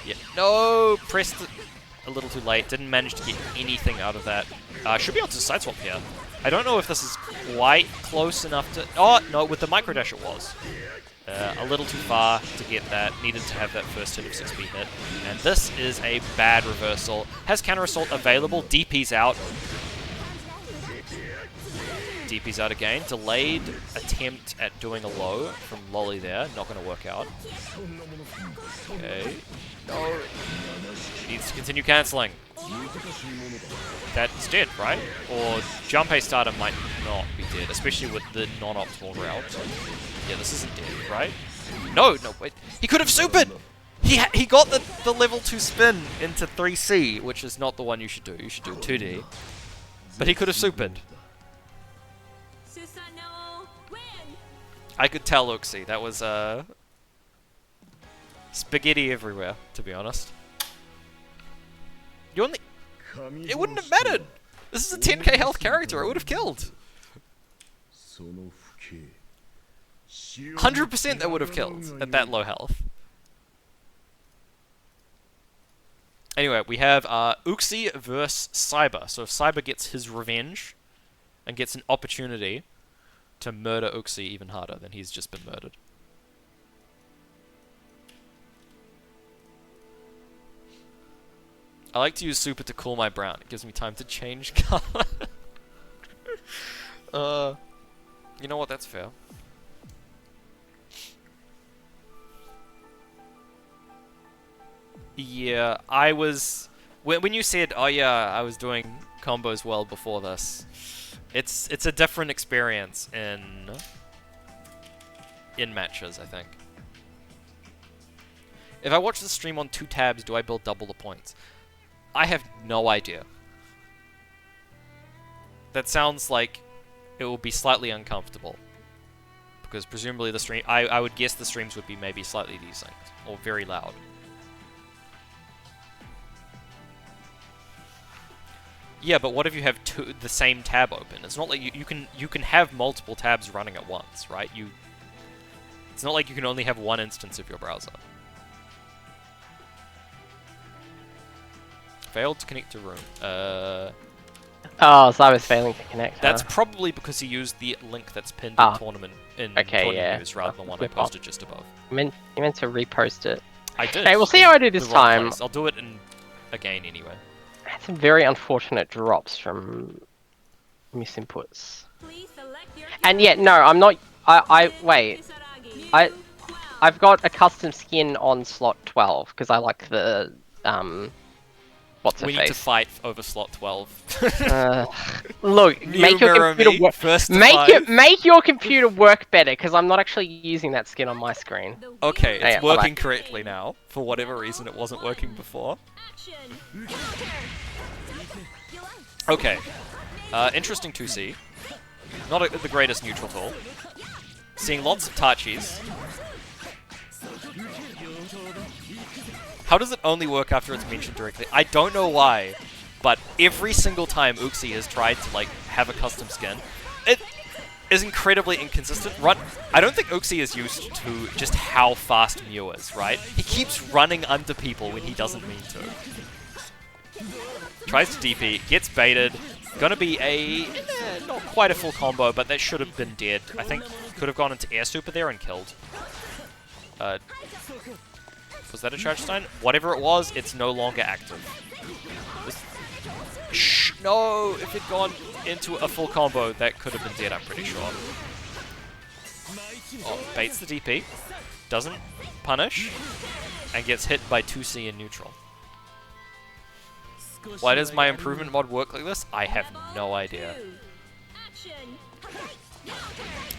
Yeah, no, press the... a little too late. Didn't manage to get anything out of that. Should be able to side swap here. I don't know if this is quite close enough to... Oh, no, with the micro dash it was. A little too far to get that. Needed to have that first hit of 6B hit. And this is a bad reversal. Has counter assault available. DP's out. DP's out again. Delayed attempt at doing a low from Lolly there. Not going to work out. Okay. No. Needs to continue cancelling. That's dead, right? Or Junpei starter might not be dead, especially with the non-optimal route. Yeah, this isn't dead, right? No, wait. He could have supered! He got the level 2 spin into 3C, which is not the one you should do. You should do 2D. But he could have supered. I could tell Uxie. That was, spaghetti everywhere, to be honest. You only... It wouldn't have mattered! This is a 10k health character, it would have killed! 100% that would have killed at that low health. Anyway, we have Uxie versus Cyber. So if Cyber gets his revenge and gets an opportunity to murder Uxie even harder, then he's just been murdered. I like to use super to cool my brown. It gives me time to change color. You know what? That's fair. Yeah, I was... When you said, oh yeah, I was doing combos well before this, it's a different experience in matches, I think. If I watch the stream on 2 tabs, do I build double the points? I have no idea. That sounds like it will be slightly uncomfortable. Because presumably the stream... I would guess the streams would be maybe slightly desynced. Or very loud. Yeah, but what if you have the same tab open? It's not like you can have multiple tabs running at once, right? It's not like you can only have one instance of your browser. Failed to connect to room. Oh, so I was failing to connect. That's probably because he used the link that's pinned in tournament news rather than the one I posted just above. You meant to repost it. I did. Okay, we'll see how I do this time. Place. I'll do it again anyway. I had some very unfortunate drops from misinputs. And yet, no, I'm not. Wait. I've got a custom skin on slot 12 because I like the what's her face? We need to fight over slot 12. Look, make your computer work. Make your computer work better because I'm not actually using that skin on my screen. Okay, it's working correctly now. For whatever reason, it wasn't working before. Okay, interesting 2C. Not the greatest neutral tool. Seeing lots of Tachis. How does it only work after it's mentioned directly? I don't know why, but every single time Uxie has tried to like have a custom skin, it is incredibly inconsistent. I don't think Uxie is used to just how fast Mew is, right? He keeps running under people when he doesn't mean to. Tries to DP, gets baited. Gonna be not quite a full combo, but that should have been dead. I think could have gone into air super there and killed. Was that a charge stun? Whatever it was, it's no longer active. Shh, no! If it'd gone into a full combo, that could have been dead, I'm pretty sure. Oh, baits the DP. Doesn't punish. And gets hit by 2C in neutral. Why does my improvement mod work like this? I have no idea.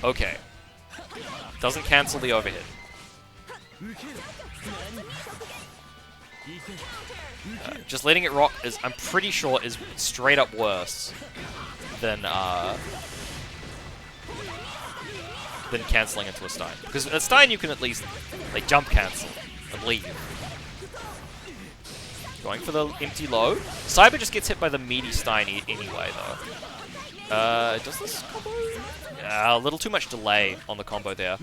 Okay. Doesn't cancel the overhead. Just letting it rock is, I'm pretty sure, is straight up worse than cancelling into a Stein. Because a Stein you can at least like jump cancel and leave. Going for the empty low. Cyber just gets hit by the meaty Stein anyway, though. Does this combo? A little too much delay on the combo there.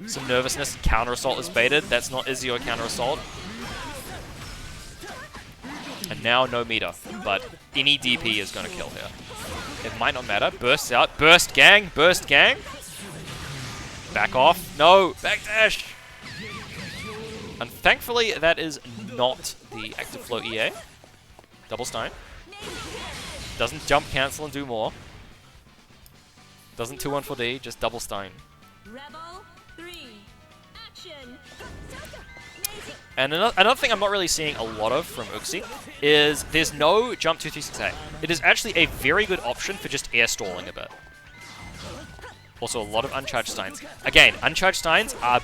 Some nervousness. Counter assault is baited. That's not Izzy or counter assault. And now no meter, but any DP is going to kill here. It might not matter. Bursts out. Burst gang. Burst gang. Back off. No. Backdash. And thankfully, that is not the active flow EA. Double stone. Doesn't jump cancel and do more. Doesn't 2-1-4D, just double stone. Rebel 3. Action. And another thing I'm not really seeing a lot of from Uxie is there's no jump 236A. It is actually a very good option for just air stalling a bit. Also, a lot of uncharged steins. Again, uncharged steins are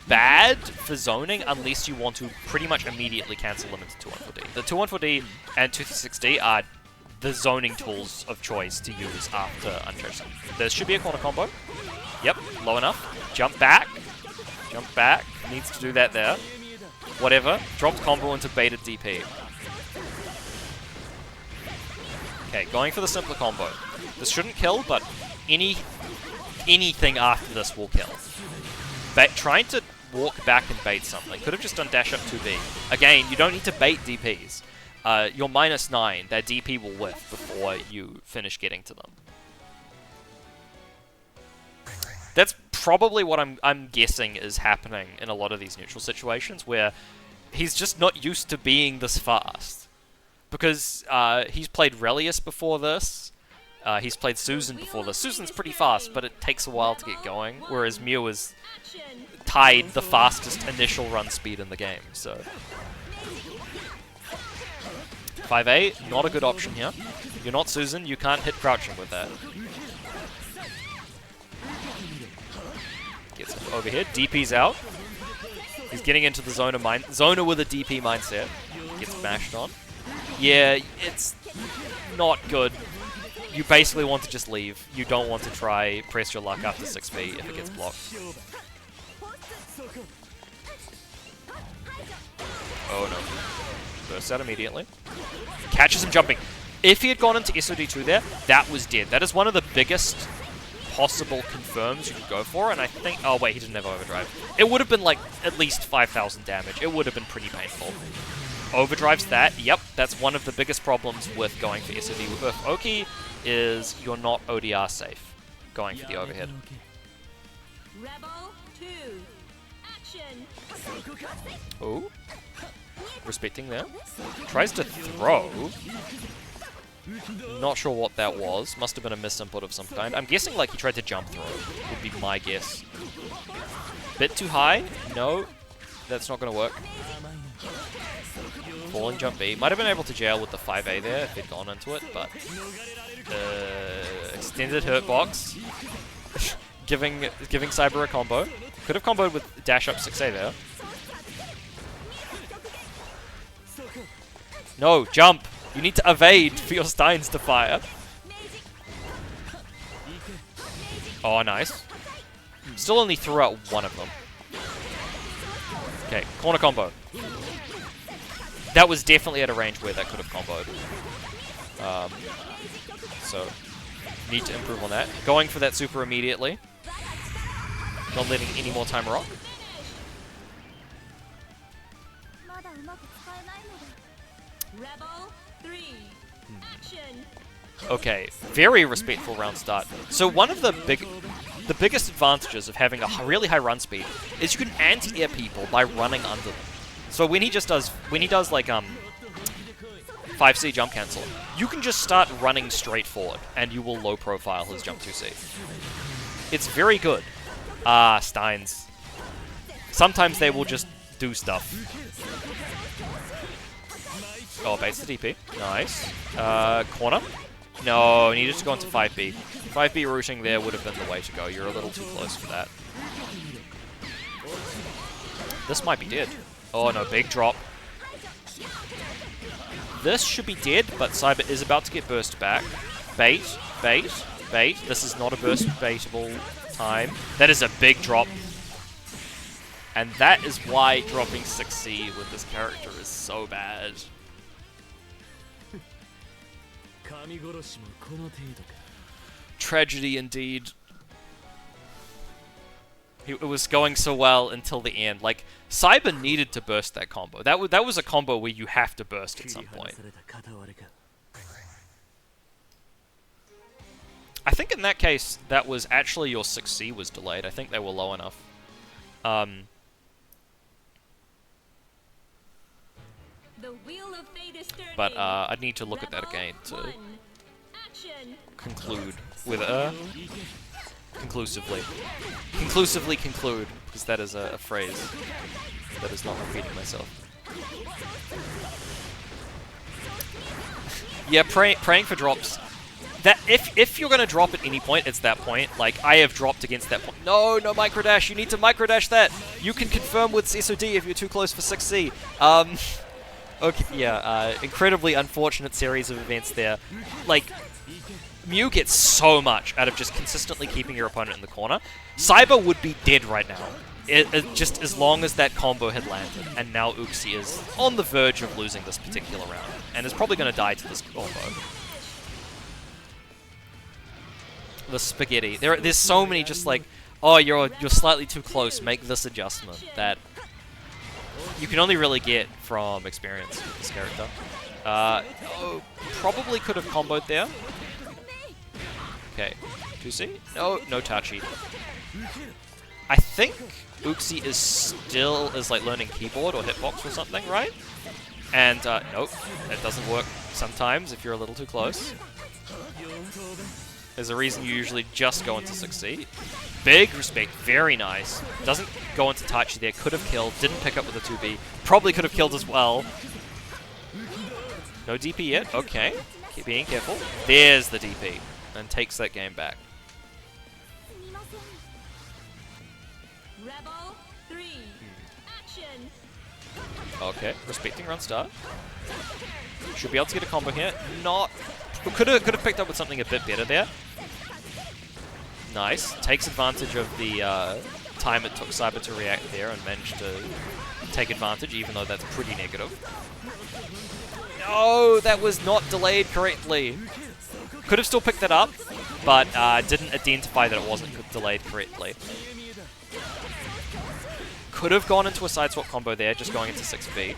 bad for zoning unless you want to pretty much immediately cancel them into 2-1-4D. The 2-1-4D and 236D are the zoning tools of choice to use after uncharged steins. There should be a corner combo. Yep, low enough. Jump back. Jump back. Needs to do that there. Whatever. Dropped combo into baited DP. Okay, going for the simpler combo. This shouldn't kill, but anything after this will kill. Trying to walk back and bait something. Could have just done dash up 2B. Again, you don't need to bait DPs. You're -9. That DP will whiff before you finish getting to them. That's probably what I'm guessing is happening in a lot of these neutral situations, where he's just not used to being this fast. Because he's played Relius before this, he's played Susan before this. Susan's pretty fast, but it takes a while to get going, whereas Mew is tied the fastest initial run speed in the game, so... 5A, not a good option here. You're not Susan, you can't hit crouching with that. Gets him over here, DP's out. He's getting into the Zona with a DP mindset. Gets bashed on. Yeah, it's not good. You basically want to just leave. You don't want to try press your luck after 6B if it gets blocked. Oh no. Bursts out immediately. Catches him jumping. If he had gone into SOD2 there, that was dead. That is one of the biggest possible confirms you could go for, and I think... Oh wait, he didn't have overdrive. It would have been like at least 5,000 damage. It would have been pretty painful. Overdrives that. Yep, that's one of the biggest problems with going for SOD with Oki, is you're not ODR safe going for the overhead. Rebel 2. Action. Oh. Respecting there. Tries to throw. Not sure what that was. Must have been a misinput of some kind. I'm guessing like he tried to jump throw, would be my guess. Bit too high? No. That's not going to work. Falling jump B. Might have been able to jail with the 5A there if he'd gone into it, but... extended hurt box. giving Cyber a combo. Could have comboed with dash up 6A there. No, jump! You need to evade for your steins to fire. Oh, nice. Still only threw out one of them. Okay, corner combo. That was definitely at a range where that could have comboed. So, need to improve on that. Going for that super immediately. Not letting any more time rock. Rebel 3. Action. Okay, very respectful round start. So one of the biggest advantages of having a really high run speed is you can anti-air people by running under them. So when he does like 5C jump cancel, you can just start running straight forward and you will low profile his jump 2C. It's very good. Ah, steins. Sometimes they will just do stuff. Oh, baits the DP. Nice. Corner. No, needed to go into 5B. 5B rooting there would have been the way to go. You're a little too close for that. This might be dead. Oh no, big drop. This should be dead, but Cyber is about to get burst back. Bait, bait, bait. This is not a burst baitable time. That is a big drop. And that is why dropping 6C with this character is so bad. Tragedy indeed. It was going so well until the end. Like, Cyber needed to burst that combo. That was a combo where you have to burst at some point. I think in that case, that was actually your 6C was delayed. I think they were low enough. The wheel of fate is turning. But I'd need to look at that again to conclude with conclusively. Conclusively conclude, because that is a phrase that is not repeating myself. Yeah, praying for drops. That if you're gonna drop at any point, it's that point. Like, I have dropped against that point. No microdash. You need to microdash that. You can confirm with SOD if you're too close for 6C. Okay, yeah. Incredibly unfortunate series of events there. Like, Mew gets so much out of just consistently keeping your opponent in the corner. Cyber would be dead right now. Just as long as that combo had landed. And now Uxie is on the verge of losing this particular round. And is probably going to die to this combo. The spaghetti. There's so many just like, oh, you're slightly too close, make this adjustment, that you can only really get from experience with this character. Oh, probably could have comboed there. Okay, 2C? No Tachi. I think Uxie is like learning keyboard or hitbox or something, right? And nope, that doesn't work sometimes if you're a little too close. There's a reason you usually just go into 6C. Big respect, very nice. Doesn't go into Tachi there, could have killed, didn't pick up with a 2B. Probably could have killed as well. No DP yet, okay. Keep being careful. There's the DP, and takes that game back. Rebel 3. Action. Okay, respecting run start. Should be able to get a combo here. Not... Could have picked up with something a bit better there. Nice. Takes advantage of the time it took Cyber to react there and managed to take advantage, even though that's pretty negative. No, that was not delayed correctly. Could have still picked that up, but didn't identify that it wasn't delayed correctly. Could have gone into a side swap combo there, just going into 6B.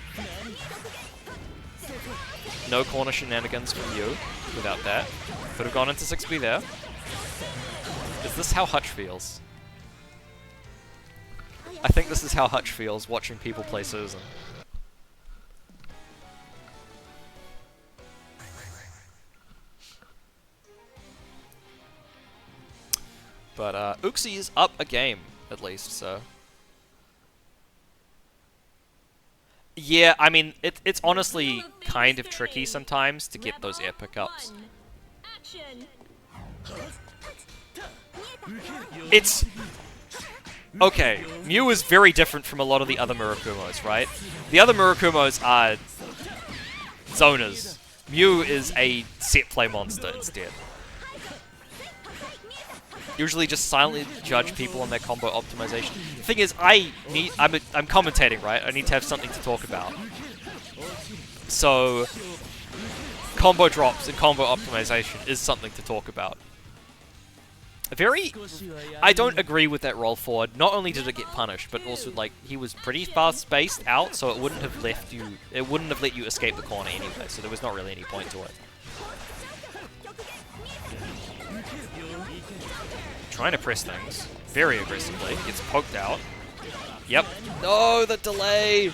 No corner shenanigans from you without that. Could have gone into 6B there. Is this how Hutch feels? I think this is how Hutch feels, watching people play Susan. But Uxie is up a game, at least, so... Yeah, I mean, it's honestly kind of tricky sometimes to get those air pickups. It's... Okay, Mew is very different from a lot of the other Murakumos, right? The other Murakumos are zoners. Mew is a set play monster instead. Usually just silently judge people on their combo optimization. The thing is, I'm commentating, right? I need to have something to talk about. So, combo drops and combo optimization is something to talk about. I don't agree with that roll forward. Not only did it get punished, but also, like, he was pretty fast spaced out, so it wouldn't have let you escape the corner anyway, so there was not really any point to it. Trying to press things very aggressively. Gets poked out. Yep. No, the delay!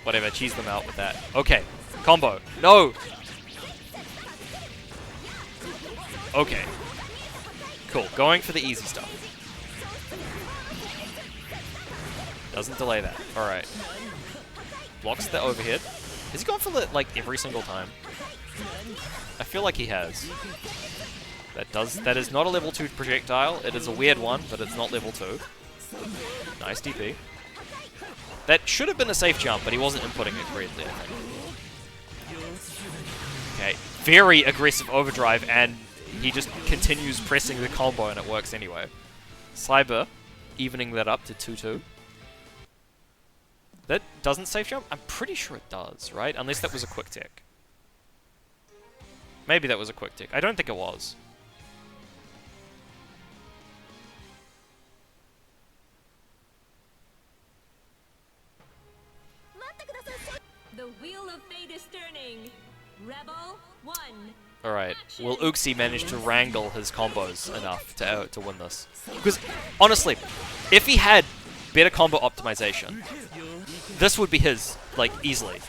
Whatever, cheese them out with that. Okay. Combo. No! Okay. Cool. Going for the easy stuff. Doesn't delay that. Alright. Blocks the overhead. Has he gone for it, like, every single time? I feel like he has. That is not a level 2 projectile. It is a weird one, but it's not level 2. Nice DP. That should have been a safe jump, but he wasn't inputting it correctly, I think. Okay, very aggressive overdrive, and he just continues pressing the combo, and it works anyway. Cyber evening that up to 2-2. That doesn't safe jump? I'm pretty sure it does, right? Unless that was a quick tick. Maybe that was a quick tick. I don't think it was. The wheel of fate is turning. Rebel 1. Alright, will Uxie manage to wrangle his combos enough to win this? Because, honestly, if he had better combo optimization, this would be his, like, easily.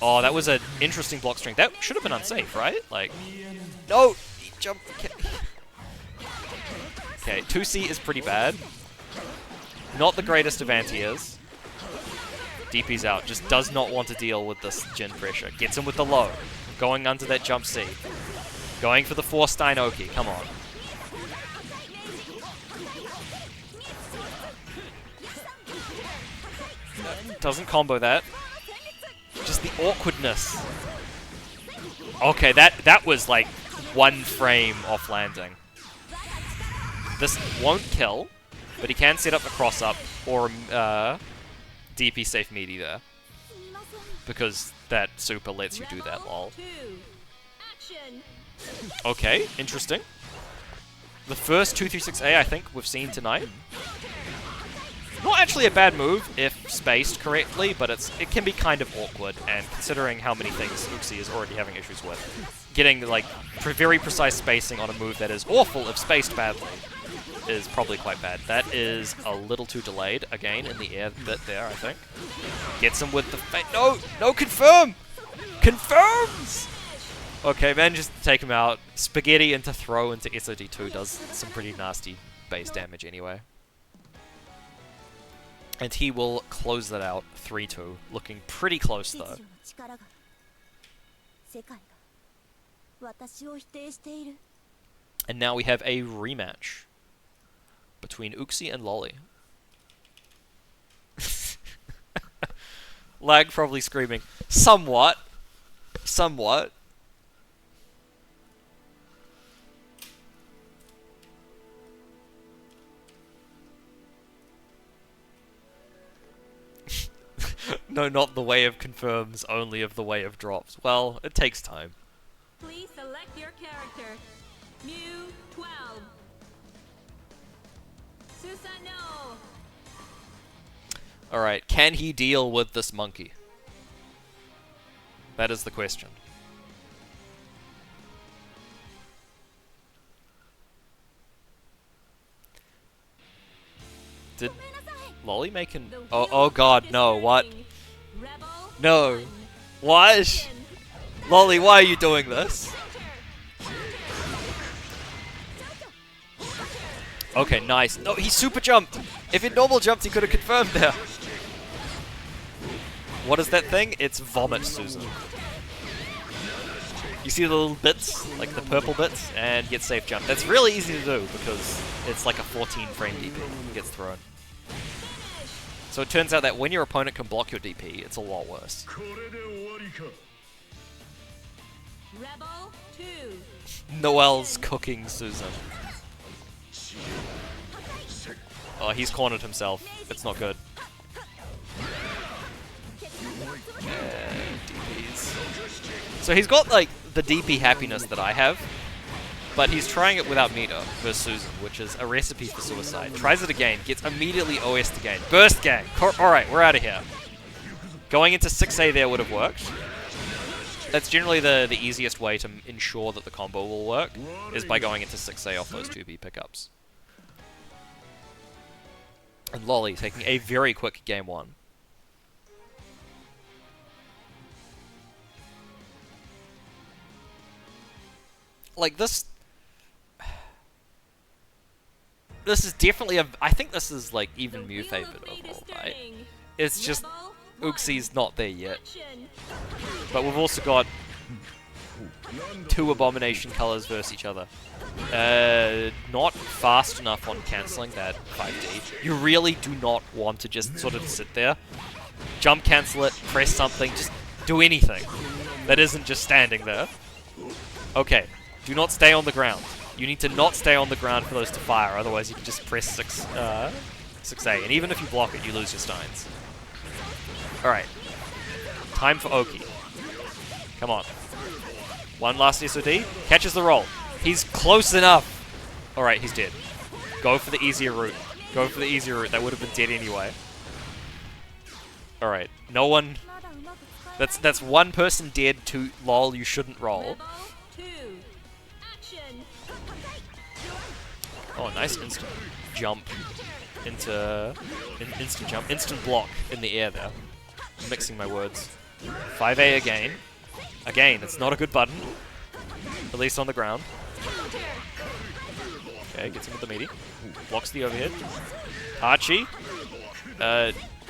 Oh, that was an interesting block string. That should have been unsafe, right? Like, no! He jumped. Okay, 2C is pretty bad. Not the greatest of anti-airs. DP's out. Just does not want to deal with this Jin pressure. Gets him with the low. Going under that jump C. Going for the 4 Steinoki. Come on. Doesn't combo that. Just the awkwardness. Okay, that was like 1 frame off landing. This won't kill, but he can set up a cross-up or DP safe meaty there. Because that super lets you do that, lol. Okay, interesting. The first 236A I think we've seen tonight. Not actually a bad move if spaced correctly, but it can be kind of awkward, and considering how many things Uxie is already having issues with, getting like very precise spacing on a move that is awful if spaced badly is probably quite bad. That is a little too delayed, again, in the air bit there, I think. Gets him with the no! No, confirm! Confirms! Okay, manages to take him out. Spaghetti into throw into SOD2 does some pretty nasty base damage anyway. And he will close that out 3-2, looking pretty close though. And now we have a rematch between Uxie and Lolly. Lag probably screaming, somewhat. Somewhat. No, not the way of confirms, only of the way of drops. Well, it takes time. Please select your character. Mew 12. Susano. Alright, can he deal with this monkey? That is the question. Did Lolly make an... Oh god, no, what? No. What? Lolly, why are you doing this? Okay, nice. No, he super jumped! If it normal jumped, he could have confirmed there. What is that thing? It's Vomit Susan. You see the little bits, like the purple bits, and get safe jump. That's really easy to do because it's like a 14 frame DP that gets thrown. So it turns out that when your opponent can block your DP, it's a lot worse. Rebel 2. Noel's cooking Susan. Oh, he's cornered himself. It's not good. DPs. So he's got like the DP happiness that I have, but he's trying it without meter versus Susan, which is a recipe for suicide. Tries it again, gets immediately OS'd again. Burst gang! Alright, we're out of here. Going into 6A there would have worked. That's generally the easiest way to ensure that the combo will work, is by going into 6A off those 2B pickups. And Lolly taking a very quick game 1. Like this is definitely I think this is like even Mew favored overall, right? It's just Uxie's not there yet. But we've also got 2 Abomination colors versus each other. Not fast enough on cancelling that 5D. You really do not want to just sort of sit there, jump cancel it, press something, just do anything that isn't just standing there. Okay, do not stay on the ground. You need to not stay on the ground for those to fire, otherwise you can just press 6A, and even if you block it, you lose your steins. Alright, time for Oki. Come on. One last SOD, catches the roll. He's close enough! Alright, he's dead. Go for the easier route. Go for the easier route, that would have been dead anyway. Alright, no one... That's one person dead to lol, you shouldn't roll. Rebel 2. Action. Oh, nice instant jump into... instant jump. Instant block in the air there. I'm mixing my words. 5A again. Again, it's not a good button. At least on the ground. Okay, gets him with the meaty. Ooh, blocks the overhead. Archie.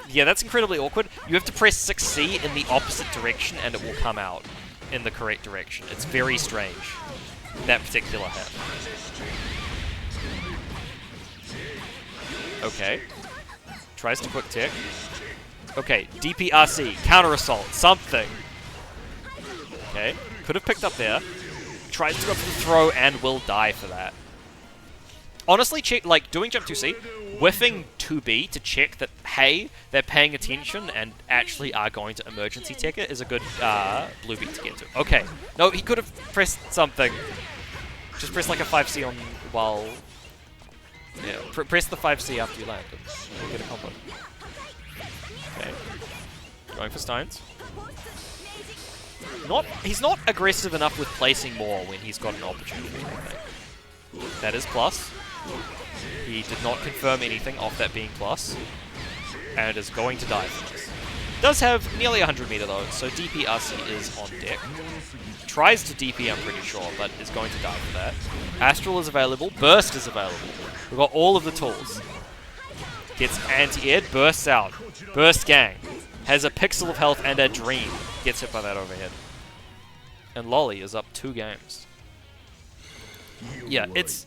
Yeah, that's incredibly awkward. You have to press 6C in the opposite direction and it will come out in the correct direction. It's very strange, that particular hat. Okay. Tries to quick tick. Okay, DPRC, counter assault, something. Okay, could have picked up there. Tries to go for the throw and will die for that. Honestly, like doing jump 2C, whiffing 2B to check that, hey, they're paying attention and actually are going to emergency tech it is a good blue beat to get to. Okay, no, he could have pressed something. Just press like a 5C on while... Yeah, press the 5C after you land and you'll get a combo. Okay, going for Steins. He's not aggressive enough with placing more when he's got an opportunity, I think. That is plus. He did not confirm anything off that being plus, and is going to die from this. Does have nearly 100 meter though, so DPRC is on deck. Tries to DP, I'm pretty sure, but is going to die for that. Astral is available, Burst is available. We've got all of the tools. Gets anti-aired, bursts out. Burst gang. Has a pixel of health and a dream. Gets hit by that overhead. And Lolly is up 2 games. Yeah, it's...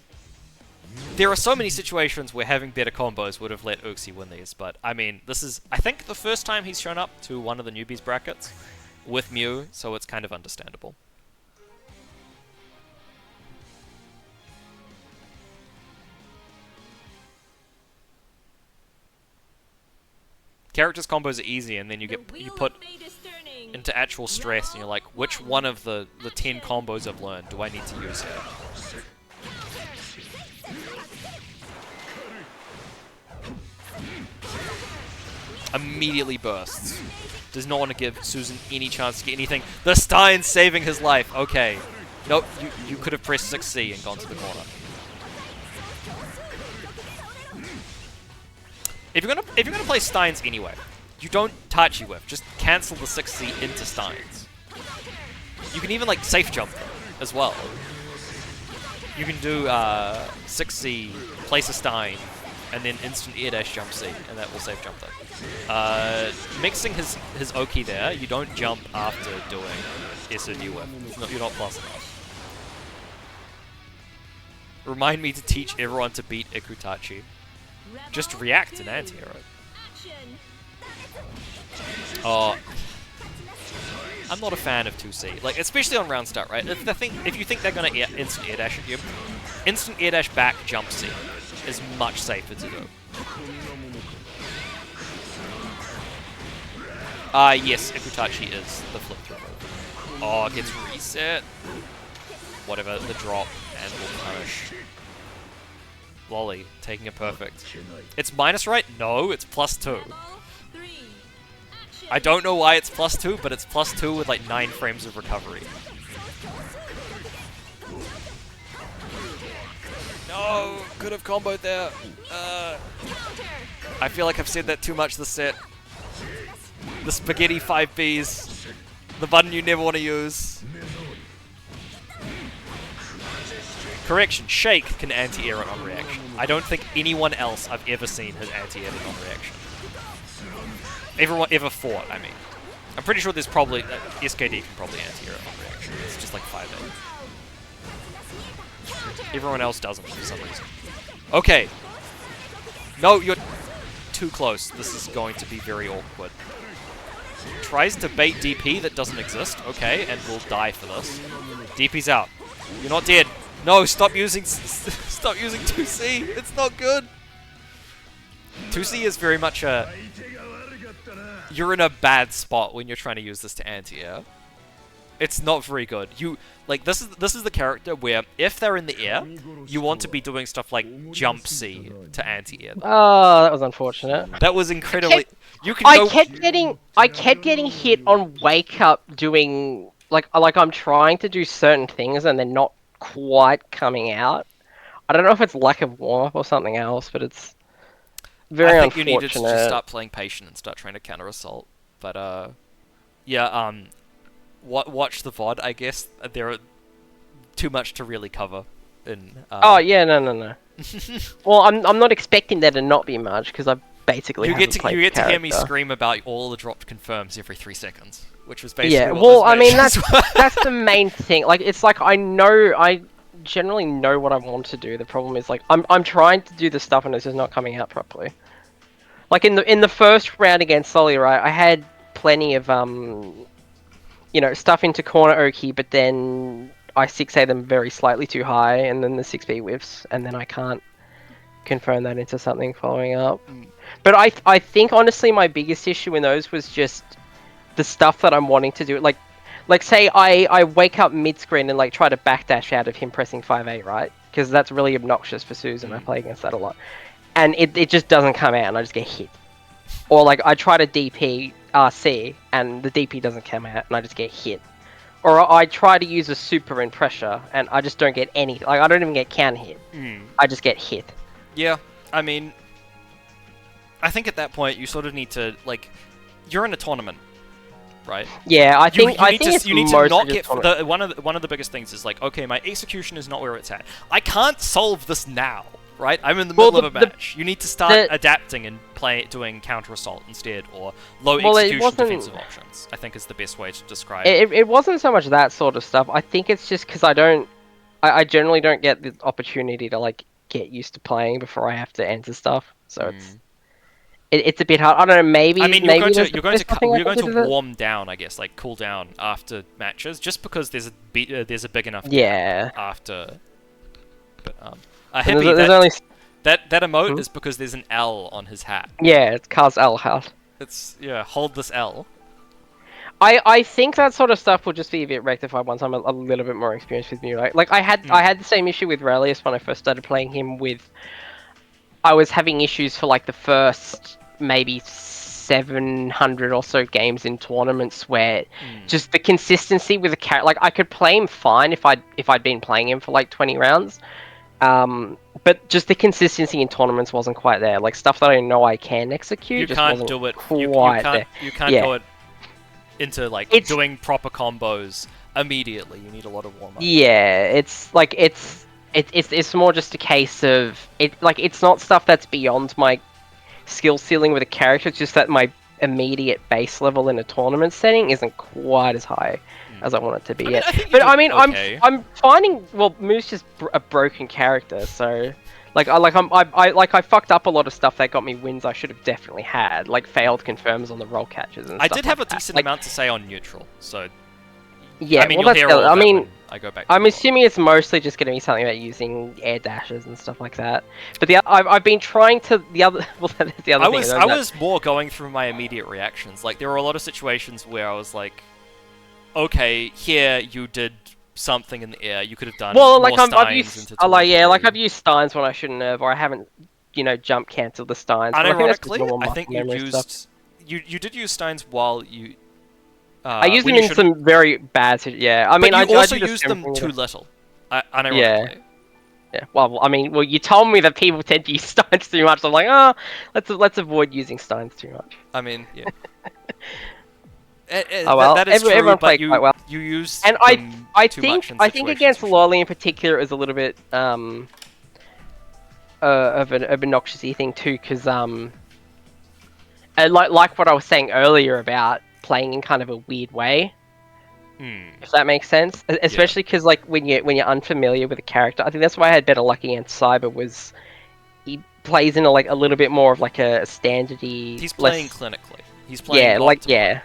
There are so many situations where having better combos would have let Uxie win these, but I mean, this is, I think, the first time he's shown up to one of the newbies brackets with Mew, so it's kind of understandable. Characters combos are easy, and then you put into actual stress, and you're like, which one of the 10 combos I've learned do I need to use here? Immediately bursts. Does not want to give Susan any chance to get anything. The Stein's saving his life. Okay. Nope, you could have pressed 6C and gone to the corner. If you're gonna play Steins anyway, you don't Tachi whiff. Just cancel the 6C into Steins. You can even like safe jump them as well. You can do 6C, place a Stein, and then instant air dash jump C, and that will safe jump them. Mixing his Oki there, you don't jump after doing SOD whiff. You're not plus enough. Remind me to teach everyone to beat Ikutachi. Just react an anti-hero. Oh, I'm not a fan of 2C. Like, especially on round start, right? If you think they're gonna instant air dash at you, instant air dash back jump C is much safer to do. Yes, Ikutachi is the flip through move. Oh, it gets reset. Whatever, the drop, and will punish. Lolly, taking a perfect. It's minus right? No, it's plus 2. I don't know why it's plus 2, but it's plus 2 with like 9 frames of recovery. No, could have comboed there. I feel like I've said that too much this set. The spaghetti 5Bs. The button you never want to use. Correction, Shake can anti-air it on reaction. I don't think anyone else I've ever seen has anti-aired it on reaction. Everyone ever fought, I mean. I'm pretty sure there's probably... SKD can probably anti-air it on reaction. It's just like 5A. Everyone else doesn't for some reason. Okay. No, you're too close. This is going to be very awkward. Tries to bait DP that doesn't exist. Okay, and will die for this. DP's out. You're not dead. No, stop using 2C. It's not good. 2C is very much a... You're in a bad spot when you're trying to use this to anti-air. It's not very good. This is the character where if they're in the air, you want to be doing stuff like jump C to anti-air them. Oh, that was unfortunate. That was incredibly. You can I go. kept getting hit on wake up doing like I'm trying to do certain things and they're not quite coming out. I don't know if it's lack of warm up or something else, but it's very I think unfortunate. you needed to just start playing patient and start trying to counter assault. But yeah. Watch the VOD. I guess there are too much to really cover. Oh yeah, no. Well, I'm not expecting there to not be much because I basically you get to hear me character. scream about all the dropped confirms every 3 seconds, which was basically Yeah. what Well, those I mean matches that's the main thing. Like it's like I generally know what I want to do. The problem is like I'm trying to do the stuff and it's just not coming out properly. Like in the first round against Sully, right? I had plenty of stuff into corner Oki, but then I 6A them very slightly too high, and then the 6B whiffs, and then I can't confirm that into something following up. But I think honestly my biggest issue in those was just the stuff that I'm wanting to do. Like say I wake up mid-screen and like try to backdash out of him pressing 5A, right? Because that's really obnoxious for Susan. I play against that a lot. And it just doesn't come out and I just get hit. Or like I try to DP RC and the DP doesn't come out and I just get hit. Or I try to use a super in pressure and I just don't get any. Like I don't even get can hit. I just get hit. Yeah, I mean, I think at that point you sort of need to like, you're in a tournament, right? Yeah, I think you need to not get one of the biggest things is like, okay, my execution is not where it's at. I can't solve this now, right? I'm in the middle of a match. You need to start adapting and doing counter assault instead, or low execution defensive options. I think is the best way to describe it. It wasn't so much that sort of stuff. I think it's just because I generally don't get the opportunity to like get used to playing before I have to enter stuff. So it's a bit hard. I don't know. Maybe I mean, you're going to warm. warm down, I guess, like cool down after matches, just because there's a big enough gap after. But there's only that emote is because there's an L on his hat. Yeah, it's Carl's L hat. It's hold this L. I think that sort of stuff will just be a bit rectified once I'm a little bit more experienced with Mew. Like I had the same issue with Relius when I first started playing him with. I was having issues for like the first maybe 700 or so games in tournaments where just the consistency with the character. Like I could play him fine if I'd been playing him for like 20 rounds. But just the consistency in tournaments wasn't quite there. Like stuff that I know I can execute. You just can't wasn't do it. Quite You can't go it into like doing proper combos immediately. You need a lot of warm up. Yeah, it's like it's more just a case of it's not stuff that's beyond my skill ceiling with a character. It's just that my immediate base level in a tournament setting isn't quite as high as I want it to be yet. I'm finding Moo's just a broken character, so I fucked up a lot of stuff that got me wins I should have definitely had, like failed confirms on the roll catches and stuff. I did have like a decent amount to say on neutral, so yeah. I mean, well, you'll hear all of that when I go back. I'm assuming it's mostly just going to be something about using air dashes and stuff like that. But I've been trying to the other. Well, that's the other thing. I was more going through my immediate reactions. Like there were a lot of situations where I was like, okay, here you did something in the air. You could have done I've used Steins when I shouldn't have, or I haven't, jump cancelled the Steins. Unironically, I think you did use Steins while you. I used them in some very bad situations. Yeah, I mean, but you also used them too little. Unironically. Yeah. Well, you told me that people tend to use Steins too much. So I'm like, let's avoid using Steins too much. I mean, yeah. That is true, everyone played quite well. You used and I think against Lolly in particular is a little bit of an obnoxious-y thing too, because like what I was saying earlier about playing in kind of a weird way, if that makes sense. Especially because like when you're unfamiliar with a character, I think that's why I had better luck against Cyber. Was he plays in a little bit more of like a standardy. He's playing clinically. He's playing Yeah.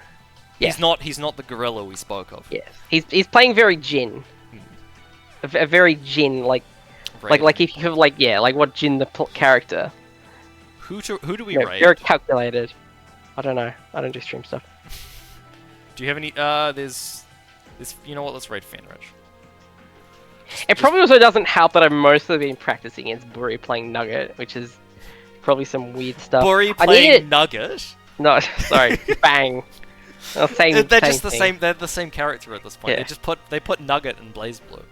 He's not the gorilla we spoke of. Yeah, he's playing very Jin, a very Jin like if you have what Jin the character. Who do we raid? Very calculated. I don't know. I don't do stream stuff. Do you have any? There's You know what? Let's raid Fenrich. It probably also doesn't help that I've mostly been practicing against Buri playing Nugget, which is probably some weird stuff. Bori I playing need it. Nugget. No, sorry, Bang. Oh, same. They're same just the thing. same. They're the same character at this point. Yeah. They put Nugget in BlazBlue.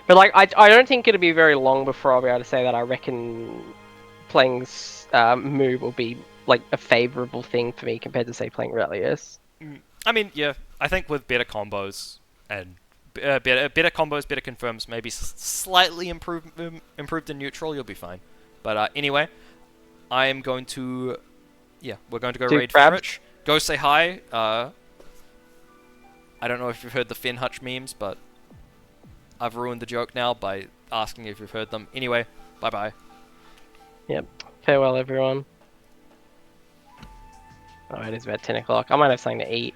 But like, I don't think it'll be very long before I'll be able to say that I reckon playing Moo will be like a favorable thing for me compared to say playing Relius. I mean, yeah. I think with better combos and better combos, better confirms, maybe slightly improved in neutral, you'll be fine. But anyway, I am going to. Yeah, we're going to go raid Fenrich. Go say hi. I don't know if you've heard the Finhutch memes, but I've ruined the joke now by asking if you've heard them. Anyway, bye-bye. Yep. Farewell, everyone. Oh, it is about 10 o'clock. I might have something to eat.